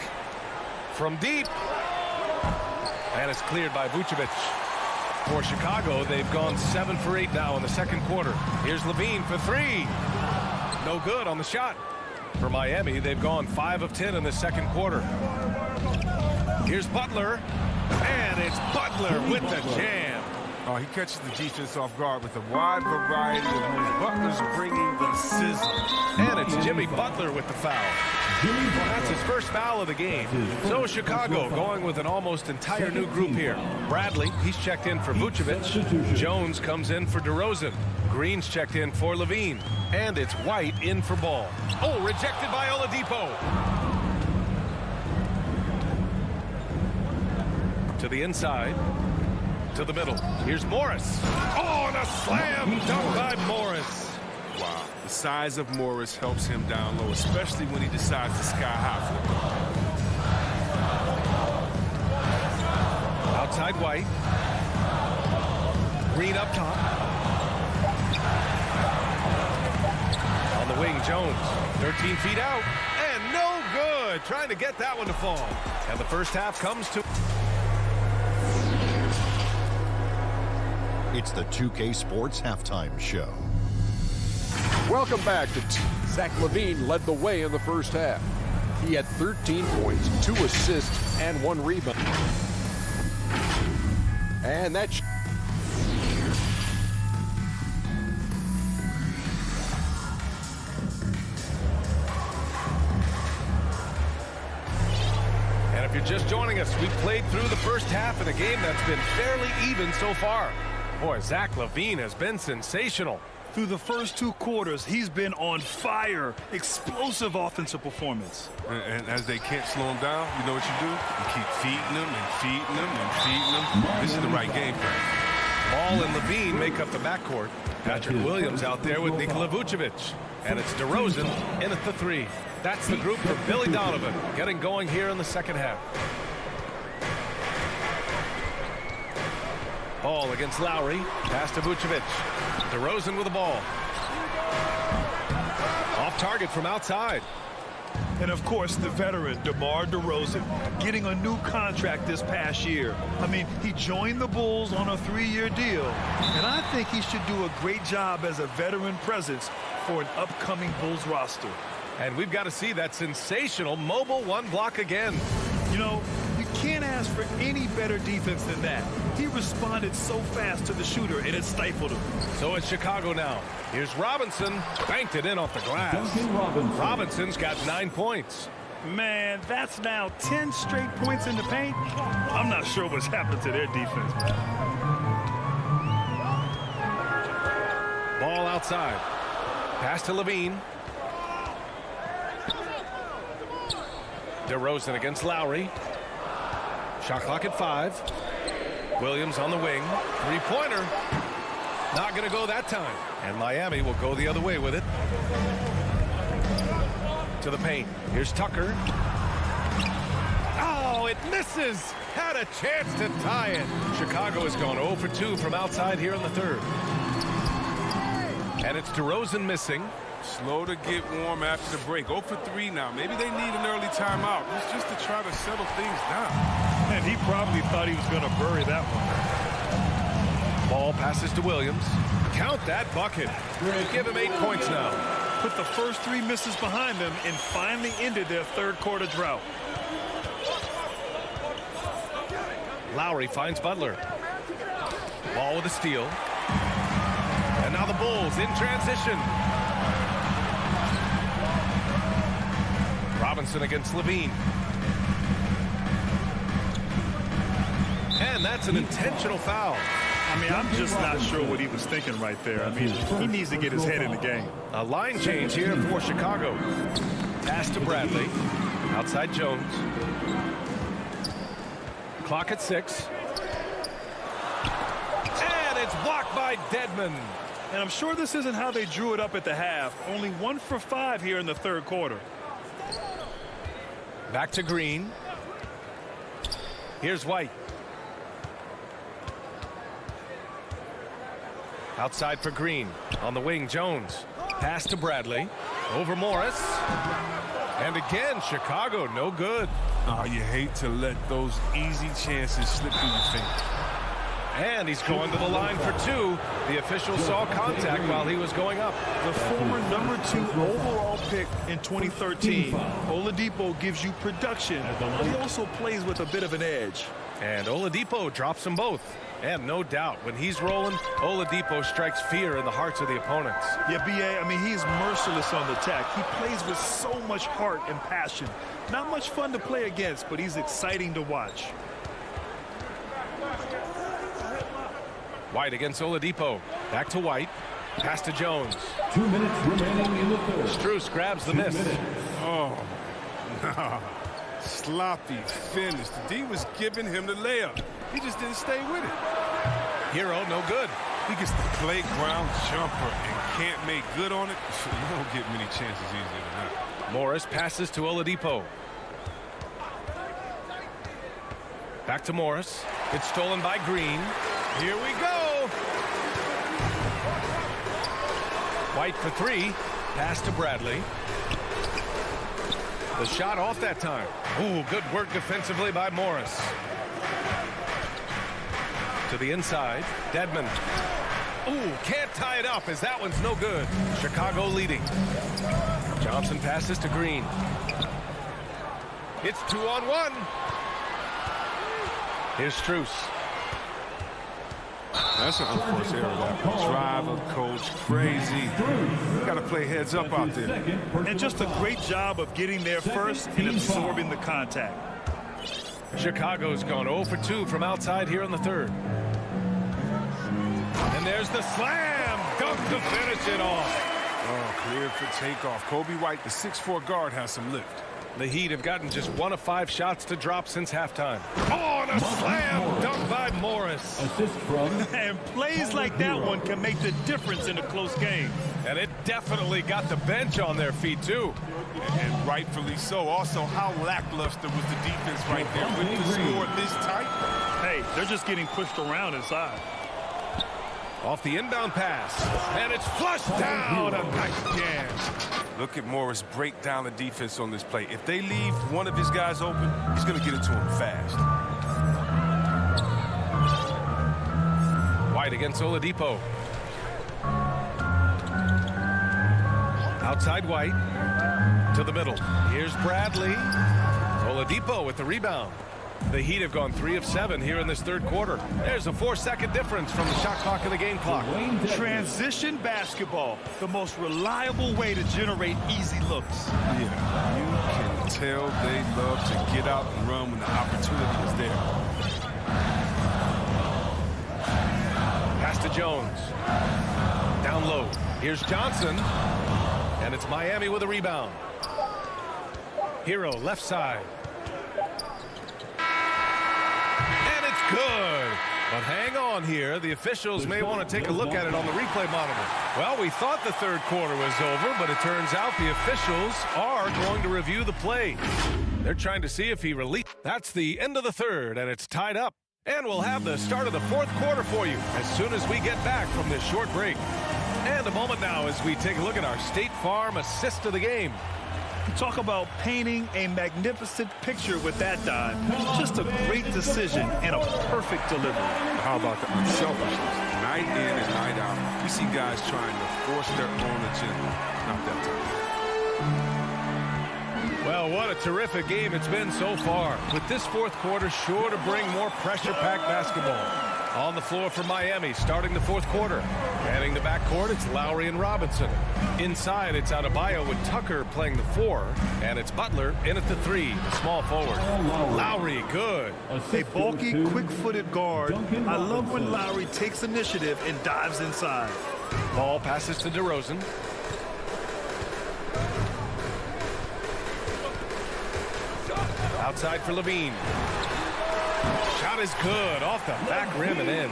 From deep. And it's cleared by Vucevic. For Chicago, they've gone 7 for 8 now in the second quarter. Here's LaVine for 3. No good on the shot. For Miami, they've gone 5 of 10 in the second quarter. Here's Butler. And it's Butler with the jam. Oh, he catches the defense off guard with a wide variety of moves. Butler's bringing the sizzle. And it's Jimmy Butler with the foul. That's his first foul of the game. So Chicago going with an almost entire new group here. Bradley, he's checked in for Vucevic. Jones comes in for DeRozan. Green's checked in for LaVine. And it's White in for Ball. Oh, rejected by Oladipo. To the inside. To the middle. Here's Morris. Oh, and a slam dunk by Morris. Wow. The size of Morris helps him down low, especially when he decides to sky high flip. Outside White. Green up top. On the wing, Jones. 13 feet out. And no good. Trying to get that one to fall. And the first half comes to... It's the 2K Sports Halftime Show. Welcome back to Zach LaVine led the way in the first half. He had 13 points, 2 assists, and 1 rebound. And that's... If you're just joining us, we've played through the first half in a game that's been fairly even so far. Boy, Zach LaVine has been sensational. Through the first 2 quarters, he's been on fire. Explosive offensive performance. And as they can't slow him down, you know what you do? You keep feeding them and feeding them and feeding them. This is the right game plan. Ball and LaVine make up the backcourt. Patrick Williams out there with Nikola Vucevic. And it's DeRozan in at the 3. That's the group for Billy Donovan getting going here in the second half. Ball against Lowry. Pass to Vucevic. DeRozan with the ball. Off target from outside. And of course, the veteran DeMar DeRozan getting a new contract this past year. I mean, he joined the Bulls on a 3-year deal. And I think he should do a great job as a veteran presence for an upcoming Bulls roster. And we've got to see that sensational mobile 1 block again. You know, you can't ask for any better defense than that. He responded so fast to the shooter, and it stifled him. So it's Chicago now. Here's Robinson. Banked it in off the glass. Robinson's got 9 points. Man, that's now 10 straight points in the paint. I'm not sure what's happened to their defense, man. Ball outside. Pass to LaVine. DeRozan against Lowry. Shot clock at 5. Williams on the wing. 3-pointer. Not going to go that time. And Miami will go the other way with it. To the paint. Here's Tucker. Oh, it misses. Had a chance to tie it. Chicago has gone 0 for 2 from outside here in the third. And it's DeRozan missing. Slow to get warm after the break. 0 for 3 now. Maybe they need an early timeout. It's just to try to settle things down. And he probably thought he was going to bury that one. Ball passes to Williams. Count that bucket. Give him 8 points now. Put the first 3 misses behind them and finally ended their third quarter drought. Lowry finds Butler. Ball with a steal. And now the Bulls in transition. Robinson against LaVine. And that's an intentional foul. I mean, I'm just not sure what he was thinking right there. I mean, he needs to get his head in the game. A line change here for Chicago. Pass to Bradley. Outside Jones. Clock at 6. And it's blocked by Dedmon. And I'm sure this isn't how they drew it up at the half. Only 1 for 5 here in the third quarter. Back to Green. Here's White. Outside for Green. On the wing, Jones. Pass to Bradley. Over Morris. And again, Chicago, no good. Oh, you hate to let those easy chances slip through your fingers. And he's going to the line for 2. The official saw contact while he was going up. The former number 2 overall pick in 2013. Oladipo gives you production, but he also plays with a bit of an edge. And Oladipo drops them both. And no doubt, when he's rolling, Oladipo strikes fear in the hearts of the opponents. Yeah, B.A., I mean, he's merciless on the attack. He plays with so much heart and passion. Not much fun to play against, but he's exciting to watch. White against Oladipo. Back to White. Pass to Jones. 2 minutes remaining in the third. Strus grabs the miss. Oh, no. Sloppy finish. The D was giving him the layup. He just didn't stay with it. Hero, no good. He gets the playground jumper and can't make good on it. You don't get many chances easier than that. Morris passes to Oladipo. Back to Morris. It's stolen by Green. Here we go. White for 3. Pass to Bradley. The shot off that time. Ooh, good work defensively by Morris. To the inside. Dedmon. Ooh, can't tie it up as that one's no good. Chicago leading. Johnson passes to Green. It's 2-on-1. Here's Strus. That's an unforced error. That driver, coach, crazy. Got to play heads up out there. And just a great job of getting there first and absorbing the contact. Chicago's gone 0 for 2 from outside here in the third. And there's the slam dunk to finish it off. Oh, cleared for takeoff. Kobe White, the 6'4" guard, has some lift. The Heat have gotten just 1 of 5 shots to drop since halftime. Oh, and a slam dunk by Morris. Assist from. And plays like that one can make the difference in a close game. And it definitely got the bench on their feet, too. And rightfully so. Also, how lackluster was the defense right there with the score this tight? Hey, they're just getting pushed around inside. Off the inbound pass. And it's flushed down. A nice jam. Look at Morris break down the defense on this play. If they leave one of his guys open, he's going to get it to him fast. White against Oladipo. Outside White to the middle. Here's Bradley. Oladipo with the rebound. The Heat have gone 3 of 7 here in this third quarter. There's a 4-second difference from the shot clock and the game clock. Transition basketball, the most reliable way to generate easy looks. Yeah, you can tell they love to get out and run when the opportunity is there. Pass to Jones. Down low. Here's Johnson. And it's Miami with a rebound. Hero left side. And it's good. But hang on here. The officials may want to take a look at it on the replay monitor. Well, we thought the third quarter was over, but it turns out the officials are going to review the play. They're trying to see if he released. That's the end of the third, and it's tied up. And we'll have the start of the fourth quarter for you as soon as we get back from this short break. And a moment now as we take a look at our State Farm assist of the game. Talk about painting a magnificent picture with that dive. Just a great decision and a perfect delivery. How about the unselfishness? Night in and night out, you see guys trying to force their own agenda. Not that time. Well, what a terrific game it's been so far. With this fourth quarter sure to bring more pressure-packed basketball. On the floor for Miami, starting the fourth quarter. Heading the backcourt, it's Lowry and Robinson. Inside, it's Adebayo with Tucker playing the 4. And it's Butler in at the 3, the small forward. Lowry, good. A bulky, quick-footed guard. I love when Lowry takes initiative and dives inside. Ball passes to DeRozan. Outside for Levine. Shot is good off the back rim and in.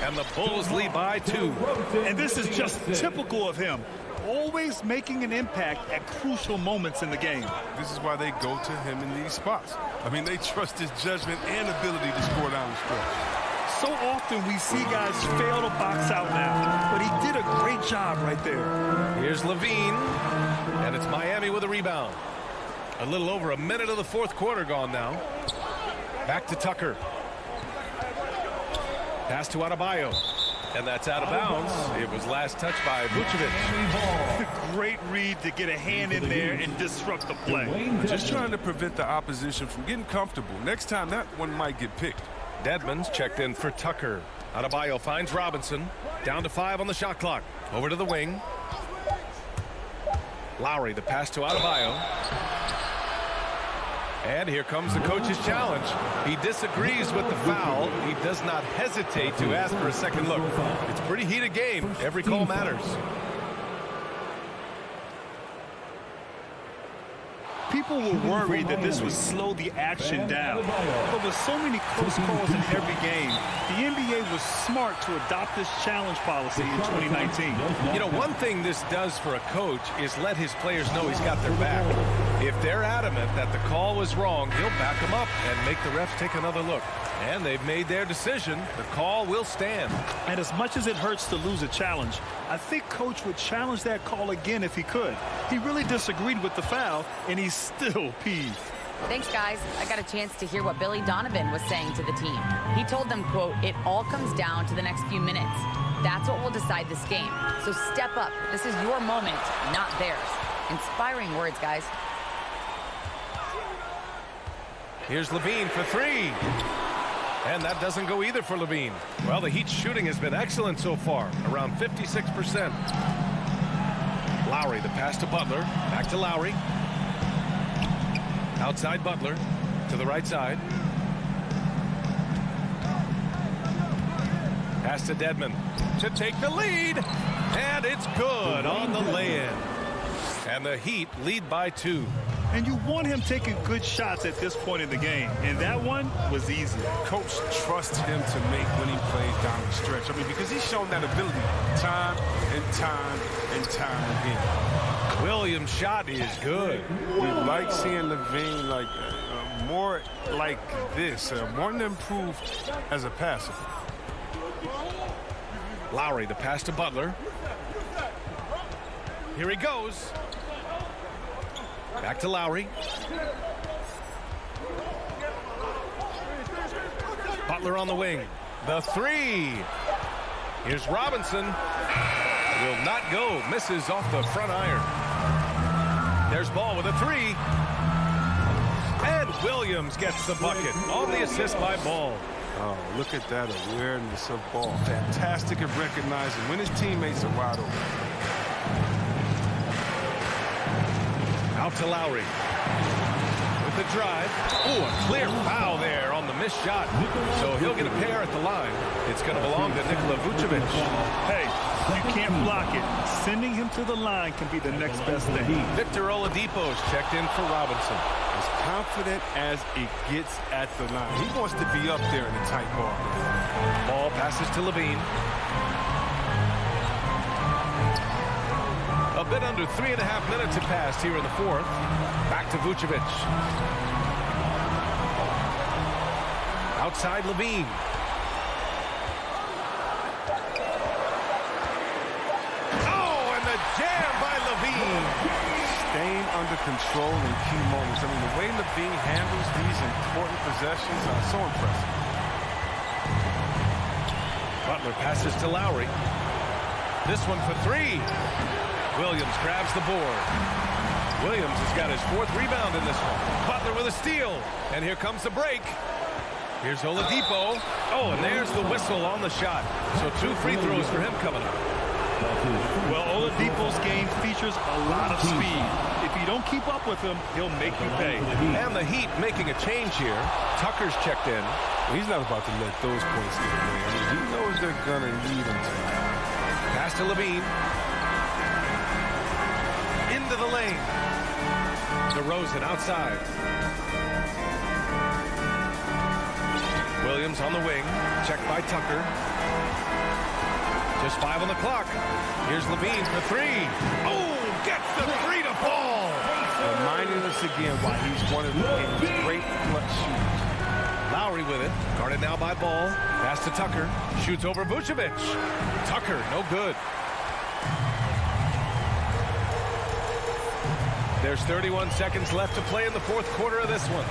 And the Bulls lead by 2. And this is just typical of him. Always making an impact at crucial moments in the game. This is why they go to him in these spots. I mean, they trust his judgment and ability to score down the stretch. So often we see guys fail to box out now, but he did a great job right there. Here's Levine, and it's Miami with a rebound. A little over a minute of the fourth quarter gone now. Back to Tucker. Pass to Adebayo. And that's out of bounds. It was last touched by Vucevic. Great read to get a hand in there and disrupt the play. Just trying to prevent the opposition from getting comfortable. Next time, that one might get picked. Dedmon's checked in for Tucker. Adebayo finds Robinson. Down to 5 on the shot clock. Over to the wing. Lowry, the pass to Adebayo. And here comes the coach's challenge. He disagrees with the foul. He does not hesitate to ask for a second look. It's a pretty heated game. Every call matters. People were worried that this would slow the action down. But with so many close calls in every game, the NBA was smart to adopt this challenge policy in 2019. You know, one thing this does for a coach is let his players know he's got their back. If they're adamant that the call was wrong, he'll back them up and make the refs take another look. And they've made their decision. The call will stand. And as much as it hurts to lose a challenge, I think Coach would challenge that call again if he could. He really disagreed with the foul, and he's still peeved. Thanks, guys. I got a chance to hear what Billy Donovan was saying to the team. He told them, quote, "It all comes down to the next few minutes. That's what will decide this game. So step up. This is your moment, not theirs." Inspiring words, guys. Here's Levine for 3. And that doesn't go either for Levine. Well, the Heat's shooting has been excellent so far, around 56%. Lowry, the pass to Butler. Back to Lowry. Outside Butler to the right side. Pass to Dedmon to take the lead. And it's good on the lay-in. And the Heat lead by 2. And you want him taking good shots at this point in the game. And that one was easy. Coach trusts him to make winning plays down the stretch. I mean, because he's shown that ability time and time and time again. Williams' shot is good. We like seeing Levine like more like this, more improved as a passer. Lowry, the pass to Butler. Here he goes. Back to Lowry. Butler on the wing. The three. Here's Robinson. Will not go. Misses off the front iron. There's Ball with a three. And Williams gets the bucket on the assist by Ball. Oh, look at that awareness of Ball. Fantastic at recognizing when his teammates are wide open. Out to Lowry. With the drive. Oh, a clear foul there on the missed shot. So he'll get a pair at the line. It's going to belong to Nikola Vucevic. Hey, you can't block it. Sending him to the line can be the next best thing. Victor Oladipo's checked in for Robinson. As confident as it gets at the line. He wants to be up there in the tight ball. Ball passes to Levine. A bit under 3.5 minutes have passed here in the fourth. Back to Vucevic. Outside Levine. Oh, and the jam by Levine. Staying under control in key moments. I mean, the way Levine handles these important possessions are so impressive. Butler passes to Lowry. This one for three. Williams grabs the board. Williams has got his 4th rebound in this one. Butler with a steal. And here comes the break. Here's Oladipo. Oh, and there's the whistle on the shot. So 2 free throws for him coming up. Well, Oladipo's game features a lot of speed. If you don't keep up with him, he'll make you pay. And the Heat making a change here. Tucker's checked in. He's not about to let those points get away. I mean, he knows they're going to need him to. Pass to Levine. Into the lane. DeRozan outside. Williams on the wing. Checked by Tucker. Just 5 on the clock. Here's Levine for three. Oh, gets the three to fall. Reminding us again why he's one of the game's great clutch shooters. Lowry with it. Guarded now by Ball. Pass to Tucker. Shoots over Vucevic. Tucker, no good. There's 31 seconds left to play in the fourth quarter of this one.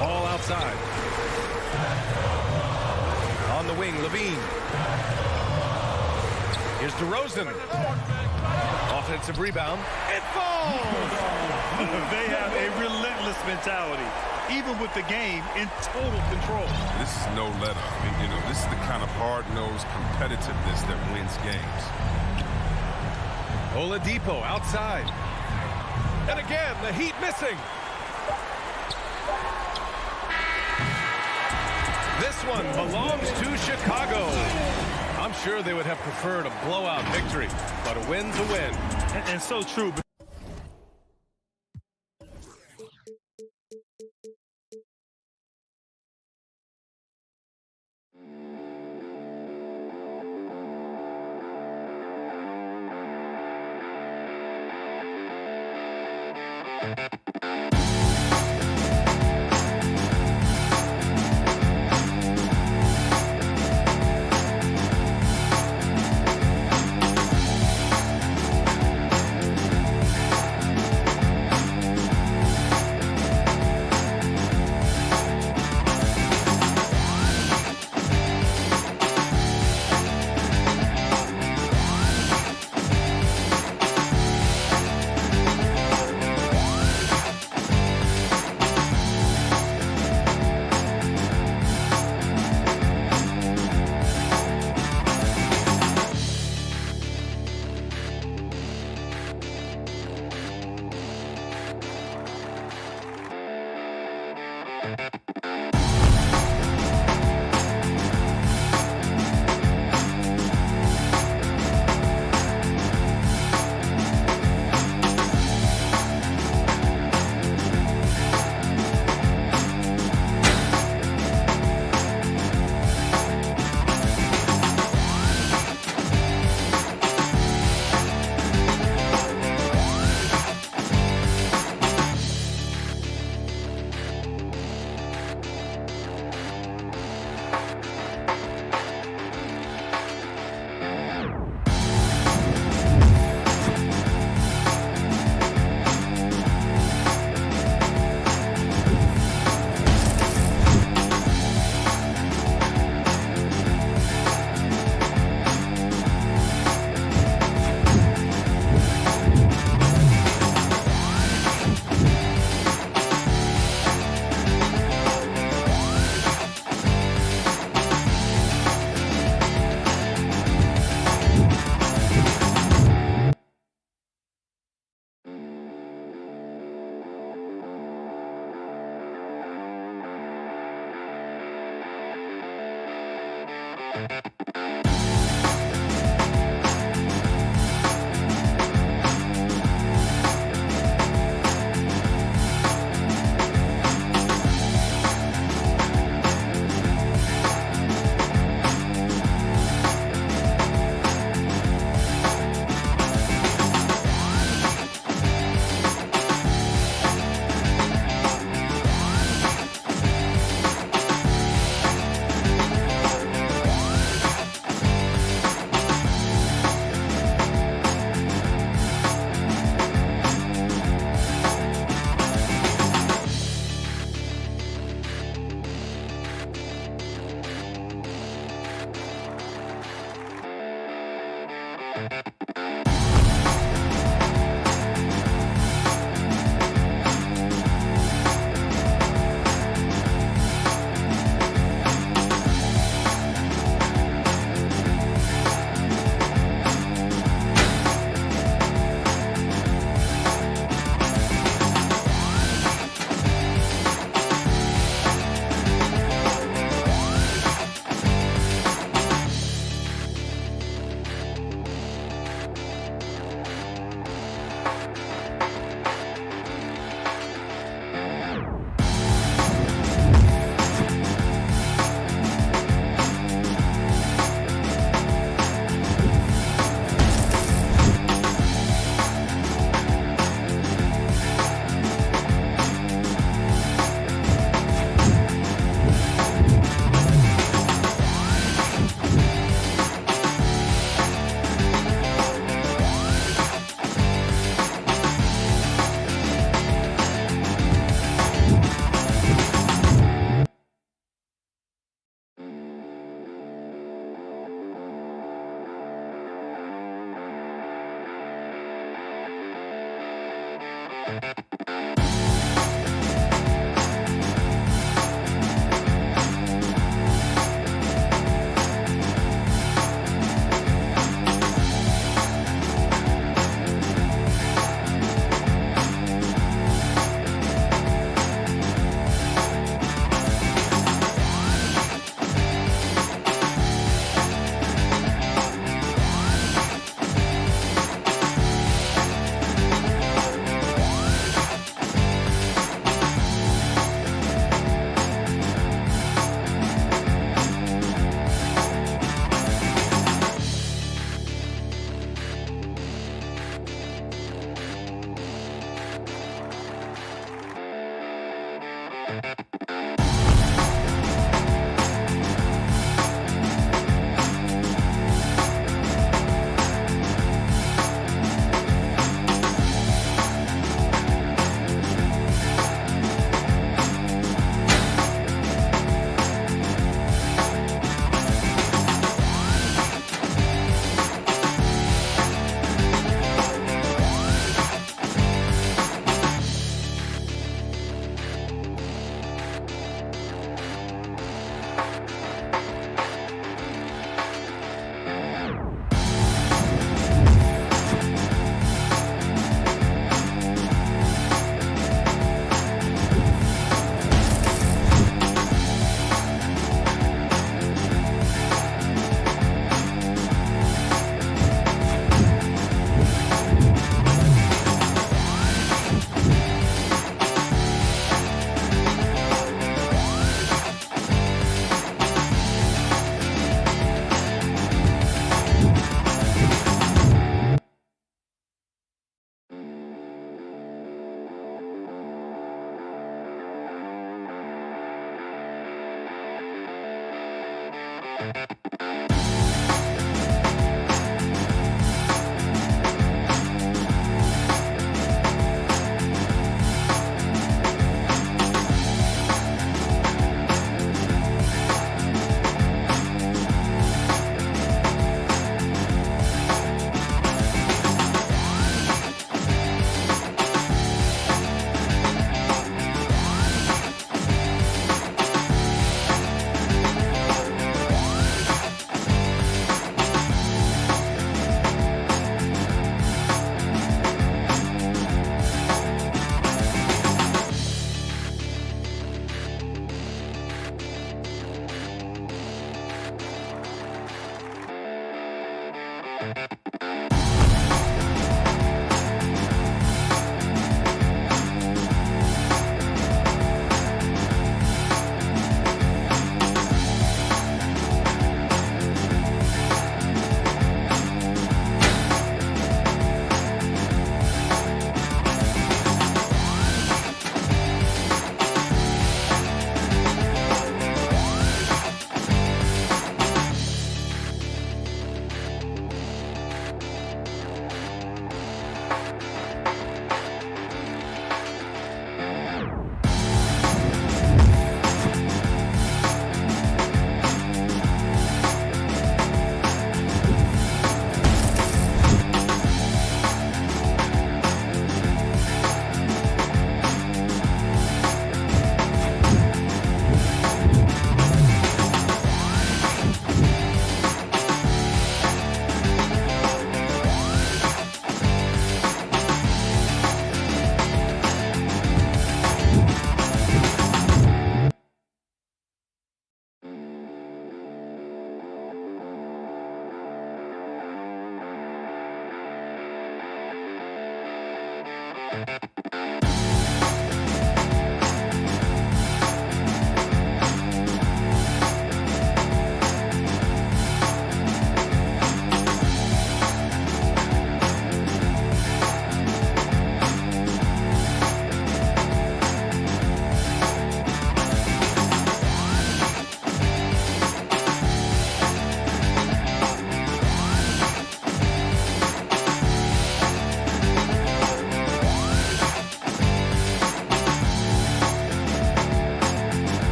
Ball outside. On the wing, Levine. Here's DeRozan. Offensive rebound. It falls! They have a relentless mentality, even with the game in total control. This is no let up. I mean, this is the kind of hard-nosed competitiveness that wins games. Oladipo outside. And again, the Heat missing. This one belongs to Chicago. I'm sure they would have preferred a blowout victory, but a win's a win. And so true.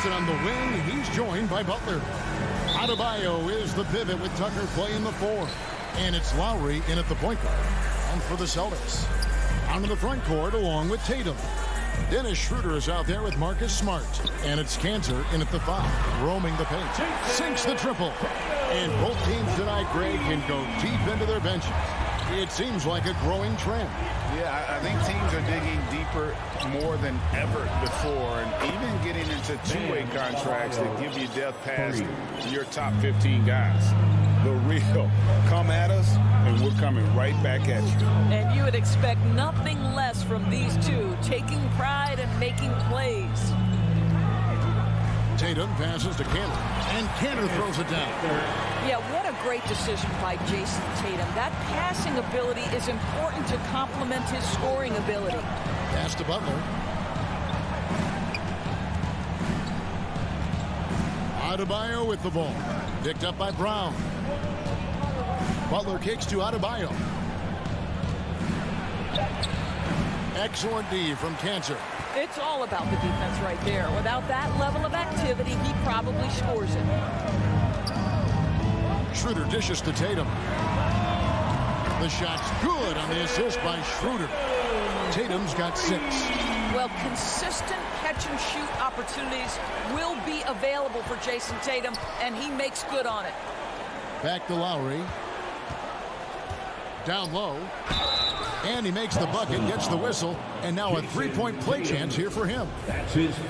On the wing, he's joined by Butler. Adebayo is the pivot with Tucker playing the 4. And it's Lowry in at the point guard. And for the Celtics. Onto the front court along with Tatum. Dennis Schroeder is out there with Marcus Smart. And it's Cantor in at the 5, roaming the paint. Sinks the triple. And both teams tonight, Greg, can go deep into their benches. It seems like a growing trend. Yeah, I think teams are digging deeper more than ever before, and even getting into two-way contracts that give you depth past your top 15 guys. The real come at us, and we're coming right back at you. And you would expect nothing less from these two, taking pride and making plays. Tatum passes to Cantor, and Cantor throws it down. Yeah, what a great decision by Jason Tatum. That passing ability is important to complement his scoring ability. Pass to Butler. Adebayo with the ball. Picked up by Brown. Butler kicks to Adebayo. Excellent D from Cantor. It's all about the defense right there. Without that level of activity, he probably scores it. Schroeder dishes to Tatum. The shot's good on the assist by Schroeder. Tatum's got 6. Well, consistent catch-and-shoot opportunities will be available for Jason Tatum, and he makes good on it. Back to Lowry. Down low. And he makes the bucket, gets the whistle, and now a three-point play chance here for him.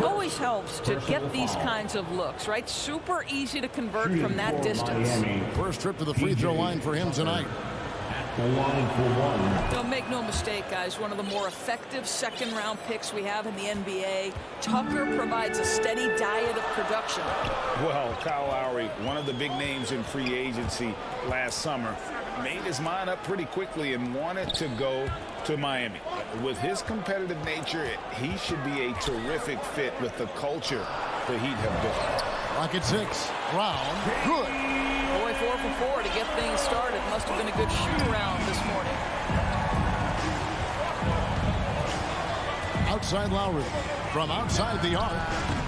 Always helps to get these kinds of looks, right? Super easy to convert from that distance. First trip to the free throw line for him tonight. Don't make no mistake, guys. One of the more effective second-round picks we have in the NBA. Tucker provides a steady diet of production. Well, Kyle Lowry, one of the big names in free agency last summer, made his mind up pretty quickly and wanted to go to Miami. With his competitive nature, he should be a terrific fit with the culture the Heat have built. Rocket 6. Brown. Good. Boy, 4 for 4 to get things started. Must have been a good shoot-around this morning. Outside Lowry. From outside the arc.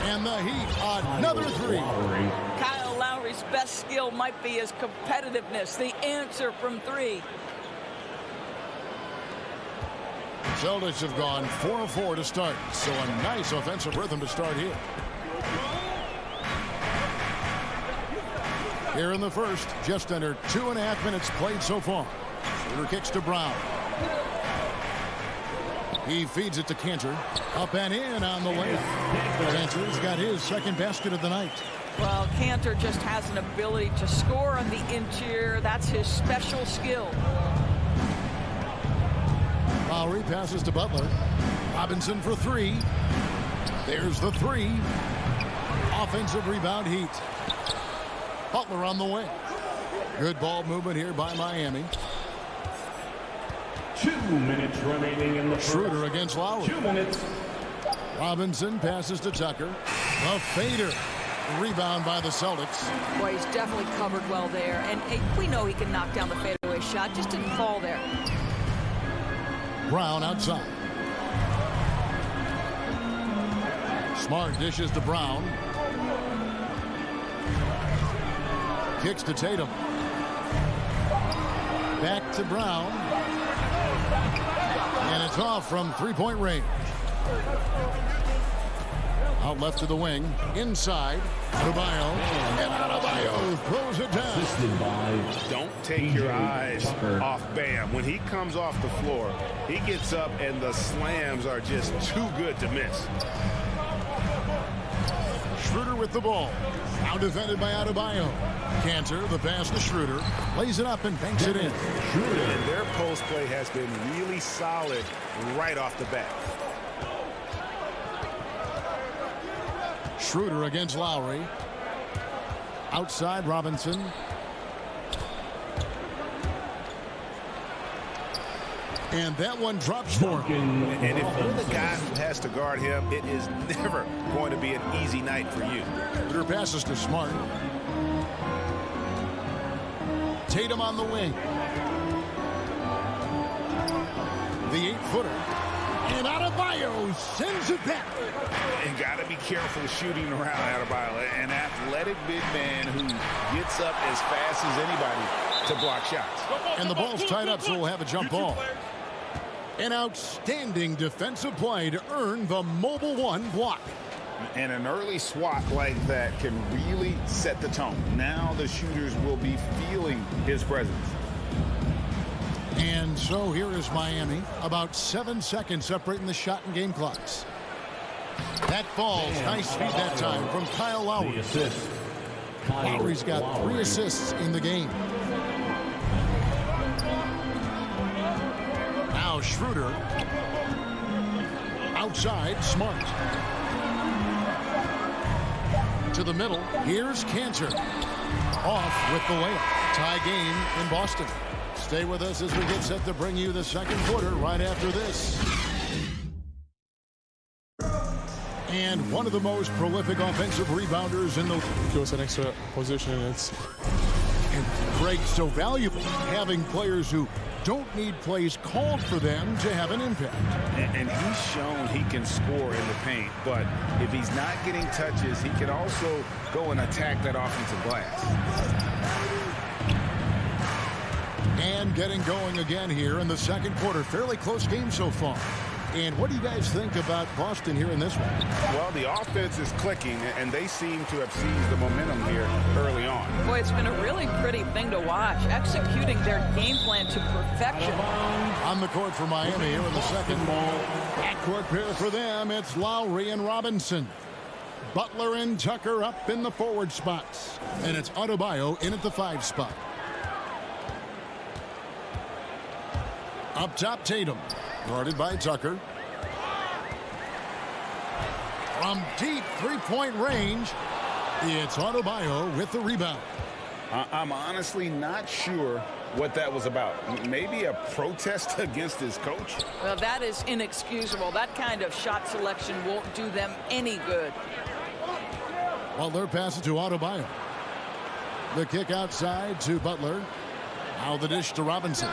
And the Heat, another 3. Kyle Lowry's best skill might be his competitiveness. The answer from 3. Celtics have gone 4-4 to start. So a nice offensive rhythm to start here. Here in the first, just under 2.5 minutes played so far. Schroeder kicks to Brown. He feeds it to Cantor. Up and in on the layup. Cantor's got his second basket of the night. Well, Cantor just has an ability to score on the interior. That's his special skill. Lowry passes to Butler. Robinson for 3. There's the 3. Offensive rebound Heat. Butler on the wing. Good ball movement here by Miami. 2 minutes remaining in the Schroeder against Lowry. 2 minutes. Robinson passes to Tucker. A fader. Rebound by the Celtics. Boy, he's definitely covered well there. And hey, we know he can knock down the fadeaway shot. Just didn't fall there. Brown outside. Smart dishes to Brown. Kicks to Tatum. Back to Brown. And it's off from three-point range. Out left to the wing. Inside. Adebayo. And Adebayo throws it down. Don't take your eyes off Bam. When he comes off the floor, he gets up and the slams are just too good to miss. Schroeder with the ball. Now defended by Adebayo. Cantor, the pass to Schroeder. Lays it up and banks it in. And their post play has been really solid right off the bat. Schroeder against Lowry. Outside Robinson. And that one drops for him. And if you're the guy who has to guard him, it is never going to be an easy night for you. Schroeder passes to Smart. Tatum on the wing. The 8-footer. And Adebayo sends it back. And got to be careful shooting around Adebayo. An athletic big man who gets up as fast as anybody to block shots. And the ball's tied up, so we'll have a jump ball. An outstanding defensive play to earn the mobile one block. And an early swat like that can really set the tone. Now the shooters will be feeling his presence. And so here is Miami. About 7 seconds separating the shot and game clocks. That falls. Nice speed that time from Kyle Lowry. Lowry's got 3 assists in the game. Now Schroeder. Outside, Smart. To the middle. Here's Cantor. Off with the layup. Tie game in Boston. Stay with us as we get set to bring you the second quarter right after this. And one of the most prolific offensive rebounders in the... Goes an extra position. It's great, so valuable having players who don't need plays called for them to have an impact. And he's shown he can score in the paint, but if he's not getting touches, he can also go and attack that offensive glass. And getting going again here in the second quarter. Fairly close game so far. And what do you guys think about Boston here in this one? Well, the offense is clicking, and they seem to have seized the momentum here early on. Boy, it's been a really pretty thing to watch, executing their game plan to perfection. On the court for Miami here in the second ball. Backcourt pair for them. It's Lowry and Robinson. Butler and Tucker up in the forward spots. And it's Adebayo in at the 5 spot. Up top, Tatum. Guarded by Tucker. From deep three-point range, it's Adebayo with the rebound. I'm honestly not sure what that was about. Maybe a protest against his coach? Well, that is inexcusable. That kind of shot selection won't do them any good. Butler passes to Adebayo. The kick outside to Butler. Now the dish to Robinson.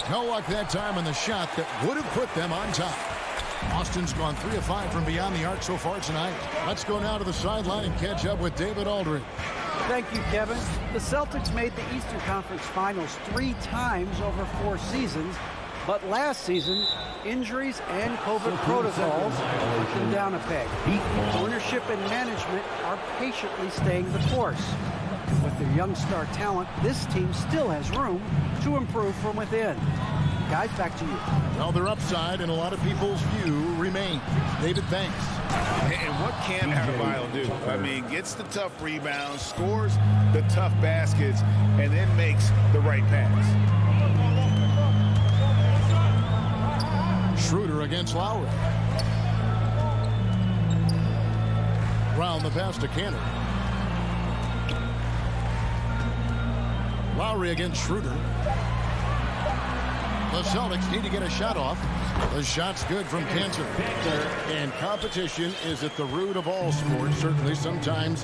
No luck that time on the shot that would have put them on top. Austin's gone 3 of 5 from beyond the arc so far tonight. Let's go now to the sideline and catch up with David Aldridge. Thank you, Kevin. The Celtics made the Eastern Conference Finals 3 times over 4 seasons, but last season, injuries and COVID protocols put them down a peg. Ownership and management are patiently staying the course. With their young star talent, this team still has room to improve from within. Guys, back to you. Well, their upside, in a lot of people's view, remains. David, thanks. And what can Adebayo do? I mean, gets the tough rebounds, scores the tough baskets, and then makes the right pass. Schroeder against Lowry. Round the pass to Cantor. Lowry against Schroeder. The Celtics need to get a shot off. The shot's good from Cantor. And competition is at the root of all sports. Certainly sometimes,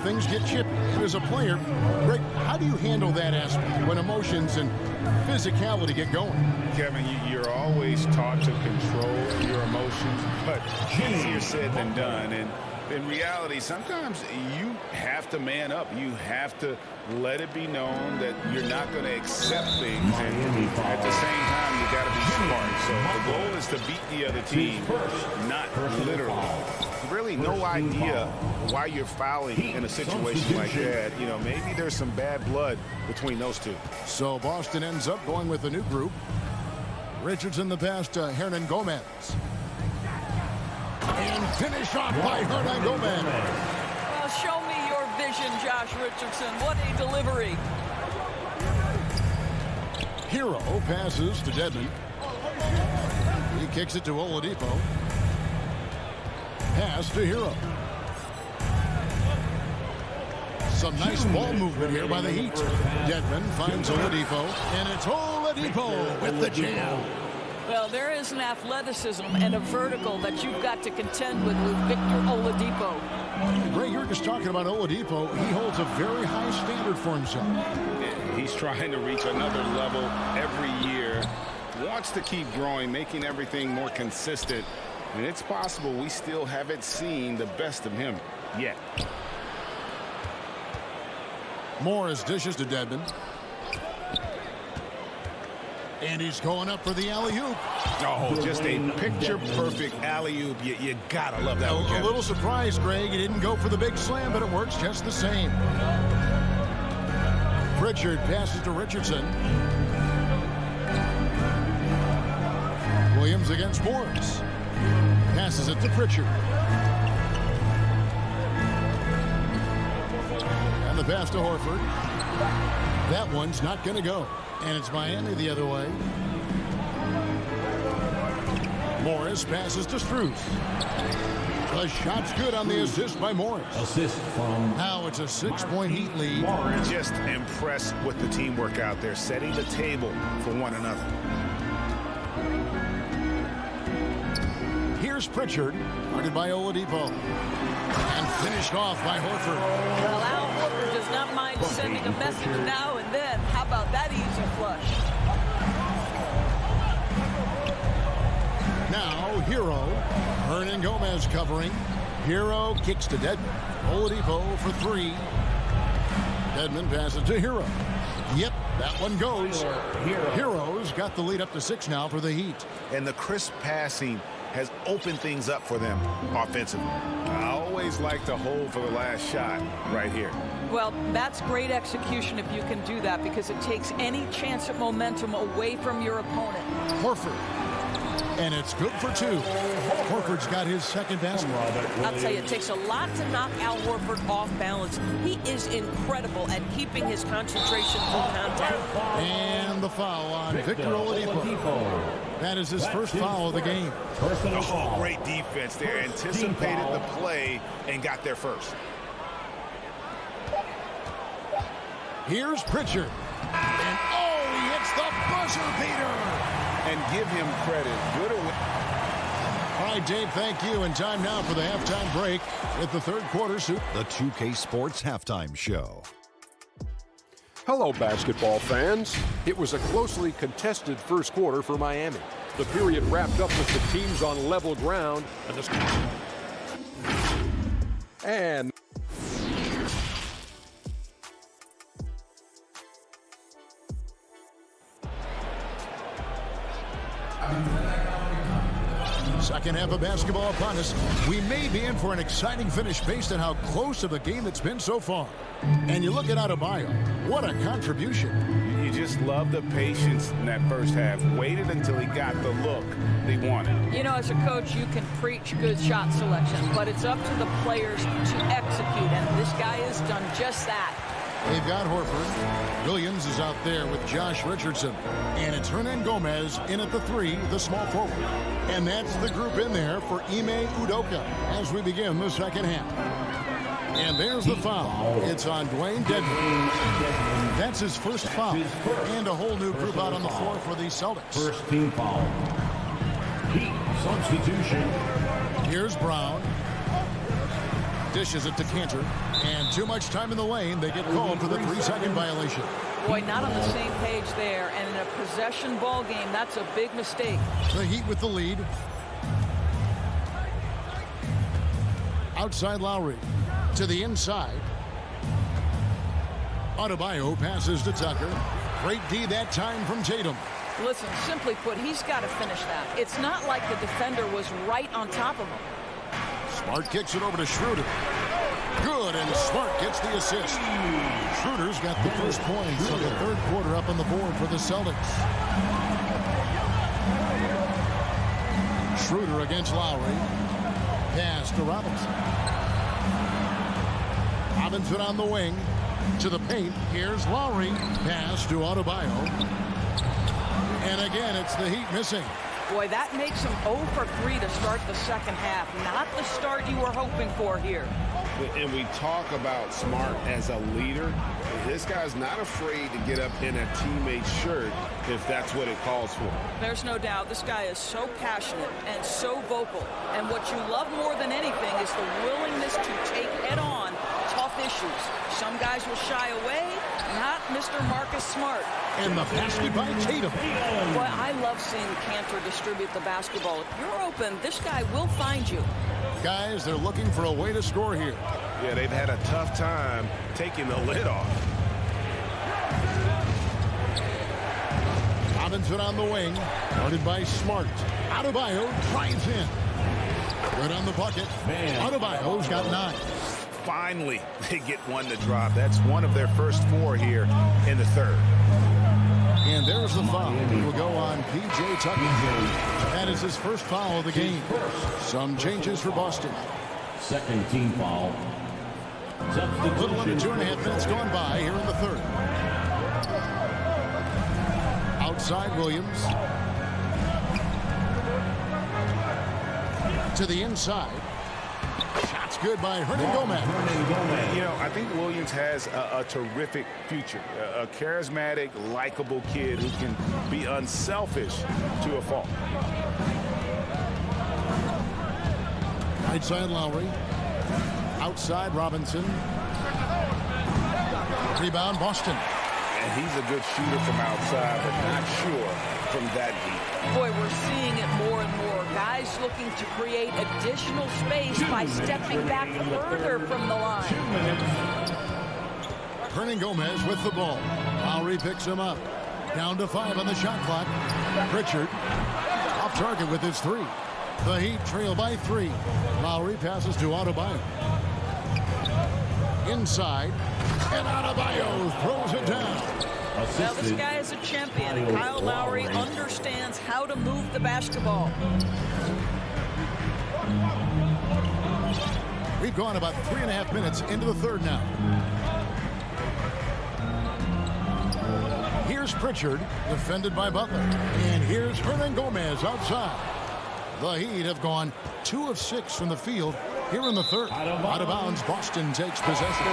things get chippy. And as a player, Greg, how do you handle that aspect when emotions and physicality get going? Kevin, you're always taught to control your emotions, but easier said than done. And in reality, sometimes you have to man up. You have to let it be known that you're not going to accept things. And at the same time, you got to be smart. So the goal is to beat the other team, not literally. Really no idea why you're fouling in a situation like that. Maybe there's some bad blood between those two. So Boston ends up going with a new group. Richardson the pass to Hernan Gomez. And finish off by Hernan Gomez. Well, show me your vision, Josh Richardson. What a delivery. Hero passes to Dedmon. He kicks it to Oladipo. Pass to Hero. Some nice ball movement here by the Heat. Dedmon finds Oladipo, and it's Oladipo with the jam. Well, there is an athleticism and a vertical that you've got to contend with Victor Oladipo. Ray, you're just talking about Oladipo. He holds a very high standard for himself. He's trying to reach another level every year. Wants to keep growing, making everything more consistent. And it's possible we still haven't seen the best of him yet. Morris dishes to Dedmon. And he's going up for the alley-oop. Oh, just a picture-perfect alley-oop. You gotta love that one, Kevin. A little surprised, Greg. He didn't go for the big slam, but it works just the same. Pritchard passes to Richardson. Williams against Morris. Passes it to Pritchard. And the pass to Horford. That one's not going to go. And it's Miami the other way. Morris passes to Strus. The shot's good on the assist by Morris. Assist from... Now it's a 6-point Heat lead. Just impressed with the teamwork out there, setting the table for one another. Here's Pritchard, guarded by Oladipo. And finished off by Horford. Well, Al Horford does not mind sending a message now and then. How about that easy flush? Now, Hero. Hernan Gomez covering. Hero kicks to Dedmon. Oladipo for three. Dedmon passes to Hero. Yep, that one goes. Hero's got the lead up to 6 now for the Heat. And the crisp passing has opened things up for them offensively. I always like to hold for the last shot right here. Well, that's great execution if you can do that, because it takes any chance at momentum away from your opponent. Horford. And it's good for 2. Horford's got his second basket. I'll tell you, it takes a lot to knock Al Horford off balance. He is incredible at keeping his concentration through contact. And the foul on Victor Oladipo. That is his first foul of the game. Oh, great defense there. Anticipated the play and got there first. Here's Pritchard. And he hits the buzzer beater. And give him credit. Good away. All right, Dave, thank you. And time now for the halftime break with the third quarter suit. The 2K Sports Halftime Show. Hello, basketball fans. It was a closely contested first quarter for Miami. The period wrapped up with the teams on level ground. And second half of basketball upon us. We may be in for an exciting finish based on how close of a game it's been so far. And you look at Adebayo, what a contribution. You just love the patience in that first half. Waited until he got the look they wanted. You know, as a coach, you can preach good shot selection, but it's up to the players to execute, and this guy has done just that. They've got Horford. Williams is out there with Josh Richardson. And it's Hernan Gomez in at the 3, the small forward. And that's the group in there for Ime Udoka as we begin the second half. And there's the foul. It's on Dwayne Dedmon. That's his first foul. And a whole new group out on the floor for the Celtics. First team foul. Heat substitution. Here's Brown. Dishes it to Cantor. And too much time in the lane. They get called for the 3-second violation. Boy, not on the same page there. And in a possession ball game, that's a big mistake. The Heat with the lead. Outside Lowry. To the inside. Adebayo passes to Tucker. Great D that time from Tatum. Listen, simply put, he's got to finish that. It's not like the defender was right on top of him. Smart kicks it over to Schroeder. Good, and Smart gets the assist. Schroeder's got the first points of the third quarter up on the board for the Celtics. Schroeder against Lowry. Pass to Robinson. Robinson on the wing. To the paint. Here's Lowry. Pass to Adebayo. And again, it's the Heat missing. Boy, that makes him 0 for 3 to start the second half. Not the start you were hoping for here. And we talk about Smart as a leader. This guy's not afraid to get up in a teammate's shirt if that's what it calls for. There's no doubt this guy is so passionate and so vocal. And what you love more than anything is the willingness to take head-on tough issues. Some guys will shy away, not Mr. Marcus Smart. And the basket by Tatum. Boy, I love seeing Cantor distribute the basketball. If you're open, this guy will find you. Guys, they're looking for a way to score here. Yeah, they've had a tough time taking the lid off. Robinson on the wing, guarded by Smart. Adebayo drives in. Good on the bucket. Adebayo's got 9. Finally, they get one to drop. That's one of their first 4 here in the third. And there's the foul. He will go on P.J. Tucker. That is his first foul of the game. Some changes for Boston. Second team foul. A little under 2.5 minutes gone by here in the third. Outside Williams. To the inside. Shots good by Hernan Gomez. You know, I think Williams has a terrific future. A charismatic, likable kid who can be unselfish to a fault. Right side Lowry. Outside Robinson. Rebound Boston. And he's a good shooter from outside, but not sure from that deep. Boy, we're seeing it more and more. Guys looking to create additional space by stepping back further from the line. Hernan Gomez with the ball. Lowry picks him up. Down to 5 on the shot clock. Pritchard off target with his 3. The Heat trail by 3. Lowry passes to Adebayo. Inside. And Adebayo throws it down. Now this guy is a champion, and Kyle Lowry understands how to move the basketball. We've gone about 3.5 minutes into the third now. Here's Pritchard, defended by Butler. And here's Hernan Gomez outside. The Heat have gone 2 of 6 from the field here in the third. Out of bounds, Boston takes possession.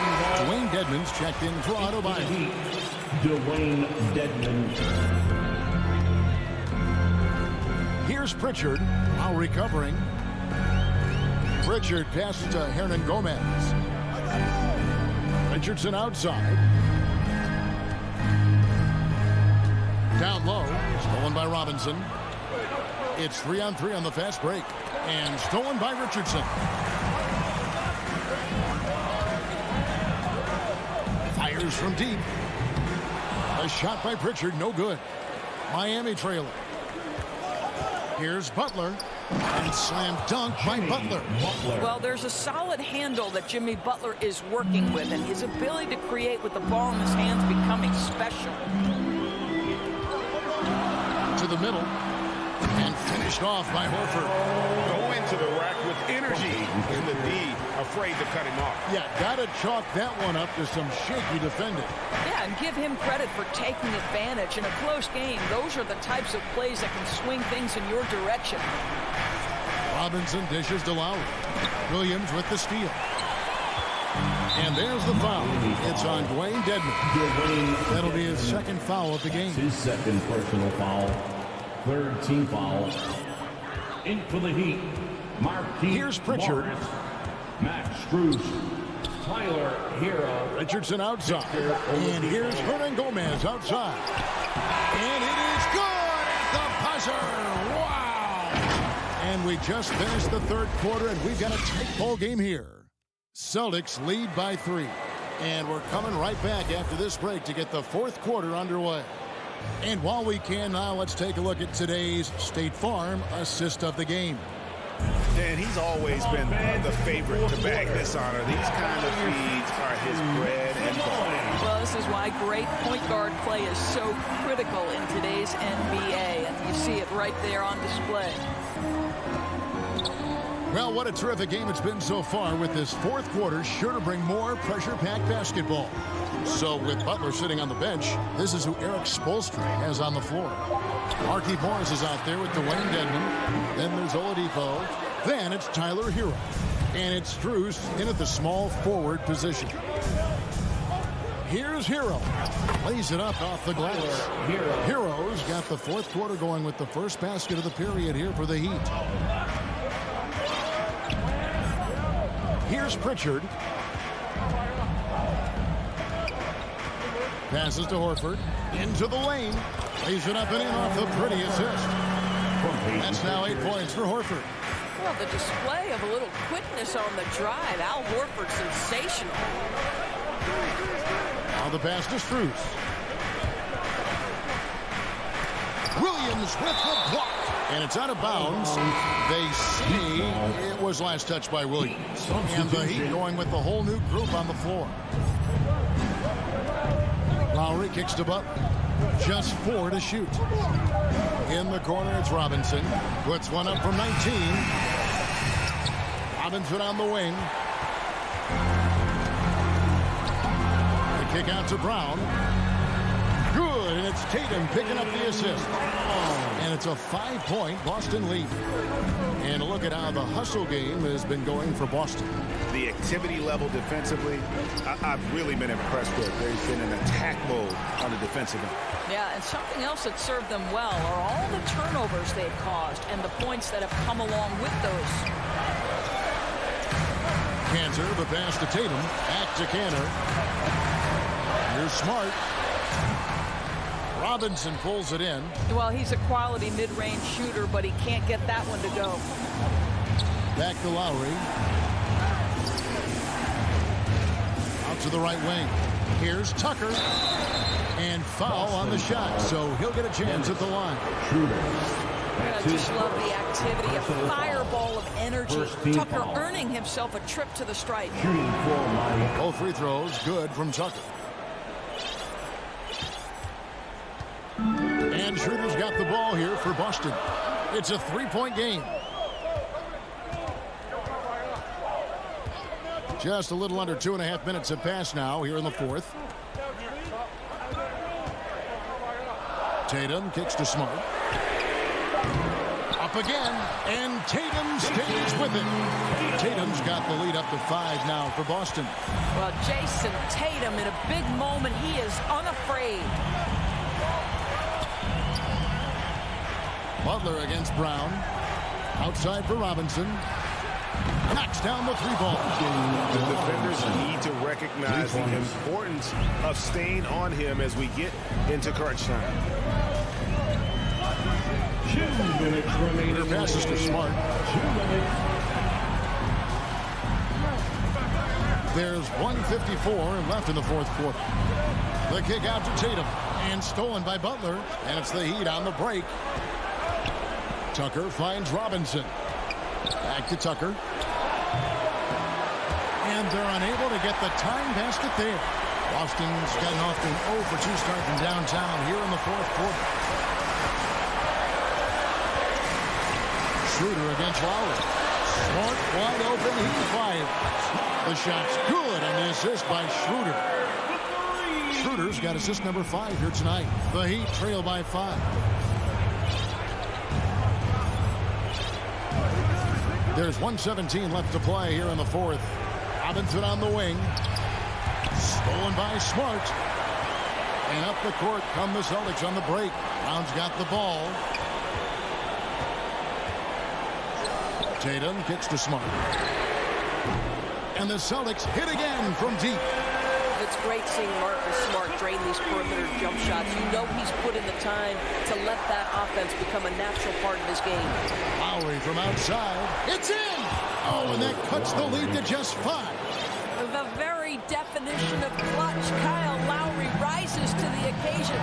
Dwayne Dedmon's checked in for Adebayo. Dwayne Dedmon. Here's Pritchard, now recovering. Pritchard passes to Hernan Gomez. Richardson outside. Down low, stolen by Robinson. It's 3-on-3 on the fast break. And stolen by Richardson. Fires from deep. A shot by Pritchard, no good. Miami trailing. Here's Butler. And slam dunk by Butler. Well, there's a solid handle that Jimmy Butler is working with, and his ability to create with the ball in his hands becoming special. To the middle. And finished off by Horford. Go into the rack with energy in the D, afraid to cut him off. Yeah, gotta chalk that one up to some shaky defending. Yeah, and give him credit for taking advantage. In a close game, those are the types of plays that can swing things in your direction. Robinson dishes to Lowry. Williams with the steal. And there's the foul. It's on Dwayne Dedmon. That'll be his second foul of the game. His second personal foul. Third team foul. In for the Heat. Here's Pritchard. Morris, Max Strus. Tyler Hero. Richardson outside. And here's Hernan Gomez outside. And it is good at the buzzer. Wow. And we just finished the third quarter, and we've got a tight ball game here. Celtics lead by 3. And we're coming right back after this break to get the fourth quarter underway. And while we can now, let's take a look at today's State Farm assist of the game. And he's always been the favorite to bag this honor. These kind of feeds are his bread and butter. Well, this is why great point guard play is so critical in today's NBA, and you see it right there on display. Well, what a terrific game it's been so far, with this fourth quarter sure to bring more pressure-packed basketball. So with Butler sitting on the bench, this is who Eric Spoelstra has on the floor. Markieff Morris is out there with Dwayne Dedmon. Then there's Oladipo. Then it's Tyler Hero. And it's Strus in at the small forward position. Here's Hero. Lays it up off the glass. Hero's got the fourth quarter going with the first basket of the period here for the Heat. Here's Pritchard. Passes to Horford. Into the lane. Lays it up and in off the pretty assist. That's now 8 points for Horford. Well, the display of a little quickness on the drive. Al Horford, sensational. Now the pass to Strus. Williams with the block. And it's out of bounds. They say it was last touched by Williams. And the Heat going with the whole new group on the floor. Lowry kicks to Butler. Just 4 to shoot. In the corner, it's Robinson. Puts one up from 19. Robinson on the wing. The kick out to Brown. Good, and it's Tatum picking up the assist. And it's a 5-point Boston lead. And look at how the hustle game has been going for Boston. The activity level defensively, I've really been impressed with. They've been in attack mode on the defensive end. Yeah, and something else that served them well are all the turnovers they've caused and the points that have come along with those. Cantor, the pass to Tatum. Back to Cantor. Here's Smart. Robinson pulls it in. Well, he's a quality mid-range shooter, but he can't get that one to go. Back to Lowry. Out to the right wing. Here's Tucker. And foul on the shot, so he'll get a chance at the line. I just love the activity, a fireball of energy. Tucker earning himself a trip to the stripe. Both free throws good from Tucker. And Schroeder's got the ball here for Boston. It's a 3-point game. Just a little under 2.5 minutes have passed now here in the fourth. Tatum kicks to Smart. Up again, and Tatum stays with it. Tatum's got the lead up to 5 now for Boston. Well, Jason Tatum in a big moment, he is unafraid. Butler against Brown. Outside for Robinson. Knocks down the 3-ball. The defenders need to recognize the importance of staying on him as we get into crunch time. 2 minutes remaining. Passes to Smart. 2 minutes. There's 1:54 left in the fourth quarter. The kick out to Tatum. And stolen by Butler. And it's the Heat on the break. Tucker finds Robinson. Back to Tucker. And they're unable to get the time basket there. Boston's gotten off to an 0 for 2 start from downtown here in the fourth quarter. Schroeder against Lowry. Smart wide open. He fires. The shot's good, and the assist by Schroeder. Schroeder's got assist number 5 here tonight. The Heat trail by 5. There's 1:17 left to play here in the fourth. Robinson on the wing. Stolen by Smart. And up the court come the Celtics on the break. Brown's got the ball. Tatum kicks to Smart. And the Celtics hit again from deep. It's great seeing Marcus Smart drain these perimeter jump shots. You know he's put in the time to let that offense become a natural part of his game. Lowry from outside. It's in! Oh, and that cuts the lead to just 5. The very definition of clutch. Kyle Lowry rises to the occasion.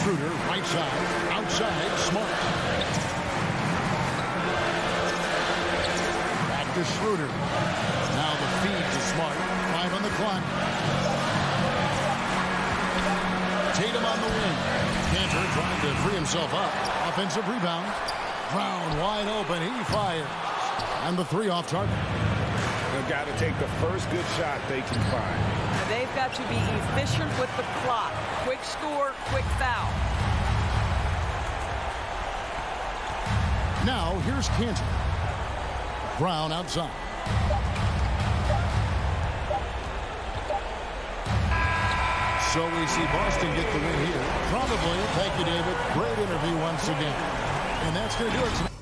Schroeder, right side, outside, Smart. Back to Schroeder. Now the feed to Smart. 5 on the clock. Tatum on the wing. Cantor trying to free himself up. Offensive rebound. Brown wide open. He fires. And the 3 off target. They've got to take the first good shot they can find. And they've got to be efficient with the clock. Quick score, quick foul. Now here's Cantor. Brown outside. So we see Boston get the win here. Probably. Thank you, David. Great interview once again. And that's going to do it tonight.